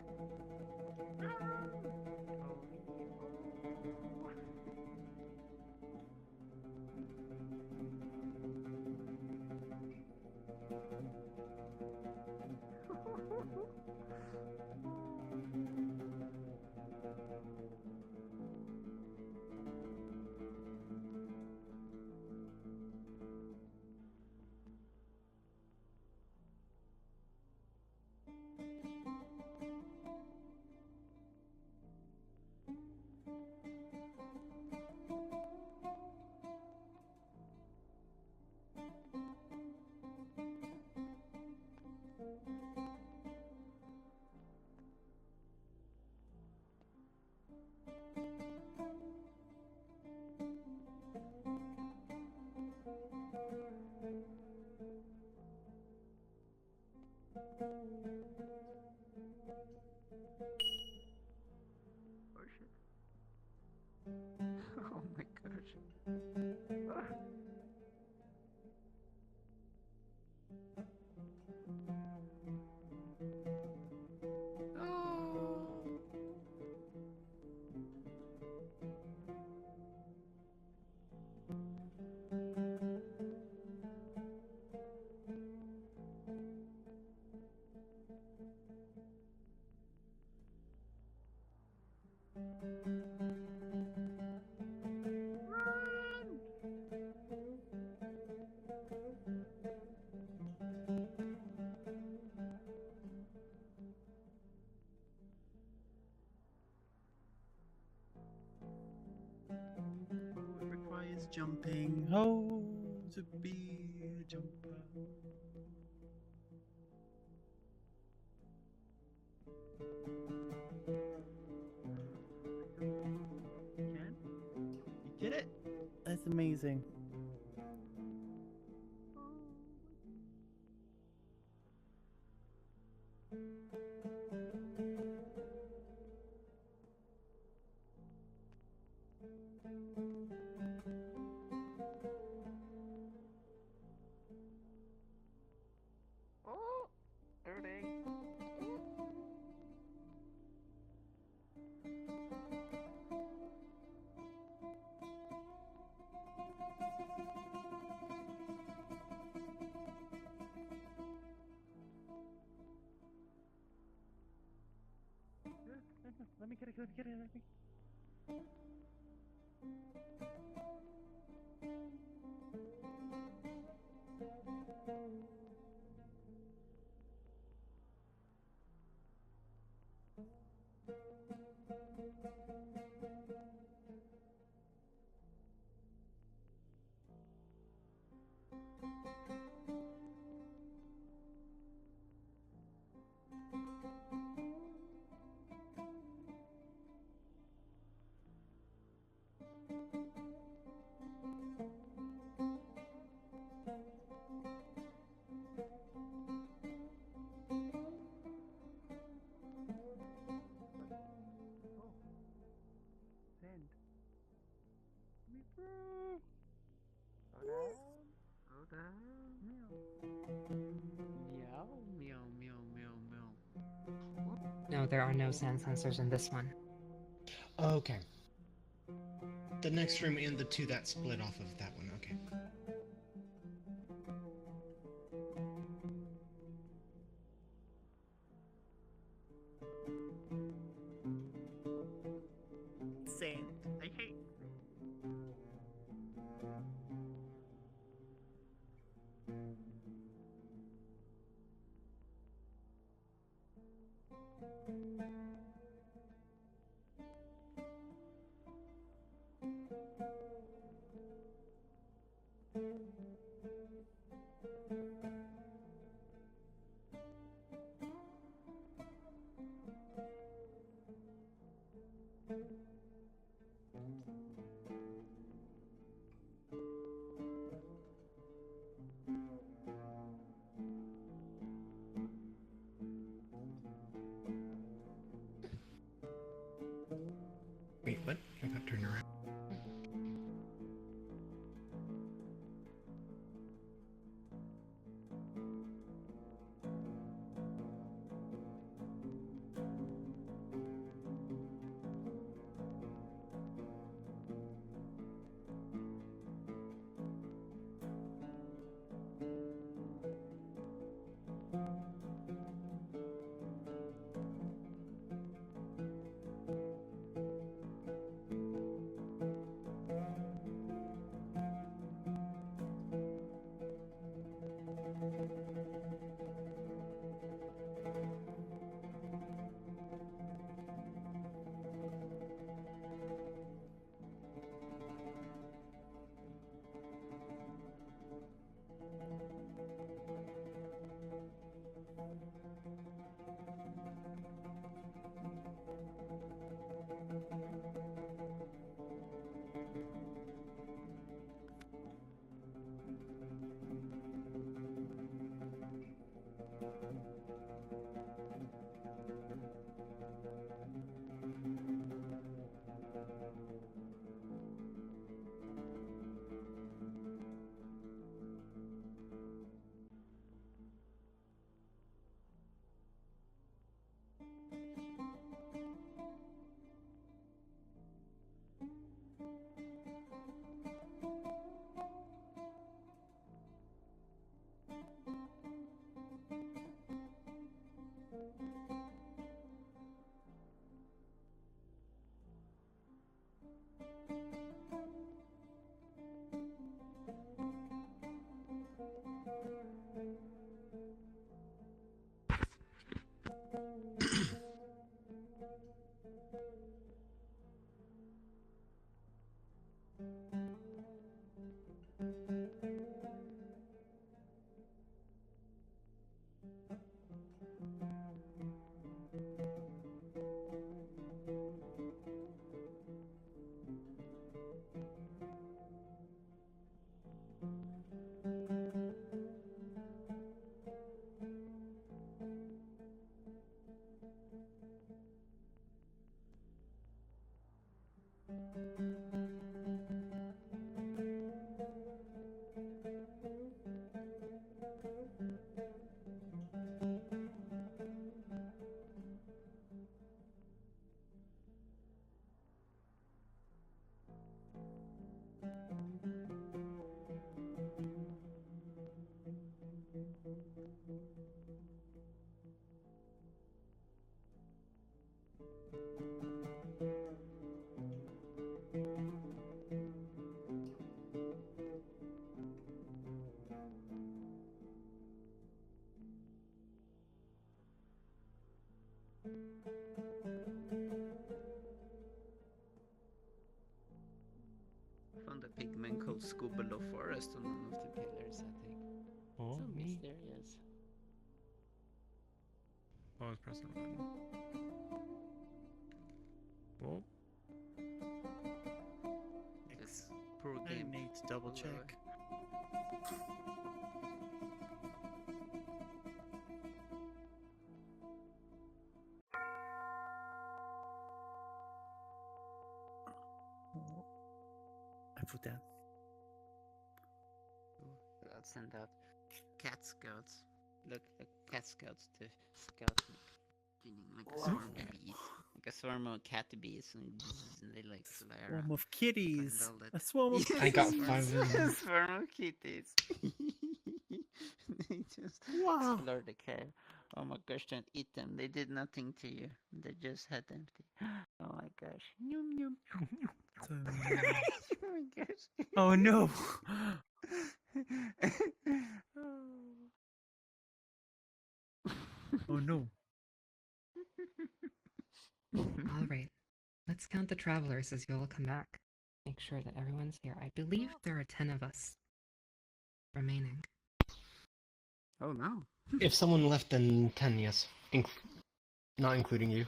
Oh my gosh. It requires jumping. Oh, to be a jumper. You did it. That's amazing. Oh, dirty. Let me get it, let me get it, let me. there are no sand sensors in this one. Okay. The next room and the two that split off of that one, okay. Sand. I hate. Wait, what? I got turned around. Found a pigman called Scoobalo Forest on one of the pillars, I think. Oh, So me. mysterious. Oh, I was pressing the button. Oh. This poor I game. need to double check. I put that. I'll send out cat scouts. Look, cat scouts to scout me. Like a swarm of bees. Like a swarm of cat bees. And they like fly around. Swarm of kitties. Find all that. A swarm of I got kitties. 5 of them. Swarm of kitties. They just explore the cave. Oh my gosh, don't eat them. They did nothing to you. They just had empty. Oh my gosh. Yum, yum. Oh my gosh. Oh no. Oh no. All right. Let's count the travelers as you all come back. Make sure that everyone's here. I believe there are 10 of us remaining. Oh no. If someone left, then 10, yes. Not including you.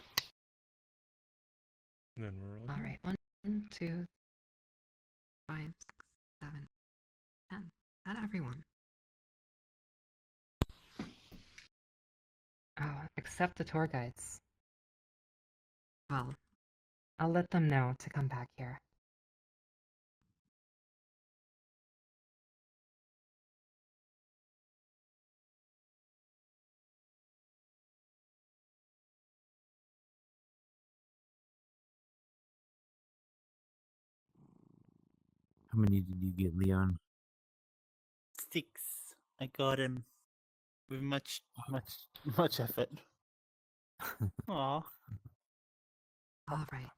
Then we're all. All right. 1, 2, 5, 6, 7, 10. Not everyone. Oh, except the tour guides. Well, I'll let them know to come back here. How many did you get, Leon? 6. I got him with much effort. Aw. All right.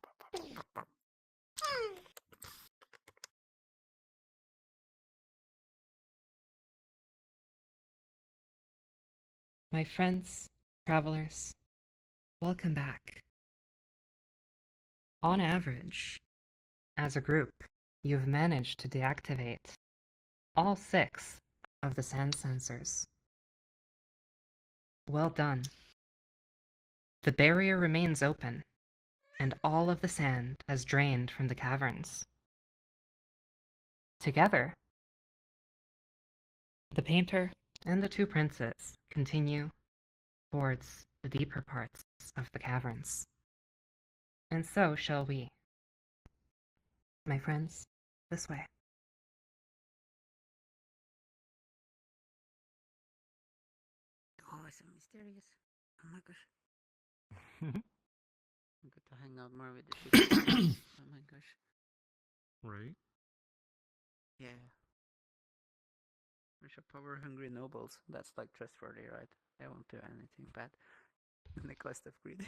My friends, travelers, welcome back. On average, as a group, you've managed to deactivate all 6 of the sand sensors. Well done. The barrier remains open, and all of the sand has drained from the caverns. Together, the painter and the 2 princes continue towards the deeper parts of the caverns. And so shall we. My friends, this way. Oh, it's so mysterious. Oh my gosh. I'm good to hang out more with the sheep. Oh my gosh. Right? Yeah. We should power hungry nobles. That's like trustworthy, right? They won't do anything bad. In the quest of greed.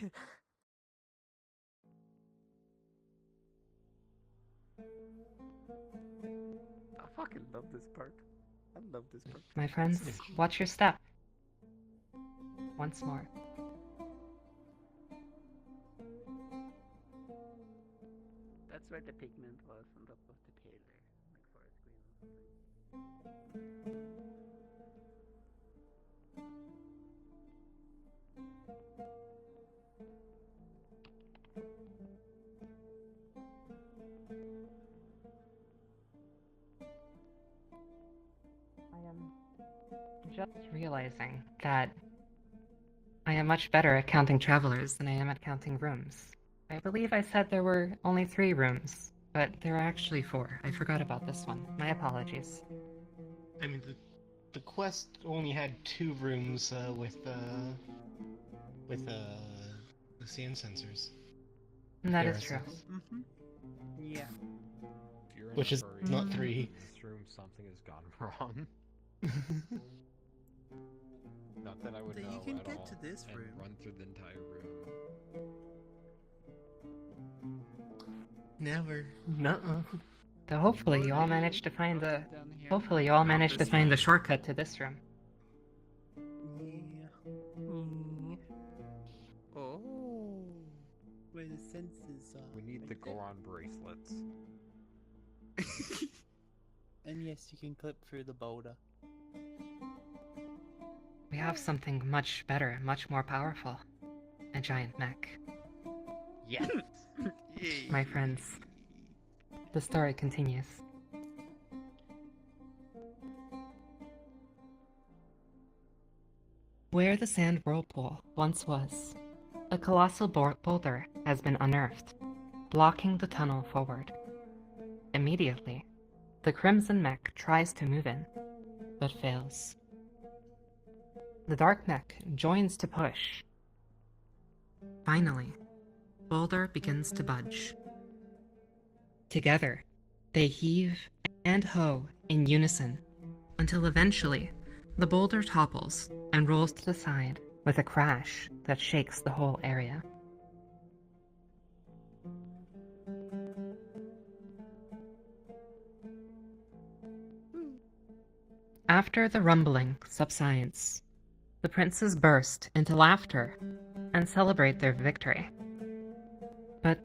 I fucking love this part. I love this part. My friends, watch your step. Once more. That's where the pigment was on top of the paler, like forest green or something. I am just realizing that I am much better at counting travelers than I am at counting rooms. I believe I said there were only 3 rooms, but there are actually 4. I forgot about this one. My apologies. I mean, the quest only had 2 rooms with the sand sensors. That is true. Mm-hmm. Yeah. If you're in Which a is hurry not to 3. leave this room, something has gone wrong. Not that I would Then know you can at get all, to this and room. run through the entire room. Never. Nuh-uh. So hopefully you all managed to find the shortcut to this room. Yeah. Oh. Where the senses are. We need the Goron bracelets. And yes, you can clip through the boulder. We have something much better, much more powerful. A giant mech. Yes. My friends, the story continues. Where the sand whirlpool once was, a colossal boulder has been unearthed, blocking the tunnel forward. Immediately, the Crimson Mech tries to move in, but fails. The Dark Mech joins to push, Finally, Boulder begins to budge. Together, they heave and hoe in unison until eventually the boulder topples and rolls to the side with a crash that shakes the whole area. After the rumbling subsides, the princes burst into laughter and celebrate their victory. But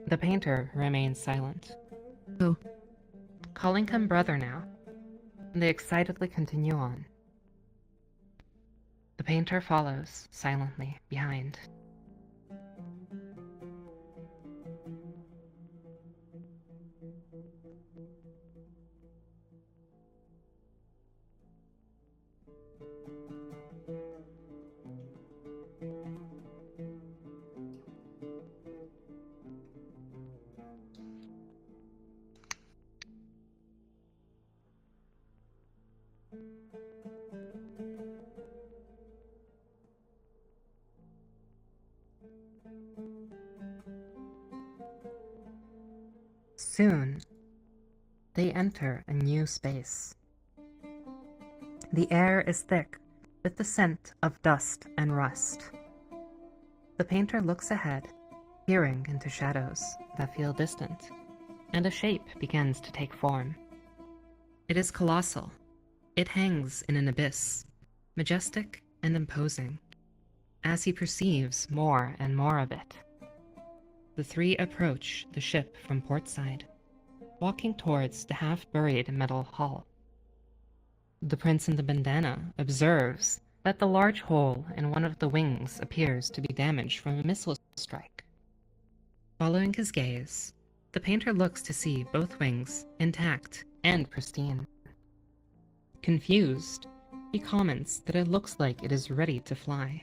the painter remains silent. Oh. Calling him brother now, they excitedly continue on. The painter follows silently behind. Soon, they enter a new space. The air is thick with the scent of dust and rust. The painter looks ahead, peering into shadows that feel distant, and a shape begins to take form. It is colossal. It hangs in an abyss, majestic and imposing, as he perceives more and more of it. The three approach the ship from portside, walking towards the half-buried metal hull. The prince in the bandana observes that the large hole in one of the wings appears to be damaged from a missile strike. Following his gaze, the painter looks to see both wings intact and pristine. Confused, he comments that it looks like it is ready to fly.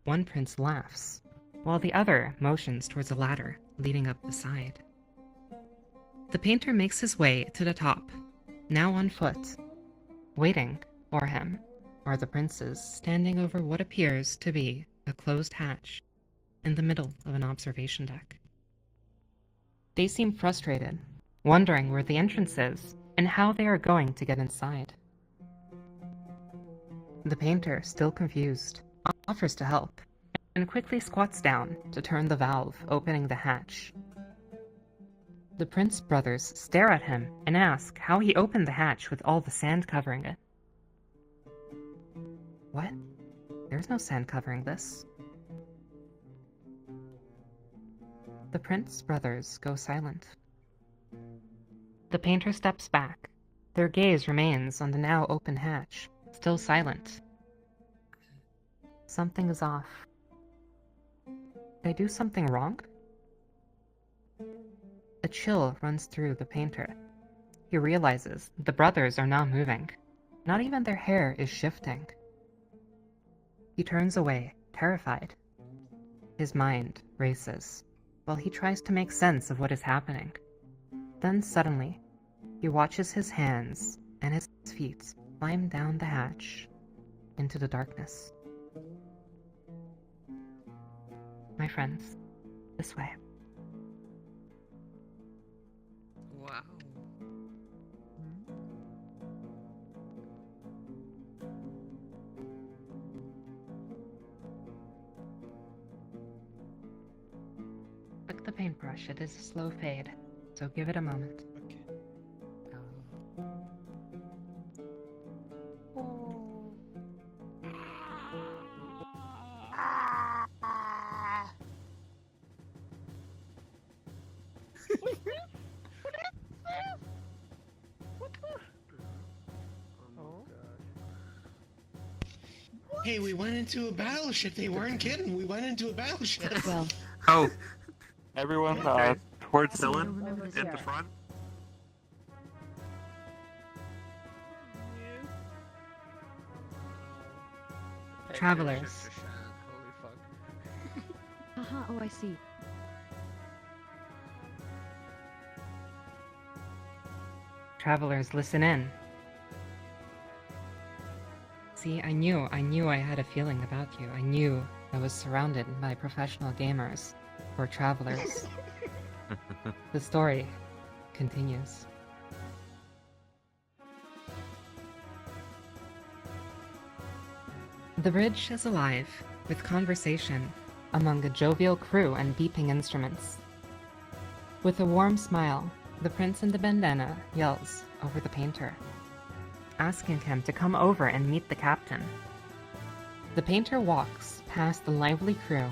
One prince laughs, while the other motions towards a ladder leading up the side. The painter makes his way to the top, now on foot. Waiting for him are the princes standing over what appears to be a closed hatch in the middle of an observation deck. They seem frustrated, wondering where the entrance is and how they are going to get inside. The painter, still confused, offers to help and quickly squats down to turn the valve opening the hatch. The Prince brothers stare at him and ask how he opened the hatch with all the sand covering it. What? There's no sand covering this. The Prince brothers go silent. The painter steps back. Their gaze remains on the now open hatch, still silent. Something is off. Did I do something wrong? A chill runs through the painter. He realizes the brothers are not moving. Not even their hair is shifting. He turns away, terrified. His mind races, while he tries to make sense of what is happening. Then suddenly, he watches his hands and his feet climb down the hatch into the darkness. My friends, this way. Wow. Like the paintbrush, it is a slow fade, so give it a moment. Okay. Hey, we went into a battleship. They weren't kidding. We went into a battleship. Well, Oh, everyone, towards Dylan remember to in the share. front. Travelers. Holy fuck. Haha, oh I see. Travelers, listen in. See, I knew I had a feeling about you. I knew I was surrounded by professional gamers, or travelers. The story continues. The bridge is alive with conversation among a jovial crew and beeping instruments. With a warm smile, the prince in the bandana yells over the painter, asking him to come over and meet the captain. The painter walks past the lively crew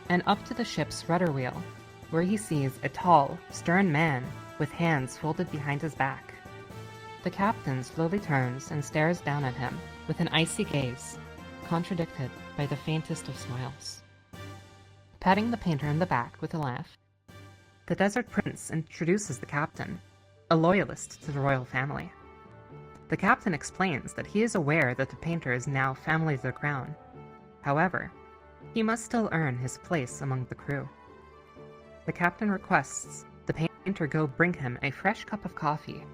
and up to the ship's rudder wheel, where he sees a tall, stern man with hands folded behind his back. The captain slowly turns and stares down at him with an icy gaze, contradicted by the faintest of smiles. Patting the painter in the back with a laugh, the desert prince introduces the captain, a loyalist to the royal family. The captain explains that he is aware that the painter is now family to the crown. However, he must still earn his place among the crew. The captain requests the painter go bring him a fresh cup of coffee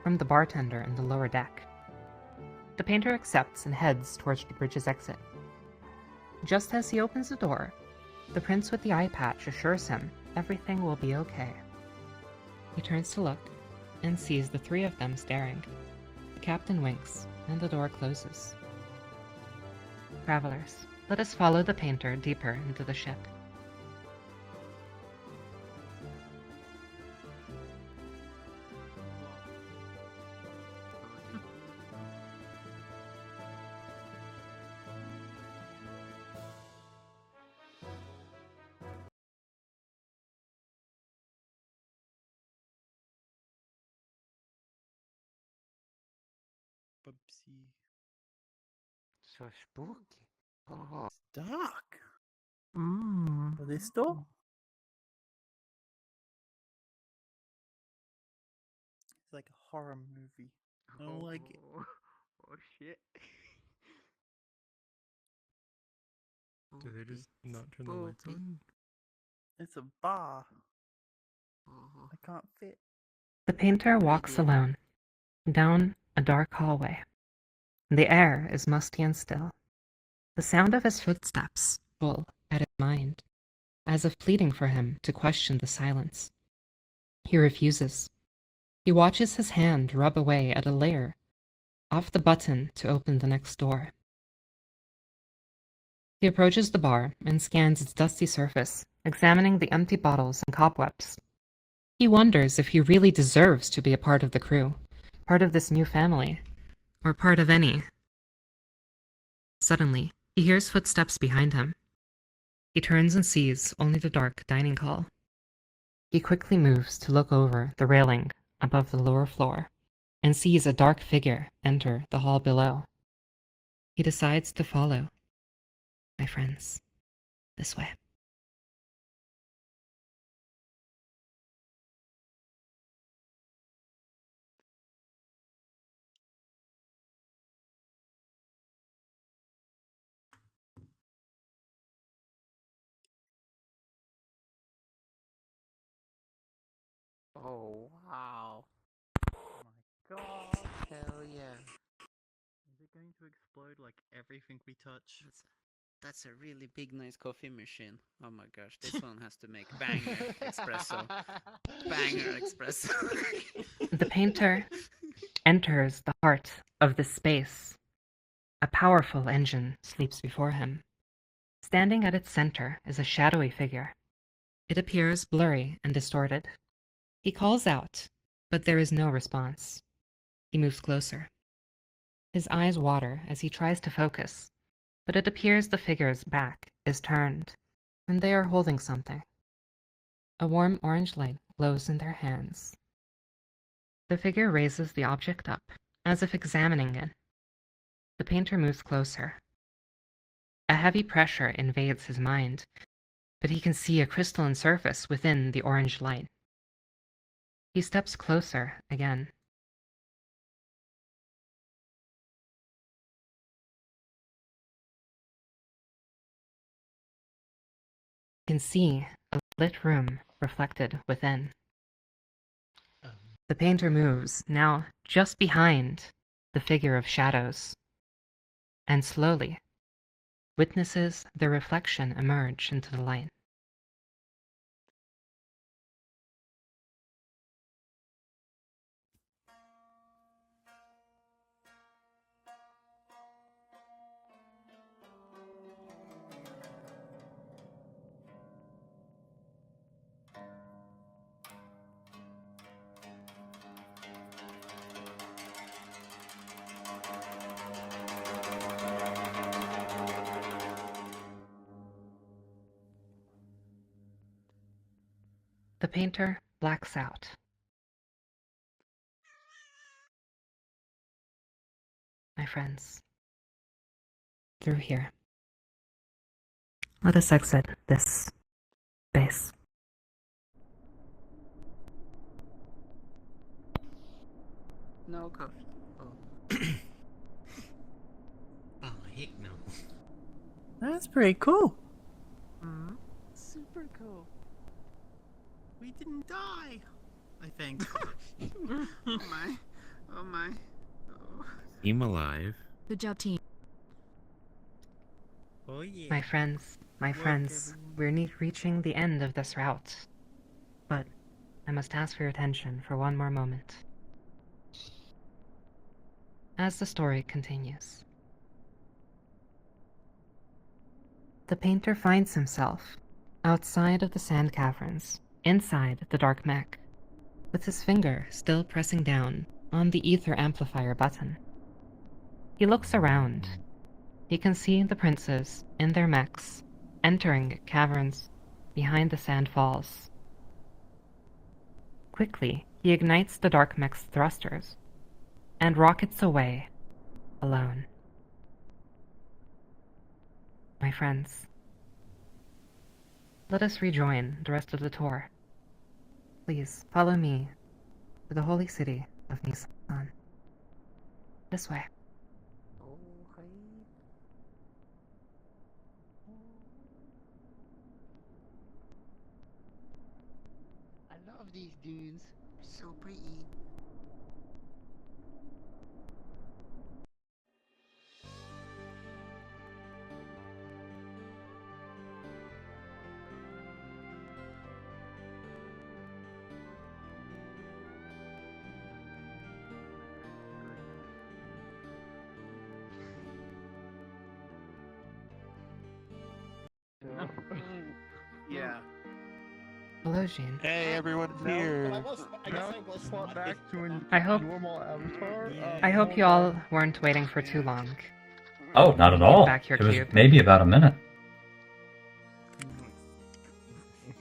from the bartender in the lower deck. The painter accepts and heads towards the bridge's exit. Just as he opens the door, the prince with the eye patch assures him everything will be okay. He turns to look and sees the three of them staring. The captain winks and the door closes. Travelers, let us follow the painter deeper into the ship. Bubsy. So spooky. Oh. It's dark. Are they still? It's like a horror movie. I don't like it. Oh shit. Do they just not turn the lights on? It's a bar. I can't fit. The painter walks alone, down a dark hallway. The air is musty and still. The sound of his footsteps pull at his mind, as if pleading for him to question the silence. He refuses. He watches his hand rub away at a layer off the button to open the next door. He approaches the bar and scans its dusty surface, examining the empty bottles and cobwebs. He wonders if he really deserves to be a part of the crew, part of this new family, or part of any. Suddenly, he hears footsteps behind him. He turns and sees only the dark dining hall. He quickly moves to look over the railing above the lower floor and sees a dark figure enter the hall below. He decides to follow. My friends, this way. Oh wow. Oh my god. Hell yeah. Is it going to explode like everything we touch? That's a really big, nice coffee machine. Oh my gosh, this one has to make banger espresso. Banger espresso. The painter enters the heart of the space. A powerful engine sleeps before him. Standing at its center is a shadowy figure. It appears blurry and distorted. He calls out, but there is no response. He moves closer. His eyes water as he tries to focus, but it appears the figure's back is turned, and they are holding something. A warm orange light glows in their hands. The figure raises the object up, as if examining it. The painter moves closer. A heavy pressure invades his mind, but he can see a crystalline surface within the orange light. He steps closer again. He can see a lit room reflected within. The painter moves, now just behind the figure of shadows. And slowly, witnesses their reflection emerge into the light. The painter blacks out. My friends, through here. Let us exit this space. No, coach. Oh. Oh, heck no. That's pretty cool. Super cool. We didn't die, I think. Oh my. Oh my. Oh. I'm alive. Good job, team. Oh yeah. My friends, we're reaching the end of this route. But I must ask for your attention for one more moment. As the story continues, the painter finds himself outside of the sand caverns, inside the dark mech, with his finger still pressing down on the ether amplifier button. He looks around. He can see the princes in their mechs entering caverns behind the sand falls. Quickly, he ignites the dark mech's thrusters and rockets away alone. My friends, let us rejoin the rest of the tour. Please follow me to the holy city of Nisan. This way. I love these dunes. So pretty. Yeah. Hello, Jean. Hey, everyone's here. I guess I was Swap back to a I hope- normal avatar. I hope you all weren't waiting for too long. Oh, not at Give all. back your It was cube. maybe about a minute.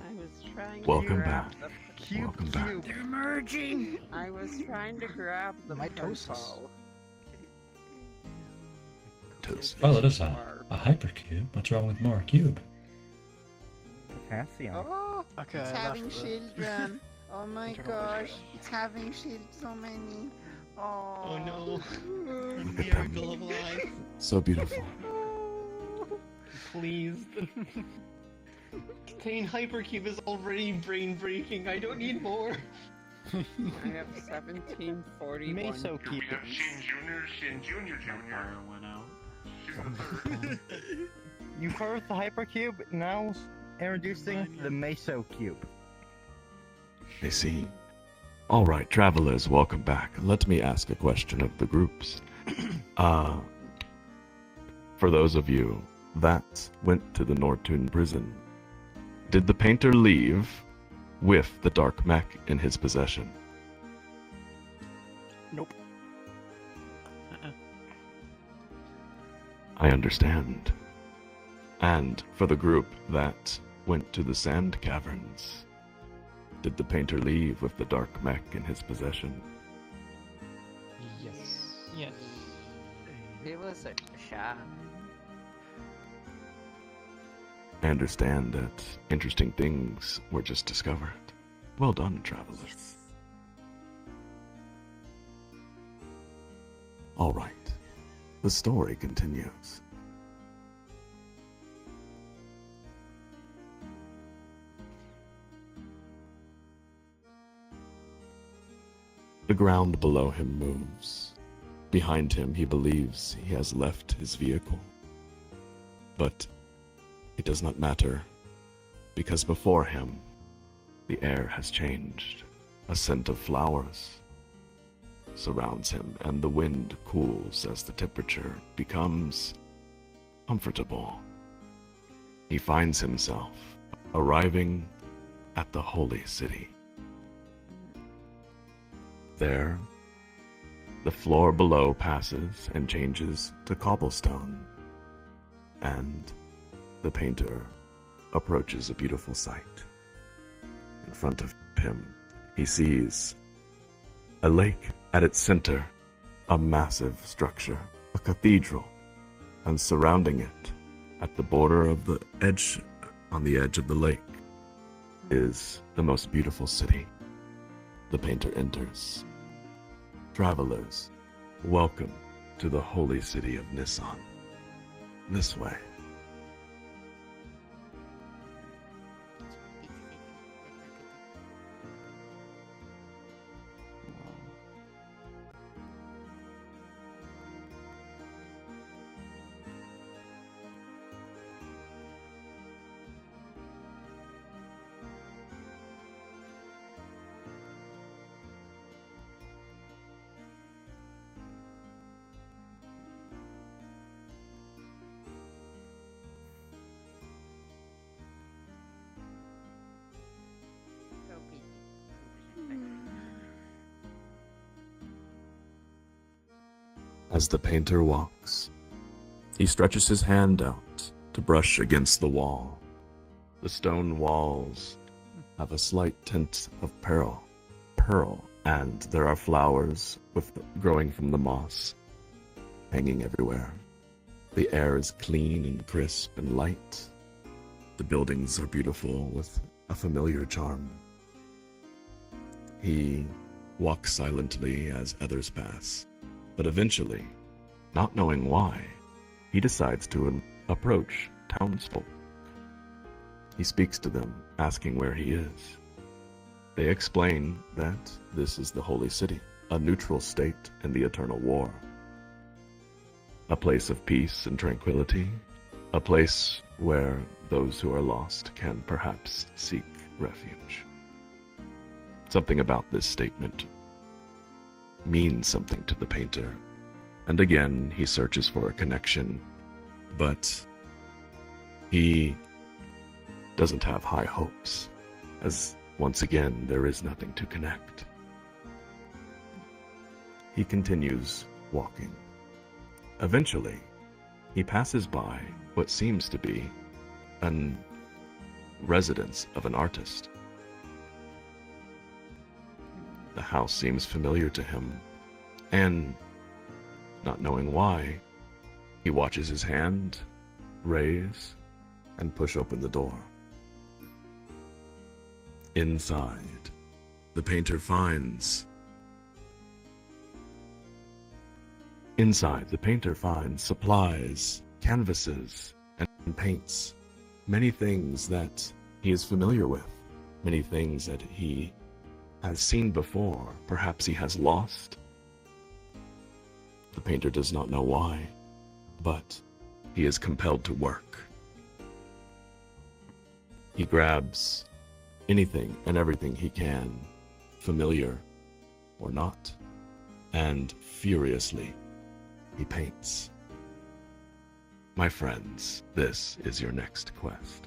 I was trying Welcome to grab back. the cube. Welcome back. They're merging. I was trying to grab the Mitosis. purple. Well, it is a hypercube. What's wrong with more cube? Potassium. Oh, Okay, it's I having left the children. Oh my gosh, it's having so many. Oh, no. Miracle of life. So beautiful. Please. Contain Hypercube is already brain breaking. I don't need more. I have 1741. Meso We have Shin Junior Fire went out. You've heard the Hypercube, now introducing the Meso Cube. I see. Alright, travelers, welcome back. Let me ask a question of the groups. For those of you that went to the Nortun prison, did the painter leave with the dark mech in his possession? Nope. I understand. And for the group that went to the sand caverns, did the painter leave with the dark mech in his possession? Yes. Yes. It was a shot. I understand that interesting things were just discovered. Well done, travelers. Alright, the story continues. The ground below him moves. Behind him, he believes he has left his vehicle. But it does not matter, because before him, the air has changed. A scent of flowers surrounds him, and the wind cools as the temperature becomes comfortable. He finds himself arriving at the holy city. There, the floor below passes and changes to cobblestone, and the painter approaches a beautiful sight. In front of him, he sees a lake at its center, a massive structure, a cathedral, and surrounding it, at the border of the edge, on the edge of the lake, is the most beautiful city. The painter enters. Travelers, welcome to the holy city of Nisan. This way. As the painter walks, he stretches his hand out to brush against the wall. The stone walls have a slight tint of pearl, and there are flowers growing from the moss, hanging everywhere. The air is clean and crisp and light. The buildings are beautiful with a familiar charm. He walks silently as others pass. But eventually, not knowing why, he decides to approach townsfolk. He speaks to them, asking where he is. They explain that this is the holy city, a neutral state in the eternal war. A place of peace and tranquility, a place where those who are lost can perhaps seek refuge. Something about this statement means something to the painter, and again he searches for a connection, but he doesn't have high hopes, as once again there is nothing to connect. He continues walking. Eventually, he passes by what seems to be a residence of an artist. The house seems familiar to him, and, not knowing why, he watches his hand raise and push open the door. Inside, the painter finds supplies, canvases, and paints, many things that he is familiar with, many things that he has seen before, perhaps he has lost. The painter does not know why, but he is compelled to work. He grabs anything and everything he can, familiar or not, and furiously he paints. My friends, this is your next quest.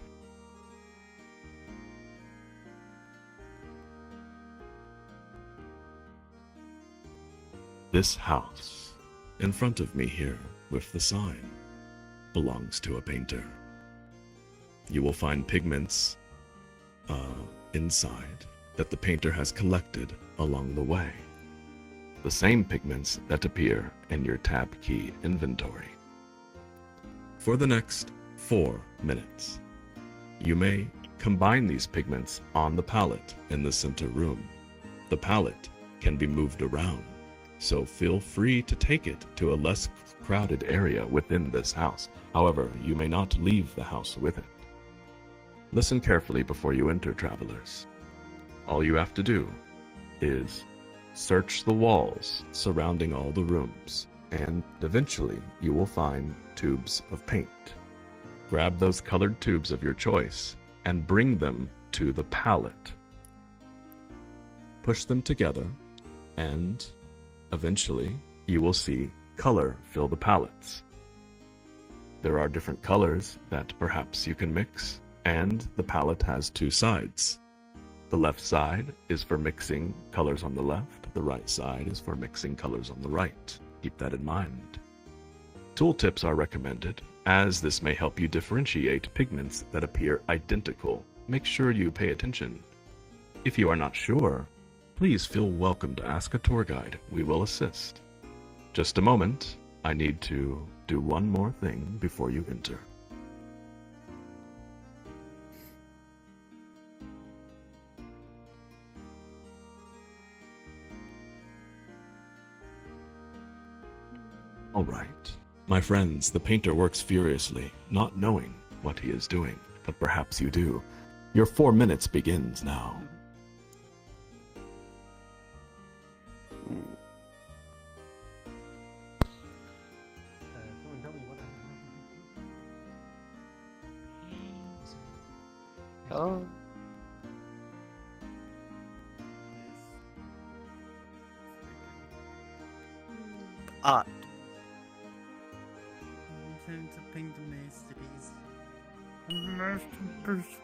This house, in front of me here with the sign, belongs to a painter. You will find pigments inside that the painter has collected along the way. The same pigments that appear in your tab key inventory. For the next 4 minutes, you may combine these pigments on the palette in the center room. The palette can be moved around, so feel free to take it to a less crowded area within this house. However, you may not leave the house with it. Listen carefully before you enter, travelers. All you have to do is search the walls surrounding all the rooms, and eventually you will find tubes of paint. Grab those colored tubes of your choice and bring them to the palette. Push them together, and eventually you will see color fill the palettes. There are different colors that perhaps you can mix, and the palette has two sides. The left side is for mixing colors on the left, the right side is for mixing colors on the right. Keep that in mind. Tooltips are recommended, as this may help you differentiate pigments that appear identical. Make sure you pay attention. If you are not sure, please feel welcome to ask a tour guide. We will assist. Just a moment. I need to do one more thing before you enter. All right. My friends, the painter works furiously, not knowing what he is doing, but perhaps you do. Your 4 minutes begins now. Oh. Art. Time to paint a masterpiece. A masterpiece.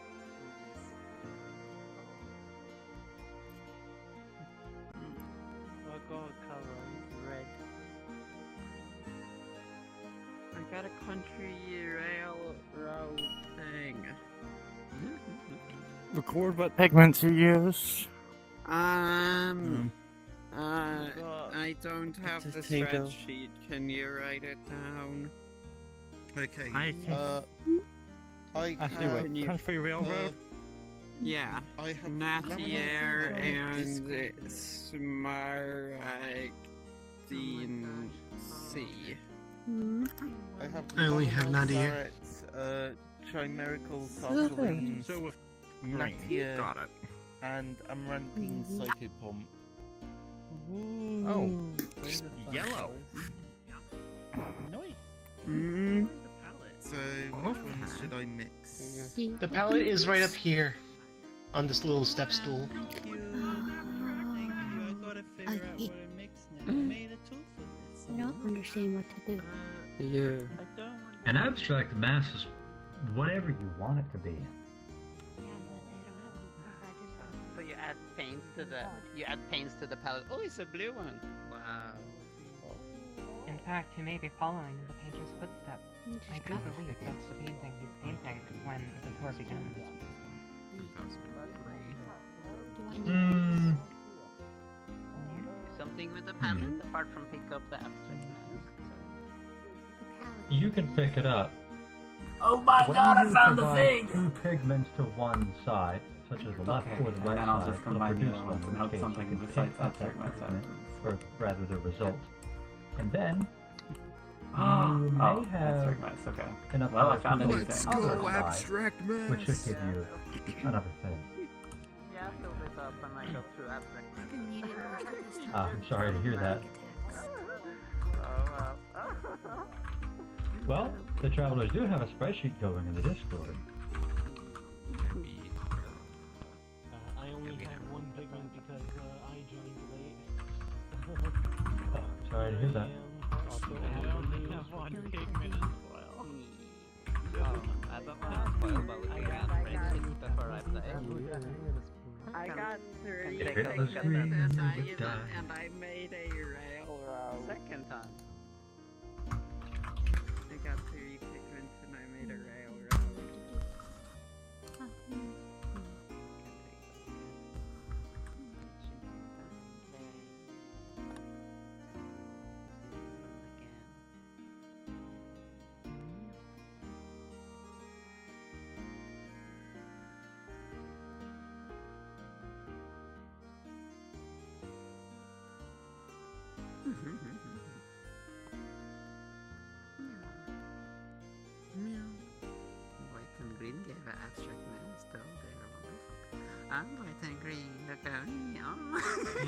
What color is red? I got a country railroad thing. Record what pigments you use. I don't have the Just take a- spreadsheet. Can you write it down? Okay. I Actually, what? Can you- Country Railroad? Yeah. I have Napier and Discord. Smaragdine C. I have I only have Nadia. Chimerical So Sartolin, with Natia, Got it. and Amaranthine Psychopomp. Oh, yellow. Mm. So, which ones should I mix? The palette is right up here on this little step stool. Thank you. I gotta figure out what I mix now. I made a tool for this. I don't understand what to do. Yeah. An abstract mass is whatever you want it to be. So you add paints to the palette. Oh, it's a blue one. Wow. In fact, he may be following in the painter's footsteps. I do believe that's the painting he's painting when the tour begins. Something with the palette apart from pick up the abstract mask. You can pick it up. Oh my When god, I you found the provide thing! two pigments to one side, such as the left or the right and then I'll side, just it'll combine the produce other one, ones and in hope which case something you can besides pick up abstract that mass pigment, happens. or rather the result. And then Oh, you may have abstract mass, okay. enough Well, I colors found to a new make thing. the other Let's go, side, abstract which should give you another thing. Yeah, fill this up and I go through abstract. I'm sorry to hear that. Well, the travelers do have a spreadsheet going in the Discord. I only have one pigment because I joined late. Oh, sorry to hear that. I only have one pigment as well. I don't want to spoil by looking at spreadsheets before I play. I got 30 Fearless pigments queen and would die. I made a railroad. Second time. I got 3 pigments and I made a railroad. White and green gave an abstract mass, though they are wonderful. I'm going to agree. Look at me.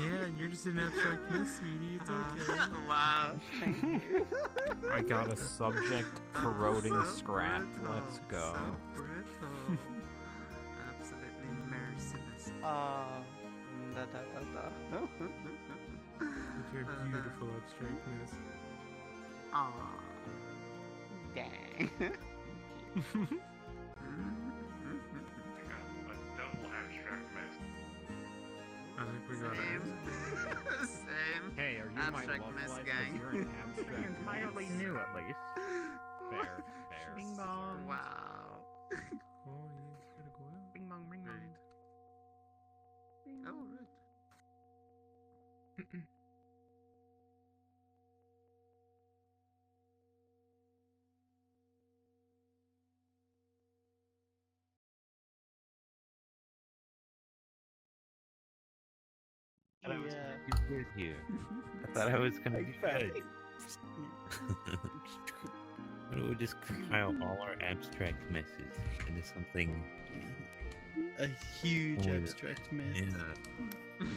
Yeah, you're just an abstract miss, sweetie. It's okay. Wow, thank you. I got a subject corroding scrap. Let's go. So brittle. Absolutely merciless. Ah, da da da da. You're a beautiful abstract miss. Aw, dang. A double abstract mess. I think we got it. Same. Hey, are you Abstract my love miss life? 'Cause gang. You're an abstract Entirely miss. new, at least. Fair, fair. Bing bong. Wow. Oh, he's gonna go out. Bing bong, bing bong. Oh, right. I was gonna do good here. I thought I was gonna do good. Why don't we just compile all our abstract messes into something? A huge more- abstract mess. Yeah.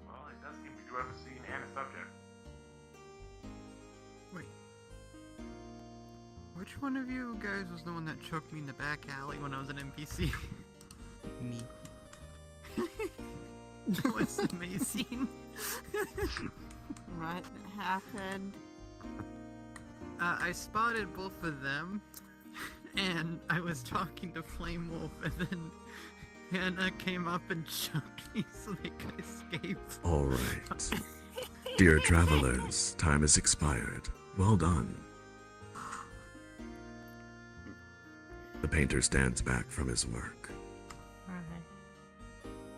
Well, it does seem we do have a scene and a subject. Wait. Which one of you guys was the one that choked me in the back alley when I was an NPC? Me. That was amazing. What happened? I spotted both of them, and I was talking to Flame Wolf, and then Hannah came up and choked me so they could escape. Alright. Dear travelers, time has expired. Well done. The painter stands back from his work.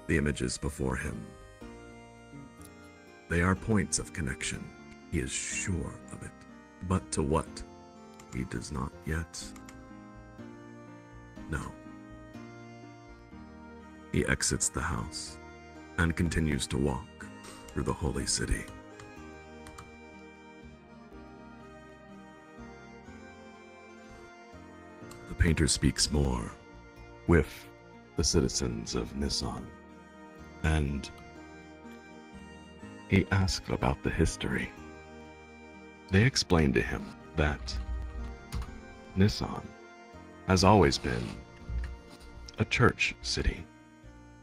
The images before him. They are points of connection. He is sure of it. But to what? He does not yet know. He exits the house and continues to walk through the holy city. The painter speaks more with the citizens of Nisan, and he asked about the history. They explained to him that Nisan has always been a church city,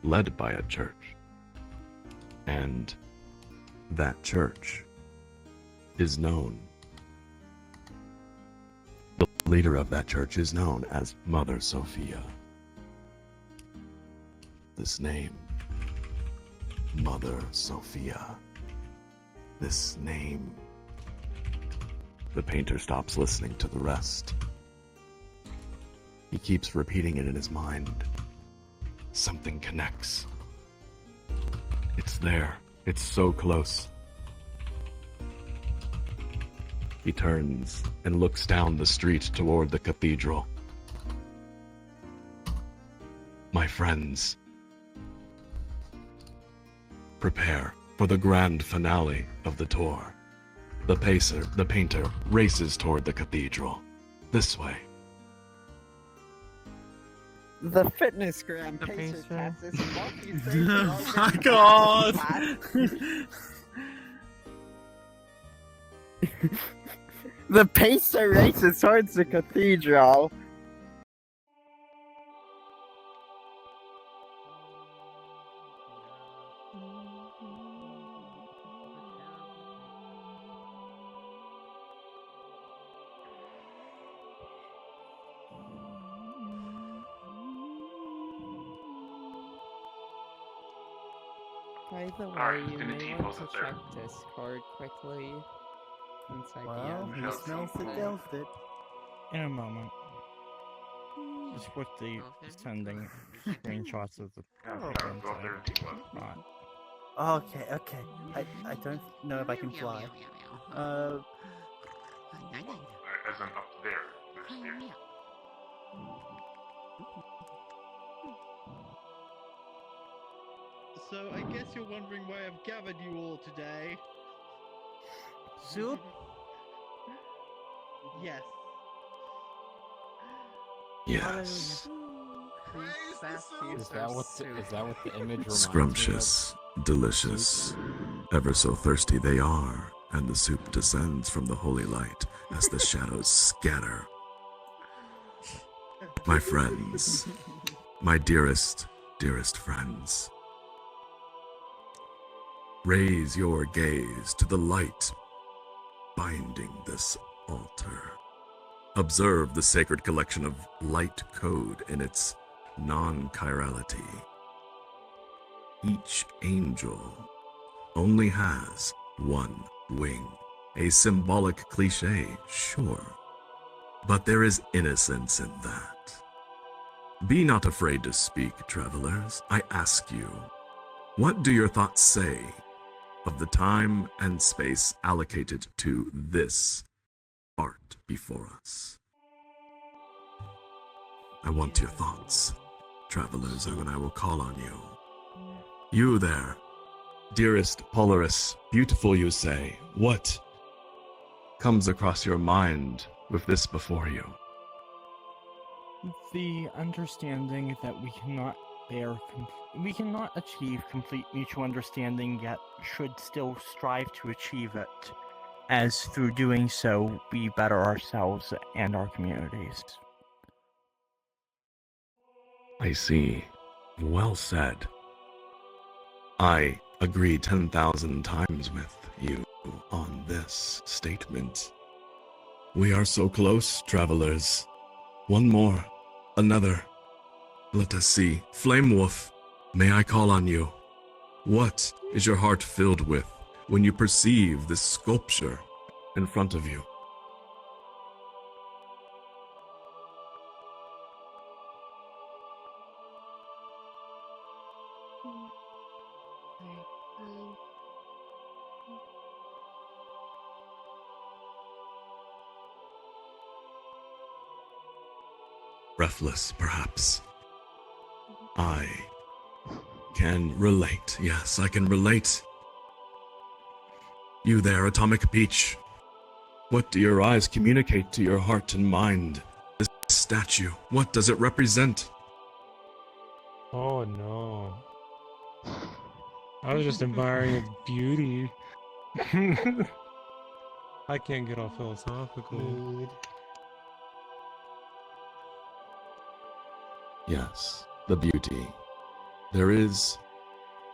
led by a church, and that church is known. The leader of that church is known as Mother Sophia. This name, Mother Sophia, this name. The painter stops listening to the rest. He keeps repeating it in his mind. Something connects. It's there. It's so close. He turns and looks down the street toward the cathedral. My friends, prepare for the grand finale of the tour. The painter races toward the cathedral. This way. The fitness gram The pacer pacer. test is Oh my god! The pacer races towards the cathedral. By the way, Alright, you gonna may T-pose want to up there. check Discord quickly. Since I Well, DM'd he you smells the something. Delft. In a moment. Just quickly sending screenshots of the program Go up there and T-pose. Right. Okay. I don't know if I can fly. As in up there. There's stairs. So I guess you're wondering why I've gathered you all today. Soup? Yes. Yes. Is that what the image reminds me of? Scrumptious, delicious, ever so thirsty they are, and the soup descends from the holy light as the shadows scatter. My friends, my dearest, dearest friends, raise your gaze to the light binding this altar. Observe the sacred collection of light code in its non-chirality. Each angel only has one wing. A symbolic cliche, sure, but there is innocence in that. Be not afraid to speak, travelers. I ask you, what do your thoughts say of the time and space allocated to this art before us? I want your thoughts, travelers, and I will call on you. You there, dearest Polaris, beautiful you say, what comes across your mind with this before you? The understanding that we cannot achieve complete mutual understanding, yet should still strive to achieve it, as through doing so we better ourselves and our communities. I see. Well said. I agree 10,000 times with you on this statement. We are so close, travelers. One more. Another. Let us see. Flame Wolf, may I call on you? What is your heart filled with when you perceive this sculpture in front of you? Breathless, perhaps. I can relate. Yes, I can relate. You there, Atomic Peach. What do your eyes communicate to your heart and mind? This statue, what does it represent? Oh no. I was just admiring its beauty. I can't get all philosophical. Yes, the beauty. There is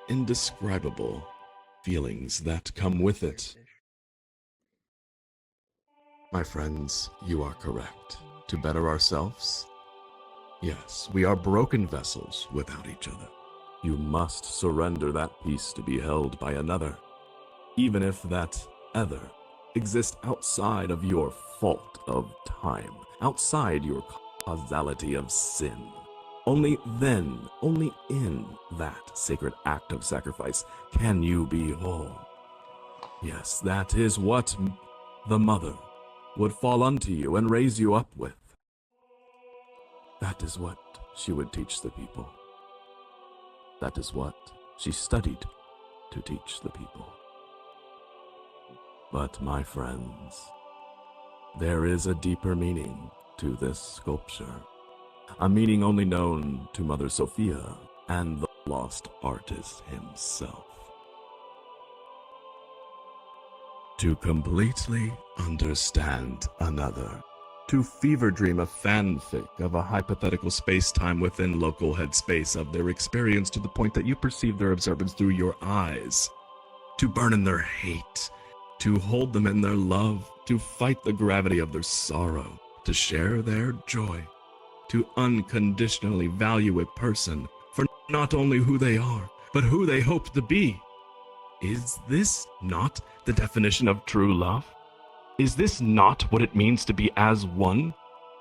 indescribable feelings that come with it. My friends, you are correct. To better ourselves? Yes, we are broken vessels without each other. You must surrender that piece to be held by another, even if that other exists outside of your fault of time, outside your causality of sin. Only then, only in that sacred act of sacrifice can you be whole. Yes, that is what the mother would fall unto you and raise you up with. That is what she would teach the people. That is what she studied to teach the people. But my friends, there is a deeper meaning to this sculpture. A meaning only known to Mother Sophia and the lost artist himself. To completely understand another, to fever dream a fanfic of a hypothetical space-time within local headspace of their experience to the point that you perceive their observance through your eyes, to burn in their hate, to hold them in their love, to fight the gravity of their sorrow, to share their joy, to unconditionally value a person for not only who they are, but who they hope to be. Is this not the definition of true love? Is this not what it means to be as one?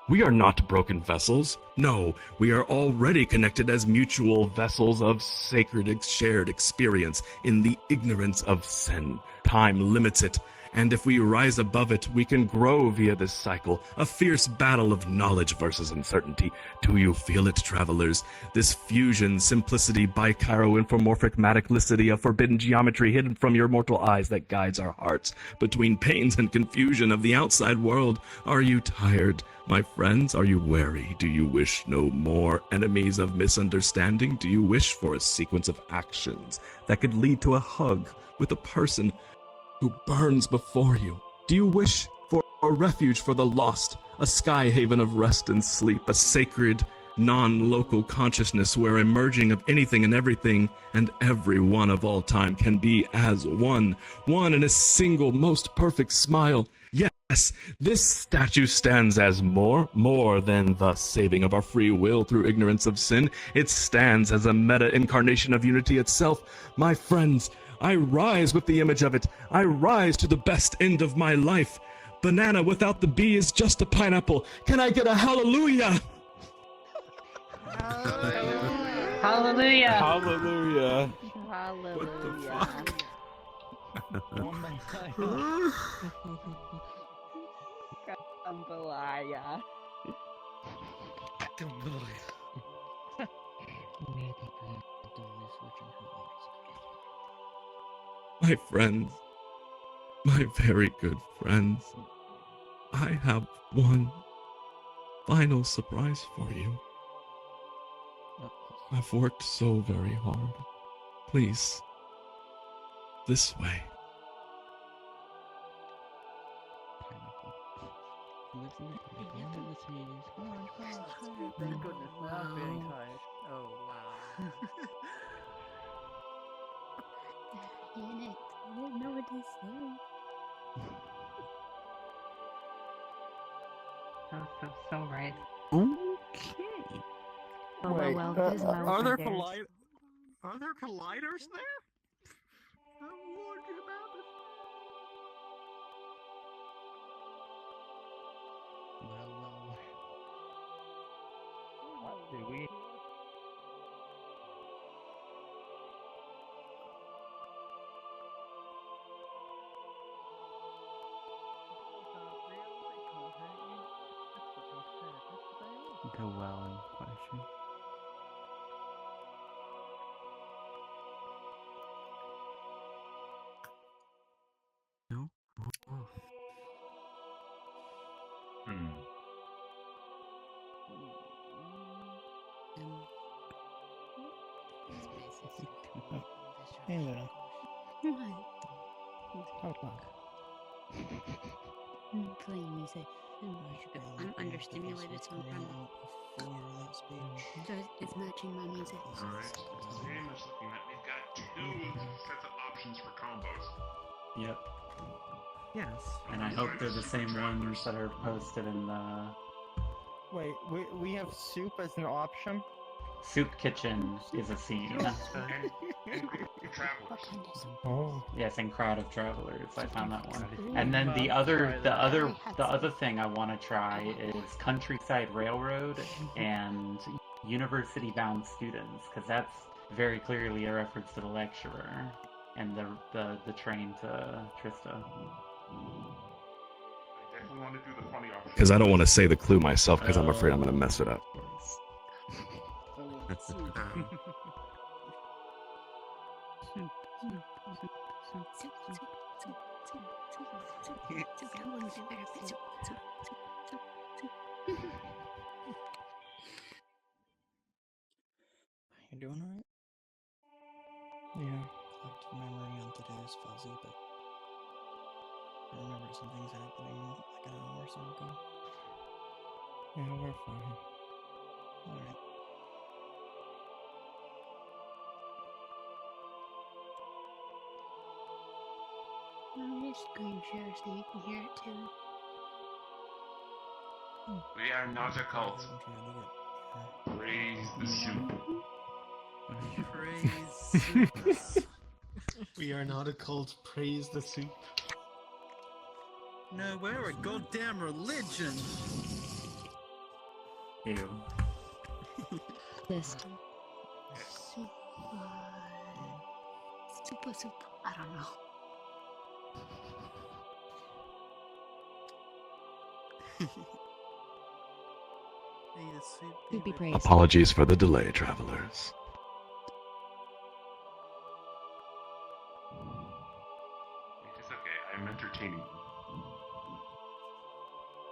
We are not broken vessels. No, we are already connected as mutual vessels of sacred shared experience in the ignorance of sin. Time limits it, And if we rise above it, we can grow via this cycle, a fierce battle of knowledge versus uncertainty. Do you feel it, travelers? This fusion, simplicity, bichiro-infomorphic maticlicity of forbidden geometry hidden from your mortal eyes that guides our hearts between pains and confusion of the outside world. Are you tired, my friends? Are you weary? Do you wish no more enemies of misunderstanding? Do you wish for a sequence of actions that could lead to a hug with a person who burns before you? Do you wish for a refuge for the lost, a sky haven of rest and sleep, a sacred, non-local consciousness where emerging of anything and everything and everyone of all time can be as one in a single most perfect smile? Yes, this statue stands as more than the saving of our free will through ignorance of sin. It stands as a meta-incarnation of unity itself. My friends, I rise with the image of it. I rise to the best end of my life. Banana without the B is just a pineapple. Can I get a hallelujah? Hallelujah. Hallelujah. Hallelujah. Oh my god. Jambalaya. My friends, my very good friends, I have one final surprise for you. I've worked so very hard. Please, this way. Thank goodness, now I'm feeling tired. Oh, wow. Damn it. I didn't know what to say. So right. Okay. Wait, well, Gizmo are there from are there colliders there? I'm wondering about it. Do we? The well in question. No? Oh. Hey, Luna. What? Hold on. Playing music. I'm understimulated, so I'm trying to. So it's matching my music. Alright, this game is looking at we've got two sets of options for combos. Yep. Yes. And I hope they're the same ones that are posted in the Wait, we have soup as an option? Soup Kitchen is a scene. Oh. Yes, and Crowd of Travelers. I found that one. And then the other thing I want to try is Countryside Railroad and University Bound Students, because that's very clearly a reference to the lecturer and the train to Trista. I definitely want to do the funny option. Because I don't want to say the clue myself because I'm afraid I'm going to mess it up. You doing alright? Yeah. Collective memory on today is fuzzy, but I remember some things happening like an hour or so ago. Yeah, we're fine. Alright. I'm just screen share so you can hear it too. We are not a cult. Praise the soup. Praise. We are not a cult. Praise the soup. No, we're a goddamn religion. Ew. This super soup. I don't know. Could be praised. Apologies for the delay, travelers. It's okay, I'm entertaining.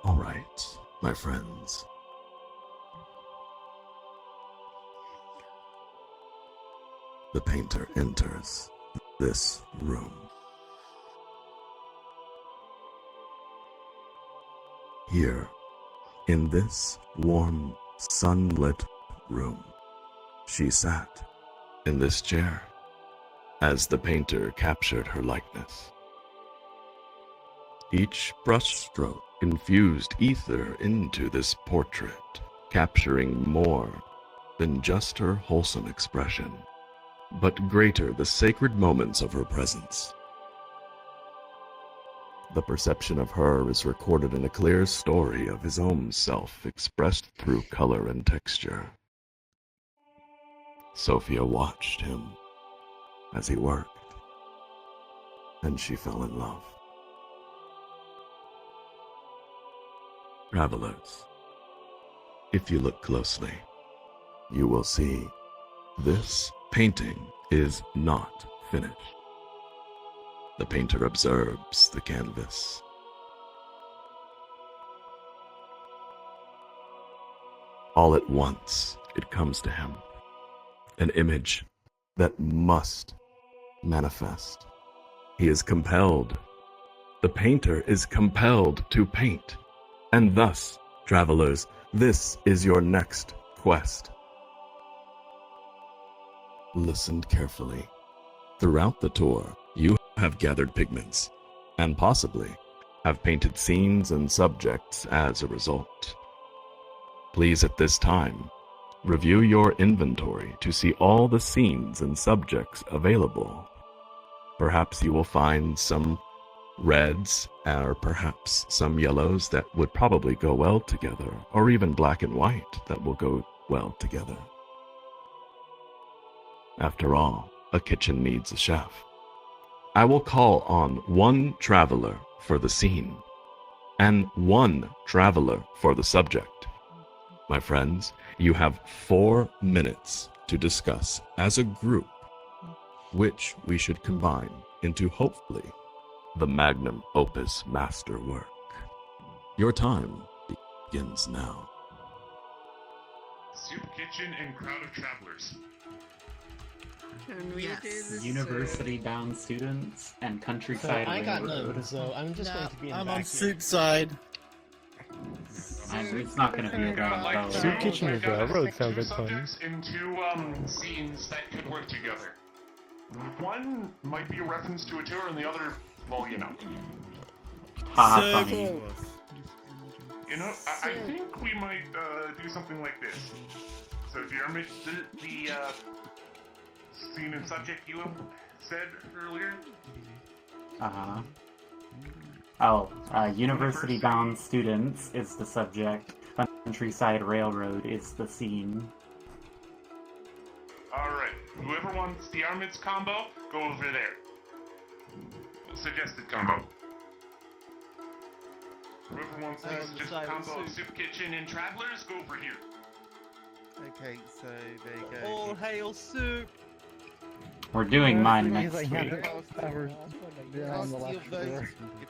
All right, my friends. The painter enters this room. Here, in this warm, sunlit room, she sat in this chair as the painter captured her likeness. Each brushstroke infused ether into this portrait, capturing more than just her wholesome expression, but greater the sacred moments of her presence. The perception of her is recorded in a clear story of his own self expressed through color and texture. Sophia watched him as he worked, and she fell in love. Travelers, if you look closely, you will see this painting is not finished. The painter observes the canvas. All at once, it comes to him, an image that must manifest. He is compelled. The painter is compelled to paint. And thus, travelers, this is your next quest. Listen carefully. Throughout the tour, you have gathered pigments, and possibly have painted scenes and subjects as a result. Please, at this time, review your inventory to see all the scenes and subjects available. Perhaps you will find some reds, or perhaps some yellows that would probably go well together, or even black and white that will go well together. After all, a kitchen needs a chef. I will call on one traveler for the scene, and one traveler for the subject. My friends, you have 4 minutes to discuss as a group which we should combine into, hopefully, the magnum opus masterwork. Your time begins now. Soup kitchen and crowd of travelers. Yes. University-bound students and countryside I got railroad. none, so I'm just going to be in I'm the on back soup side. It's not going to be a drama. Soup kitchen and railroad sounds like fun. Subjects in 2 scenes that could work together. One might be a reference to a tour, and the other, well, you know. Funny. You know, I think we might do something like this. So, Jeremy, the scene and subject you said earlier? Uh-huh. Oh, university-bound students is the subject. Countryside railroad is the scene. Alright, whoever wants the Armids combo, go over there. Suggested combo. Whoever wants the suggested combo of Soup Kitchen and Travelers, go over here. Okay, so there you go. All hail soup! We're doing mine next week.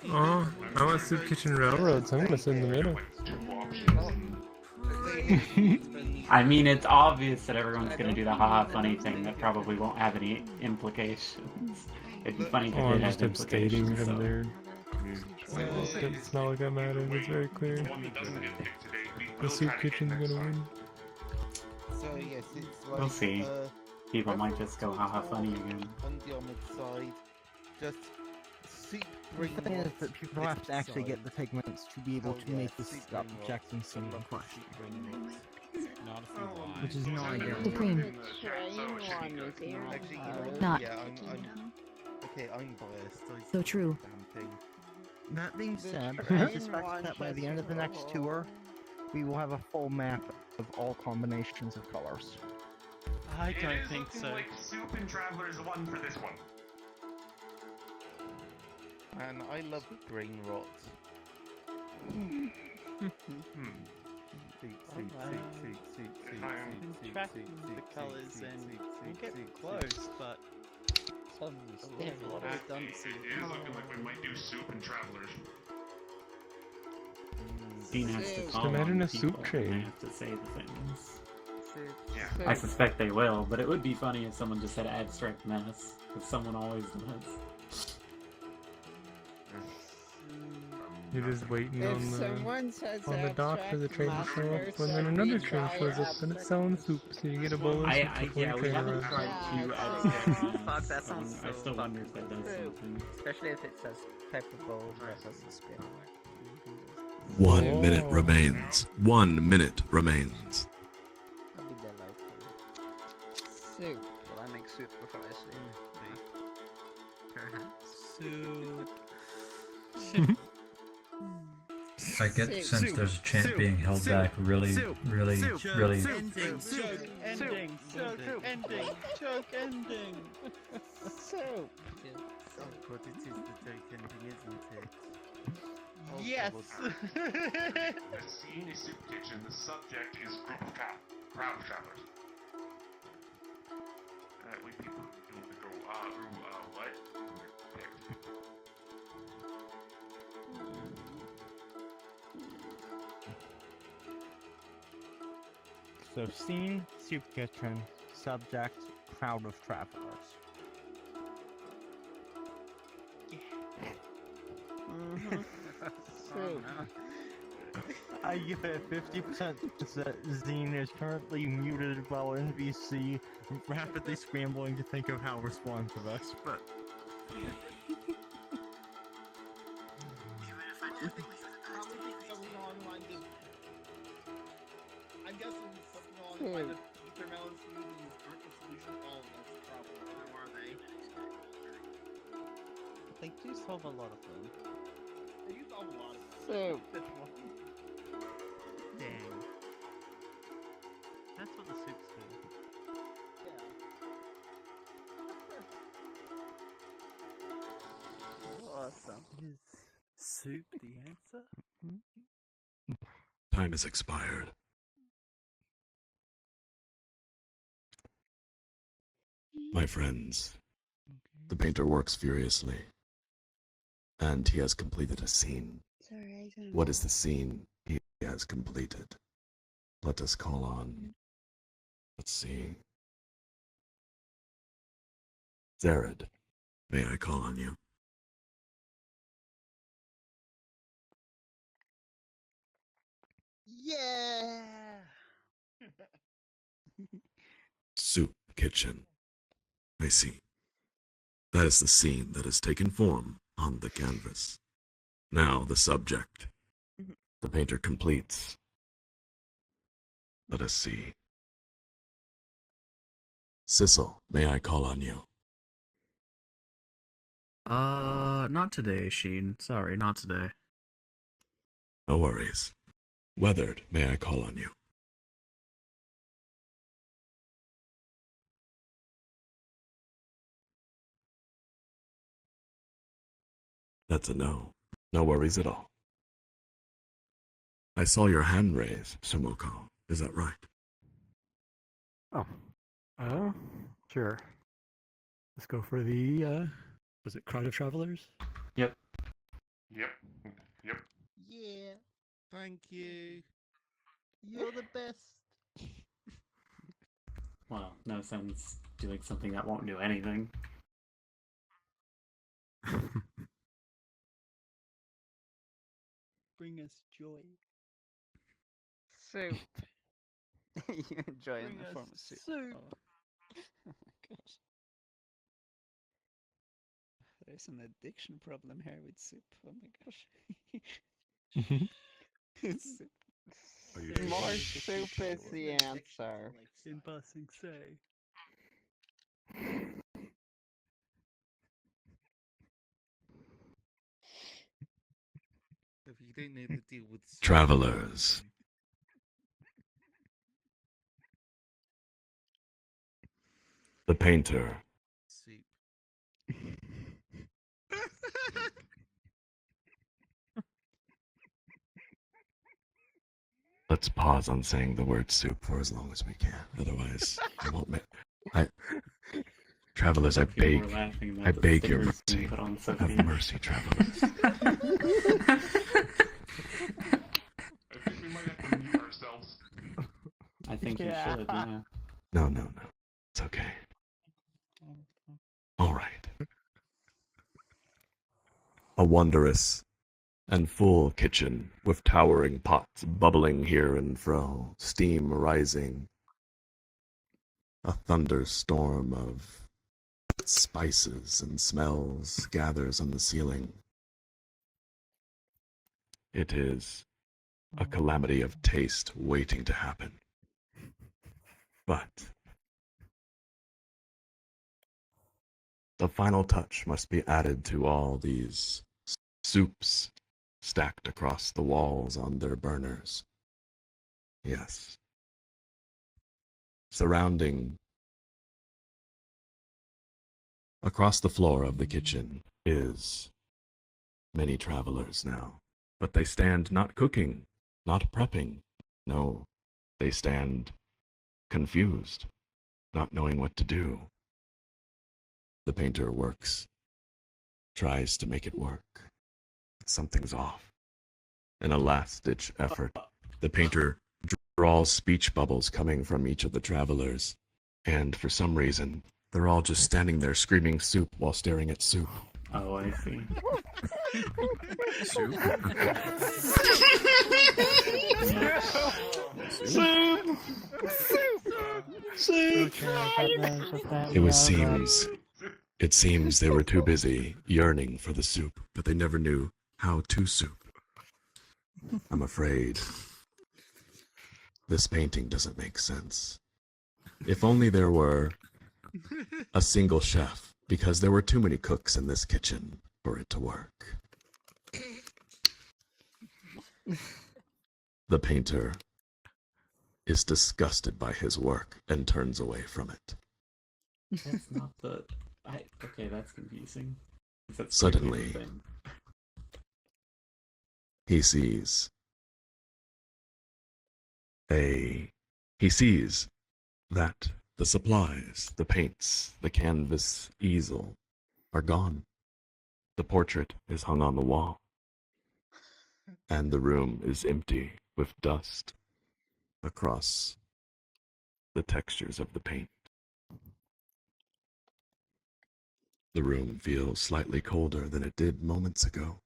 Oh, I want Soup Kitchen Railroad, so I'm gonna send them in. I mean, it's obvious that everyone's going to do the haha funny thing that probably won't have any implications. It'd be funny if Oh, it I'm did just have abstaining implications. from So. there. It's not like I'm at it, it's very clear. The Soup Kitchen's gonna win. So yes, it's like, We'll see. People might just go haha funny again. on the Armid side, just soup The bring thing is what that people have to actually get the pigments to be able to make this object and scene in question. Which is not ideal. The cream. Actually, you know what? Not. Yeah, I'm okay, I'm biased. So true. Damn thing. That being said, I suspect that by the end of the next tour, we will have a full map of all combinations of colors. I It don't is think looking so. like Soup and Travelers won for this one. Man, I love brain rot. The colors and we'll get close, but It is looking like we might do soup and travelers. Dean has to Just call imagine on a soup people, train. and they have to say the things. Yeah. I suspect they will, but it would be funny if someone just said abstract mass, because someone always does. You're just waiting If on someone says the dock for the abstract train to mass show up, first, and then that another means train I shows up and it's selling soup, so you get a bowl of soup before Yeah, the we train haven't arrives. tried to abstract mass. fuck, that sounds I so still wonder if fucking that does cool. something. Especially if it says pepper bowls versus the spin. 1 minute remains. 1 minute remains. I'll be delightful. Soup. Will I make soup before I sleep? Perhaps. Hmm? I get sense there's a chant being held back really. Ending, joke ending. Soup. But it is the joke ending, isn't it? Yes. A scene is soup kitchen. The subject is group of crowd of travelers. We people do want to go, what? So, scene, soup kitchen, subject, crowd of travelers. Soup. I give it 50% that Zine is currently muted while NBC rapidly scrambling to think of how to respond to this, but... I'm guessing something along the lines of VRTravellers smoothies aren't the solution to all of this problem, or are they? They do solve a lot of them. They do solve a lot of them. Soup. Dang. That's what the soups do. Awesome. Is soup the answer? Time has expired. My friends, the painter works furiously, and he has completed a scene. Sorry, I don't What is the scene he has completed? Let us call on, let's see. Zared, may I call on you? Yeah. Soup kitchen. I see. That is the scene that has taken form on the canvas. Now the subject. The painter completes. Let us see. Sissel, may I call on you? Not today, Sheen. Sorry, not today. No worries. Weathered, may I call on you? That's a no. No worries at all. I saw your hand raise, Sumoko. Is that right? Oh. Sure. Let's go for the, was it Crowd of Travelers? Yep. Yep. Yeah. Thank you. You're the best. Well, no sense doing something that won't do anything. Bring us joy. Soup. You enjoy in Bring the us form of soup. soup. Oh. Oh my gosh. There's an addiction problem here with soup. Oh my gosh. Soup. More soup is the answer. In passing, say. If you don't know the deal with soup, Travelers. The painter. soup. Let's pause on saying the word soup for as long as we can. Otherwise, I won't make. Travelers, I People were beg. laughing I about the beg your stickers being mercy. put on Have Sophia. mercy, travelers. I think we might have to mute ourselves. I think you should, yeah. No. It's okay. All right. A wondrous and full kitchen with towering pots bubbling here and fro, steam rising. A thunderstorm of spices and smells gathers on the ceiling. It is a calamity of taste waiting to happen. But the final touch must be added to all these soups stacked across the walls on their burners. Yes. Surrounding across the floor of the kitchen is many travelers now. But they stand not cooking, not prepping. No, they stand confused, not knowing what to do. The painter works, tries to make it work. But something's off. In a last-ditch effort, the painter draws speech bubbles coming from each of the travelers, and for some reason, they're all just standing there screaming soup while staring at soup. Oh, I see. Soup? Soup! It seems they were too busy yearning for the soup, but they never knew how to soup. I'm afraid this painting doesn't make sense. If only there were a single chef, because there were too many cooks in this kitchen for it to work. The painter is disgusted by his work and turns away from it. That's not the... Okay, that's confusing. That's Suddenly, he sees that the supplies, the paints, the canvas easel are gone. The portrait is hung on the wall, and the room is empty with dust across the textures of the paint. The room feels slightly colder than it did moments ago.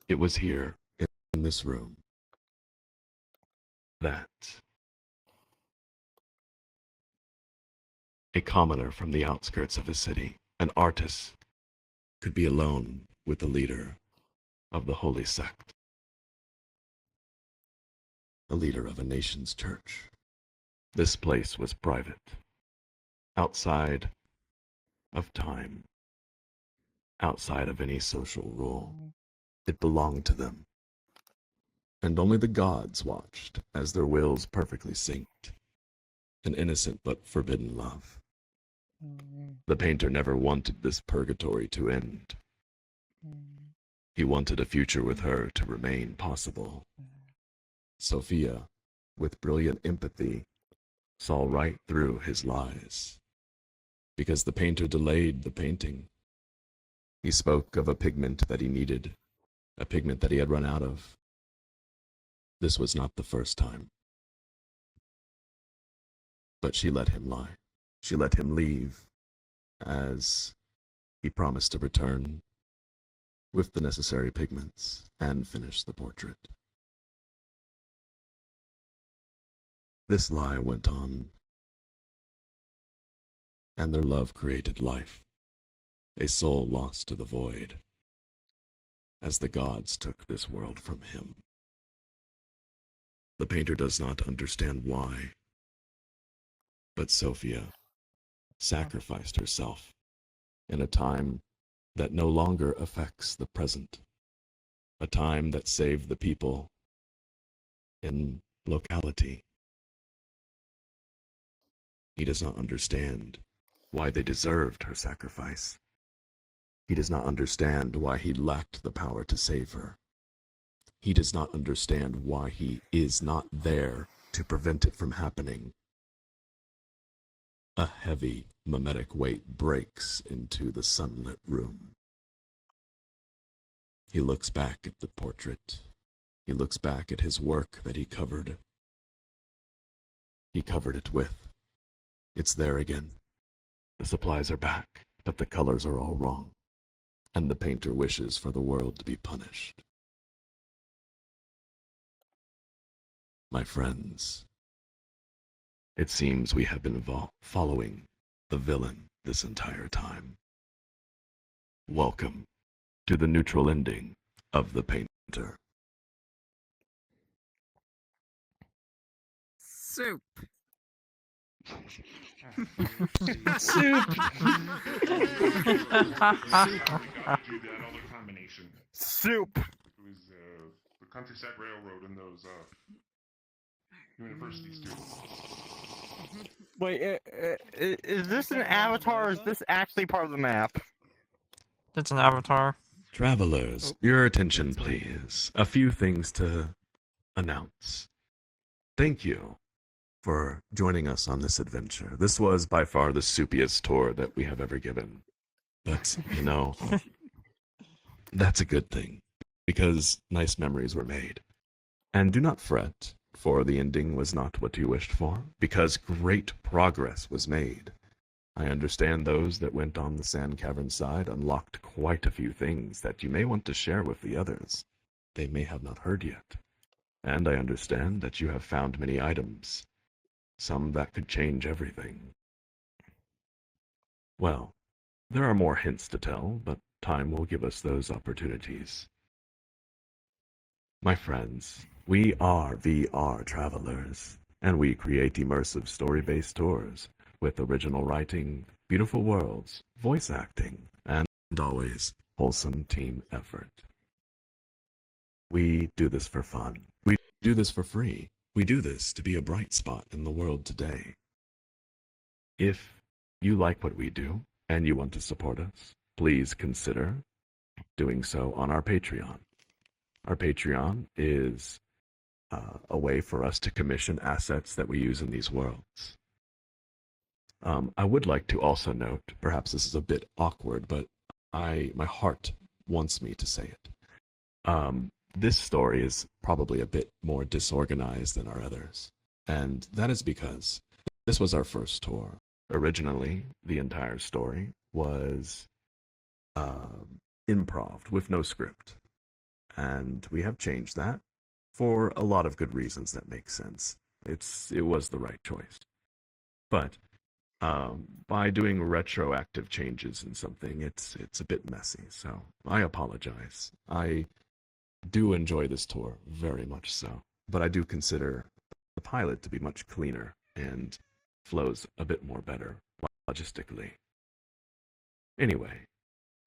It was here, in this room, that a commoner from the outskirts of a city, an artist, could be alone with the leader of the holy sect, the leader of a nation's church. This place was private, outside of time, outside of any social rule. It belonged to them. And only the gods watched as their wills perfectly synced. An innocent but forbidden love. The painter never wanted this purgatory to end. He wanted a future with her to remain possible. Sophia, with brilliant empathy, saw right through his lies. Because the painter delayed the painting. He spoke of a pigment that he needed, a pigment that he had run out of. This was not the first time. But she let him lie. She let him leave, as he promised to return with the necessary pigments and finish the portrait. This lie went on, and their love created life, a soul lost to the void, as the gods took this world from him. The painter does not understand why, but Sophia sacrificed herself in a time that no longer affects the present, a time that saved the people in locality. He does not understand why they deserved her sacrifice. He does not understand why he lacked the power to save her. He does not understand why he is not there to prevent it from happening. A heavy, mimetic weight breaks into the sunlit room. He looks back at the portrait. He looks back at his work that he covered. He covered it with. It's there again. The supplies are back, but the colors are all wrong. And the painter wishes for the world to be punished. My friends, it seems we have been following the villain this entire time. Welcome to the neutral ending of The Painter. Soup. Soup. That other combination. Soup. It was the Countryside Railroad and those university students. Wait, is this an avatar or is this actually part of the map? It's an avatar. Travelers, your attention please. A few things to announce. Thank you for joining us on this adventure. This was by far the soupiest tour that we have ever given. But, you know, that's a good thing, because nice memories were made. And do not fret, for the ending was not what you wished for, because great progress was made. I understand those that went on the sand cavern side unlocked quite a few things that you may want to share with the others. They may have not heard yet. And I understand that you have found many items, some that could change everything. Well, there are more hints to tell, but time will give us those opportunities. My friends, we are VRTravellers, and we create immersive story-based tours with original writing, beautiful worlds, voice acting, and always wholesome team effort. We do this for fun. We do this for free. We do this to be a bright spot in the world today. If you like what we do and you want to support us, please consider doing so on our Patreon. Our Patreon is a way for us to commission assets that we use in these worlds. I would like to also note, perhaps this is a bit awkward, but my heart wants me to say it. This story is probably a bit more disorganized than our others, and that is because this was our first tour. Originally, the entire story was improv with no script, and we have changed that for a lot of good reasons that make sense. It was the right choice, but by doing retroactive changes in something, it's a bit messy. So I apologize. I do enjoy this tour very much so, but I do consider the pilot to be much cleaner and flows a bit more better logistically. Anyway,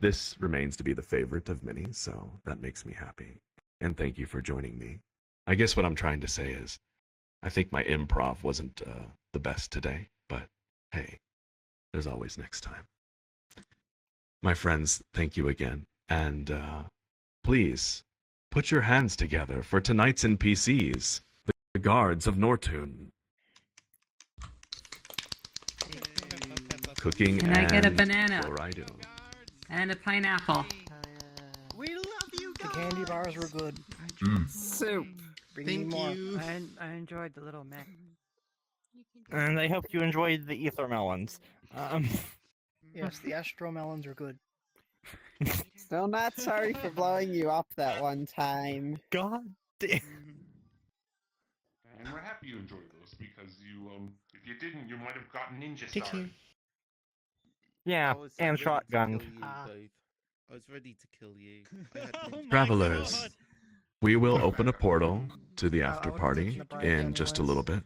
this remains to be the favorite of many, so that makes me happy. And thank you for joining me. I guess what I'm trying to say is, I think my improv wasn't the best today, but hey, there's always next time. My friends, thank you again, and please put your hands together for tonight's NPCs, the guards of Nortune. Cooking Can I get a and banana? Florido. And a pineapple. We love you guys. The candy bars were good. Soup. Bring me Thank more. you. I enjoyed the little mech. And I hope you enjoyed the ether melons. Yes, the astro melons are good. Still not sorry for blowing you up that one time. God damn. And we're happy you enjoyed those because if you didn't, you might have gotten ninja Take starred. care. Yeah, I was and ready to shotgunned. kill you, Dave. I was ready to kill you. I had ninja Travelers, we will open a portal to the after party in just a little bit.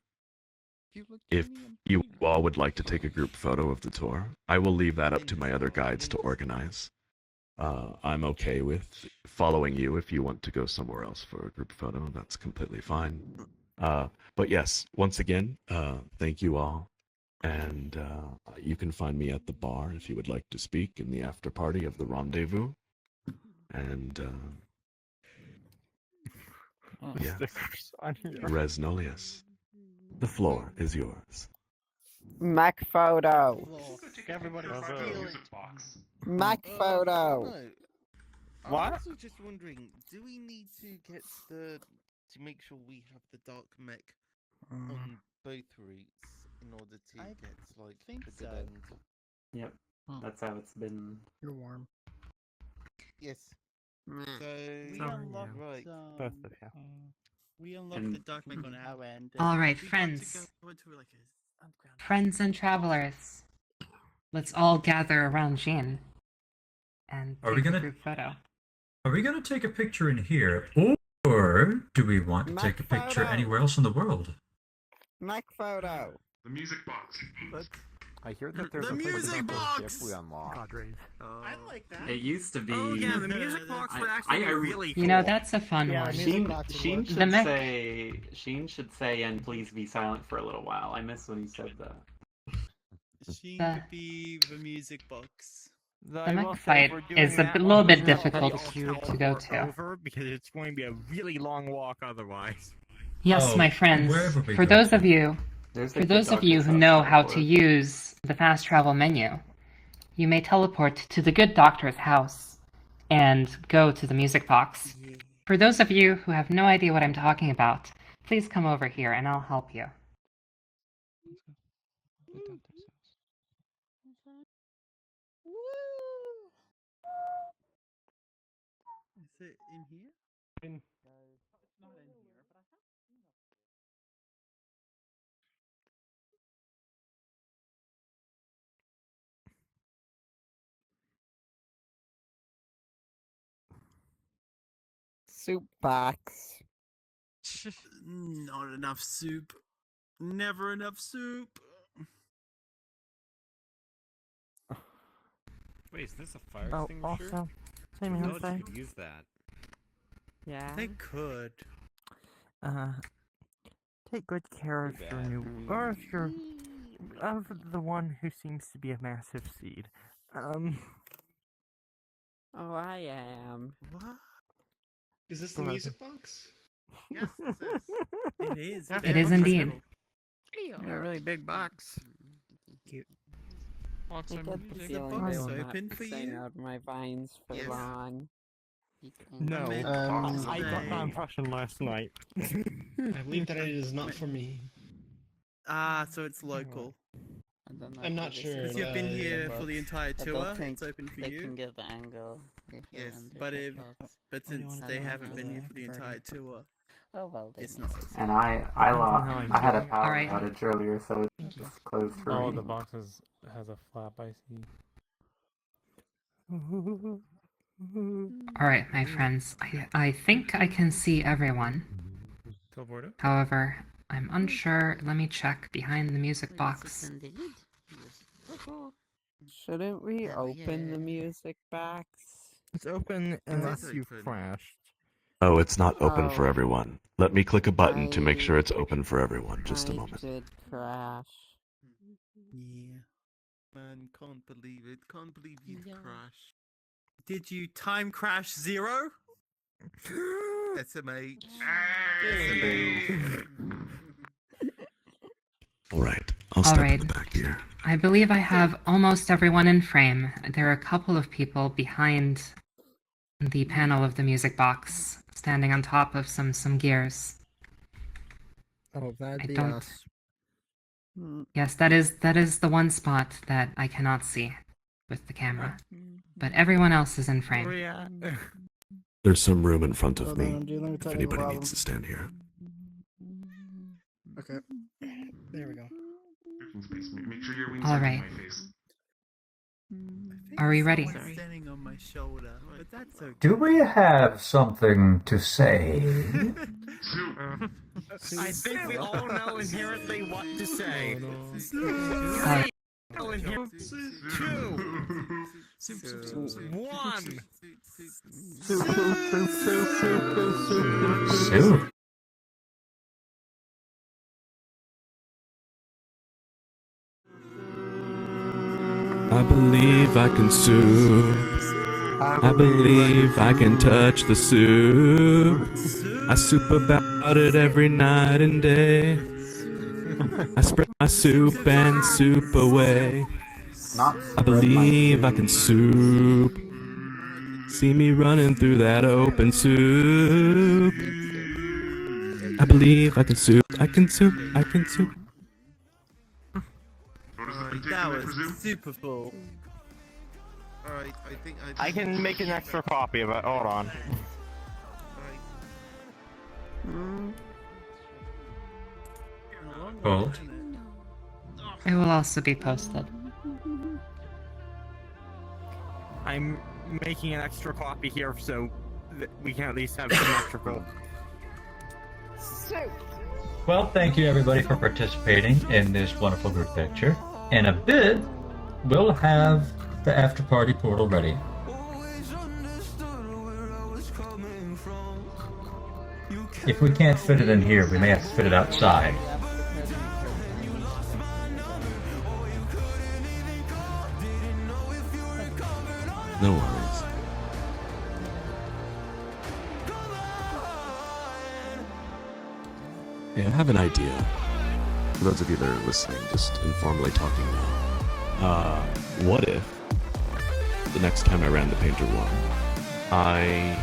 If you all would like to take a group photo of the tour, I will leave that up to my other guides to organize. I'm okay with following you if you want to go somewhere else for a group photo. That's completely fine. But yes, once again, thank you all. And you can find me at the bar if you would like to speak in the after party of the rendezvous. And Yes. Stickers on here. Resnolius, the floor is yours. Mech photo. Everybody steal it. Mech photo. No. What? I'm also just wondering, do we need to get to make sure we have the dark mech on both routes in order to get like the good end? Yep, that's how it's been. You're warm. Yes. Meh. So We yeah, unlocked, right. Both of you. We unlocked the dark mech on our end. All right, we friends. Got to go into like a underground. Friends and travelers, let's all gather around Jean and Are we take a gonna- group photo. Are we going to take a picture in here, or do we want to take a picture photo. anywhere else in the world? Mech photo. The music box. I hear that there's The a place music about the box! ship we unlocked. I like that. It used to be. Oh yeah, the music box would actually be really cool. You know, that's a fun Yeah, one. Sheen The should mech- say. Sheen should say, "And please be silent for a little while." I miss when he said that. She The- could be the music box. The mech fight is a little bit difficult to go to. Over because it's going to be a really long walk otherwise. Yes, Oh, my friends. wherever we For go those to. of you, There's for the those good of you doctor's who house know to how teleport. to use the fast travel menu, you may teleport to the good doctor's house and go to the music box. For those of you who have no idea what I'm talking about, please come over here and I'll help you. Is it in here? In- It's not in here, but I have seen it. Soup box. Not enough soup. Never enough soup. Wait, is this a fire Oh, extinguisher? also, same No, here, you say. could use that. Yeah. They could. Take good care of Too your bad. new, or if you're, of the one who seems to be a massive seed. Oh, I am. What? Is this the Brother. music box? Yes, this is. It is. It is indeed. A really big box. Cute. Want I some get the music? feeling box they will not open be for staying you? out of my vines for Yes. long. No, I got that impression last night. I believe that it is not for me. Ah, so it's local. I don't know I'm if not this sure. is Because you've been the here box. for the entire I tour, don't think it's open for they you. can get the angle. If you're Yes, under but the if box. but do you since wanna they do haven't under been here the for the entire tour, Oh well, they it's may not. say so. And I had a power Alright. outage earlier, so it's just closed for Oh, me. the box has a flap, I see. Alright, my friends, I think I can see everyone. Teleporter? However, I'm unsure. Let me check behind the music box. Shouldn't we Oh, open the yeah. music box? It's open unless they you've could. crashed. Oh, it's not open for Oh. everyone. Let me click a button to make I- sure it's open for everyone. Just a I moment. did crash. Yeah. Man, can't believe it. Can't believe you Yeah. crashed. Did you time crash 0? SMH. Alright, I'll step in Alright. the back here. I believe I have almost everyone in frame. There are a couple of people behind the panel of the music box, standing on top of some gears. Oh, that'd I be don't- us. Yes, that is the one spot that I cannot see with the camera. But everyone else is in frame. Where we at? There's some room in front of Hold me, on, I'm dealing with if technical anybody needs problems. to stand here. Okay. There we go. Make sure your wings All are right. in my face. Are we ready? Someone's standing on my shoulder, but that's okay. Do we have something to say? I think we all know inherently what to say. Uh, One. Soup. I believe I can sue. I believe I can touch the soup. I soup about it every night and day. I spread my soup and soup away. I believe I can soup. See me running through that open soup. I believe I can soup. I can soup. I can soup. That was super full. Alright, I think I can make an extra copy of it. Hold on. Oh. It will also be posted. I'm making an extra copy here so that we can at least have symmetrical. Well, thank you everybody for participating in this wonderful group picture. In a bit, we'll have the after party portal ready. If we can't fit it in here, we may have to fit it outside. No worries. Hey, I have an idea. For those of you that are listening, just informally talking now. What if the next time I ran the Painter 1, I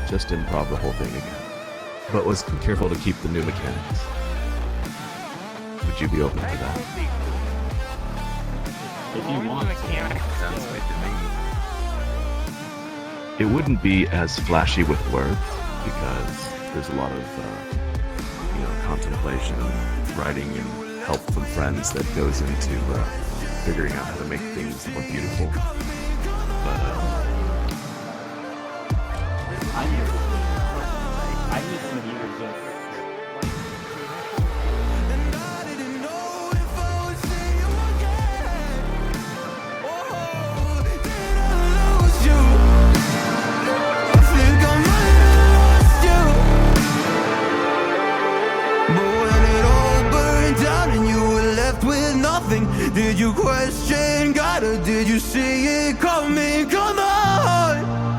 just improv the whole thing again, but was careful to keep the new mechanics? Would you be open to that? If you want It wouldn't be as flashy with words, because there's a lot of contemplation, writing, and help from friends that goes into figuring out how to make things more beautiful. But I miss when you were just. Did you question God or did you see it coming? Come on!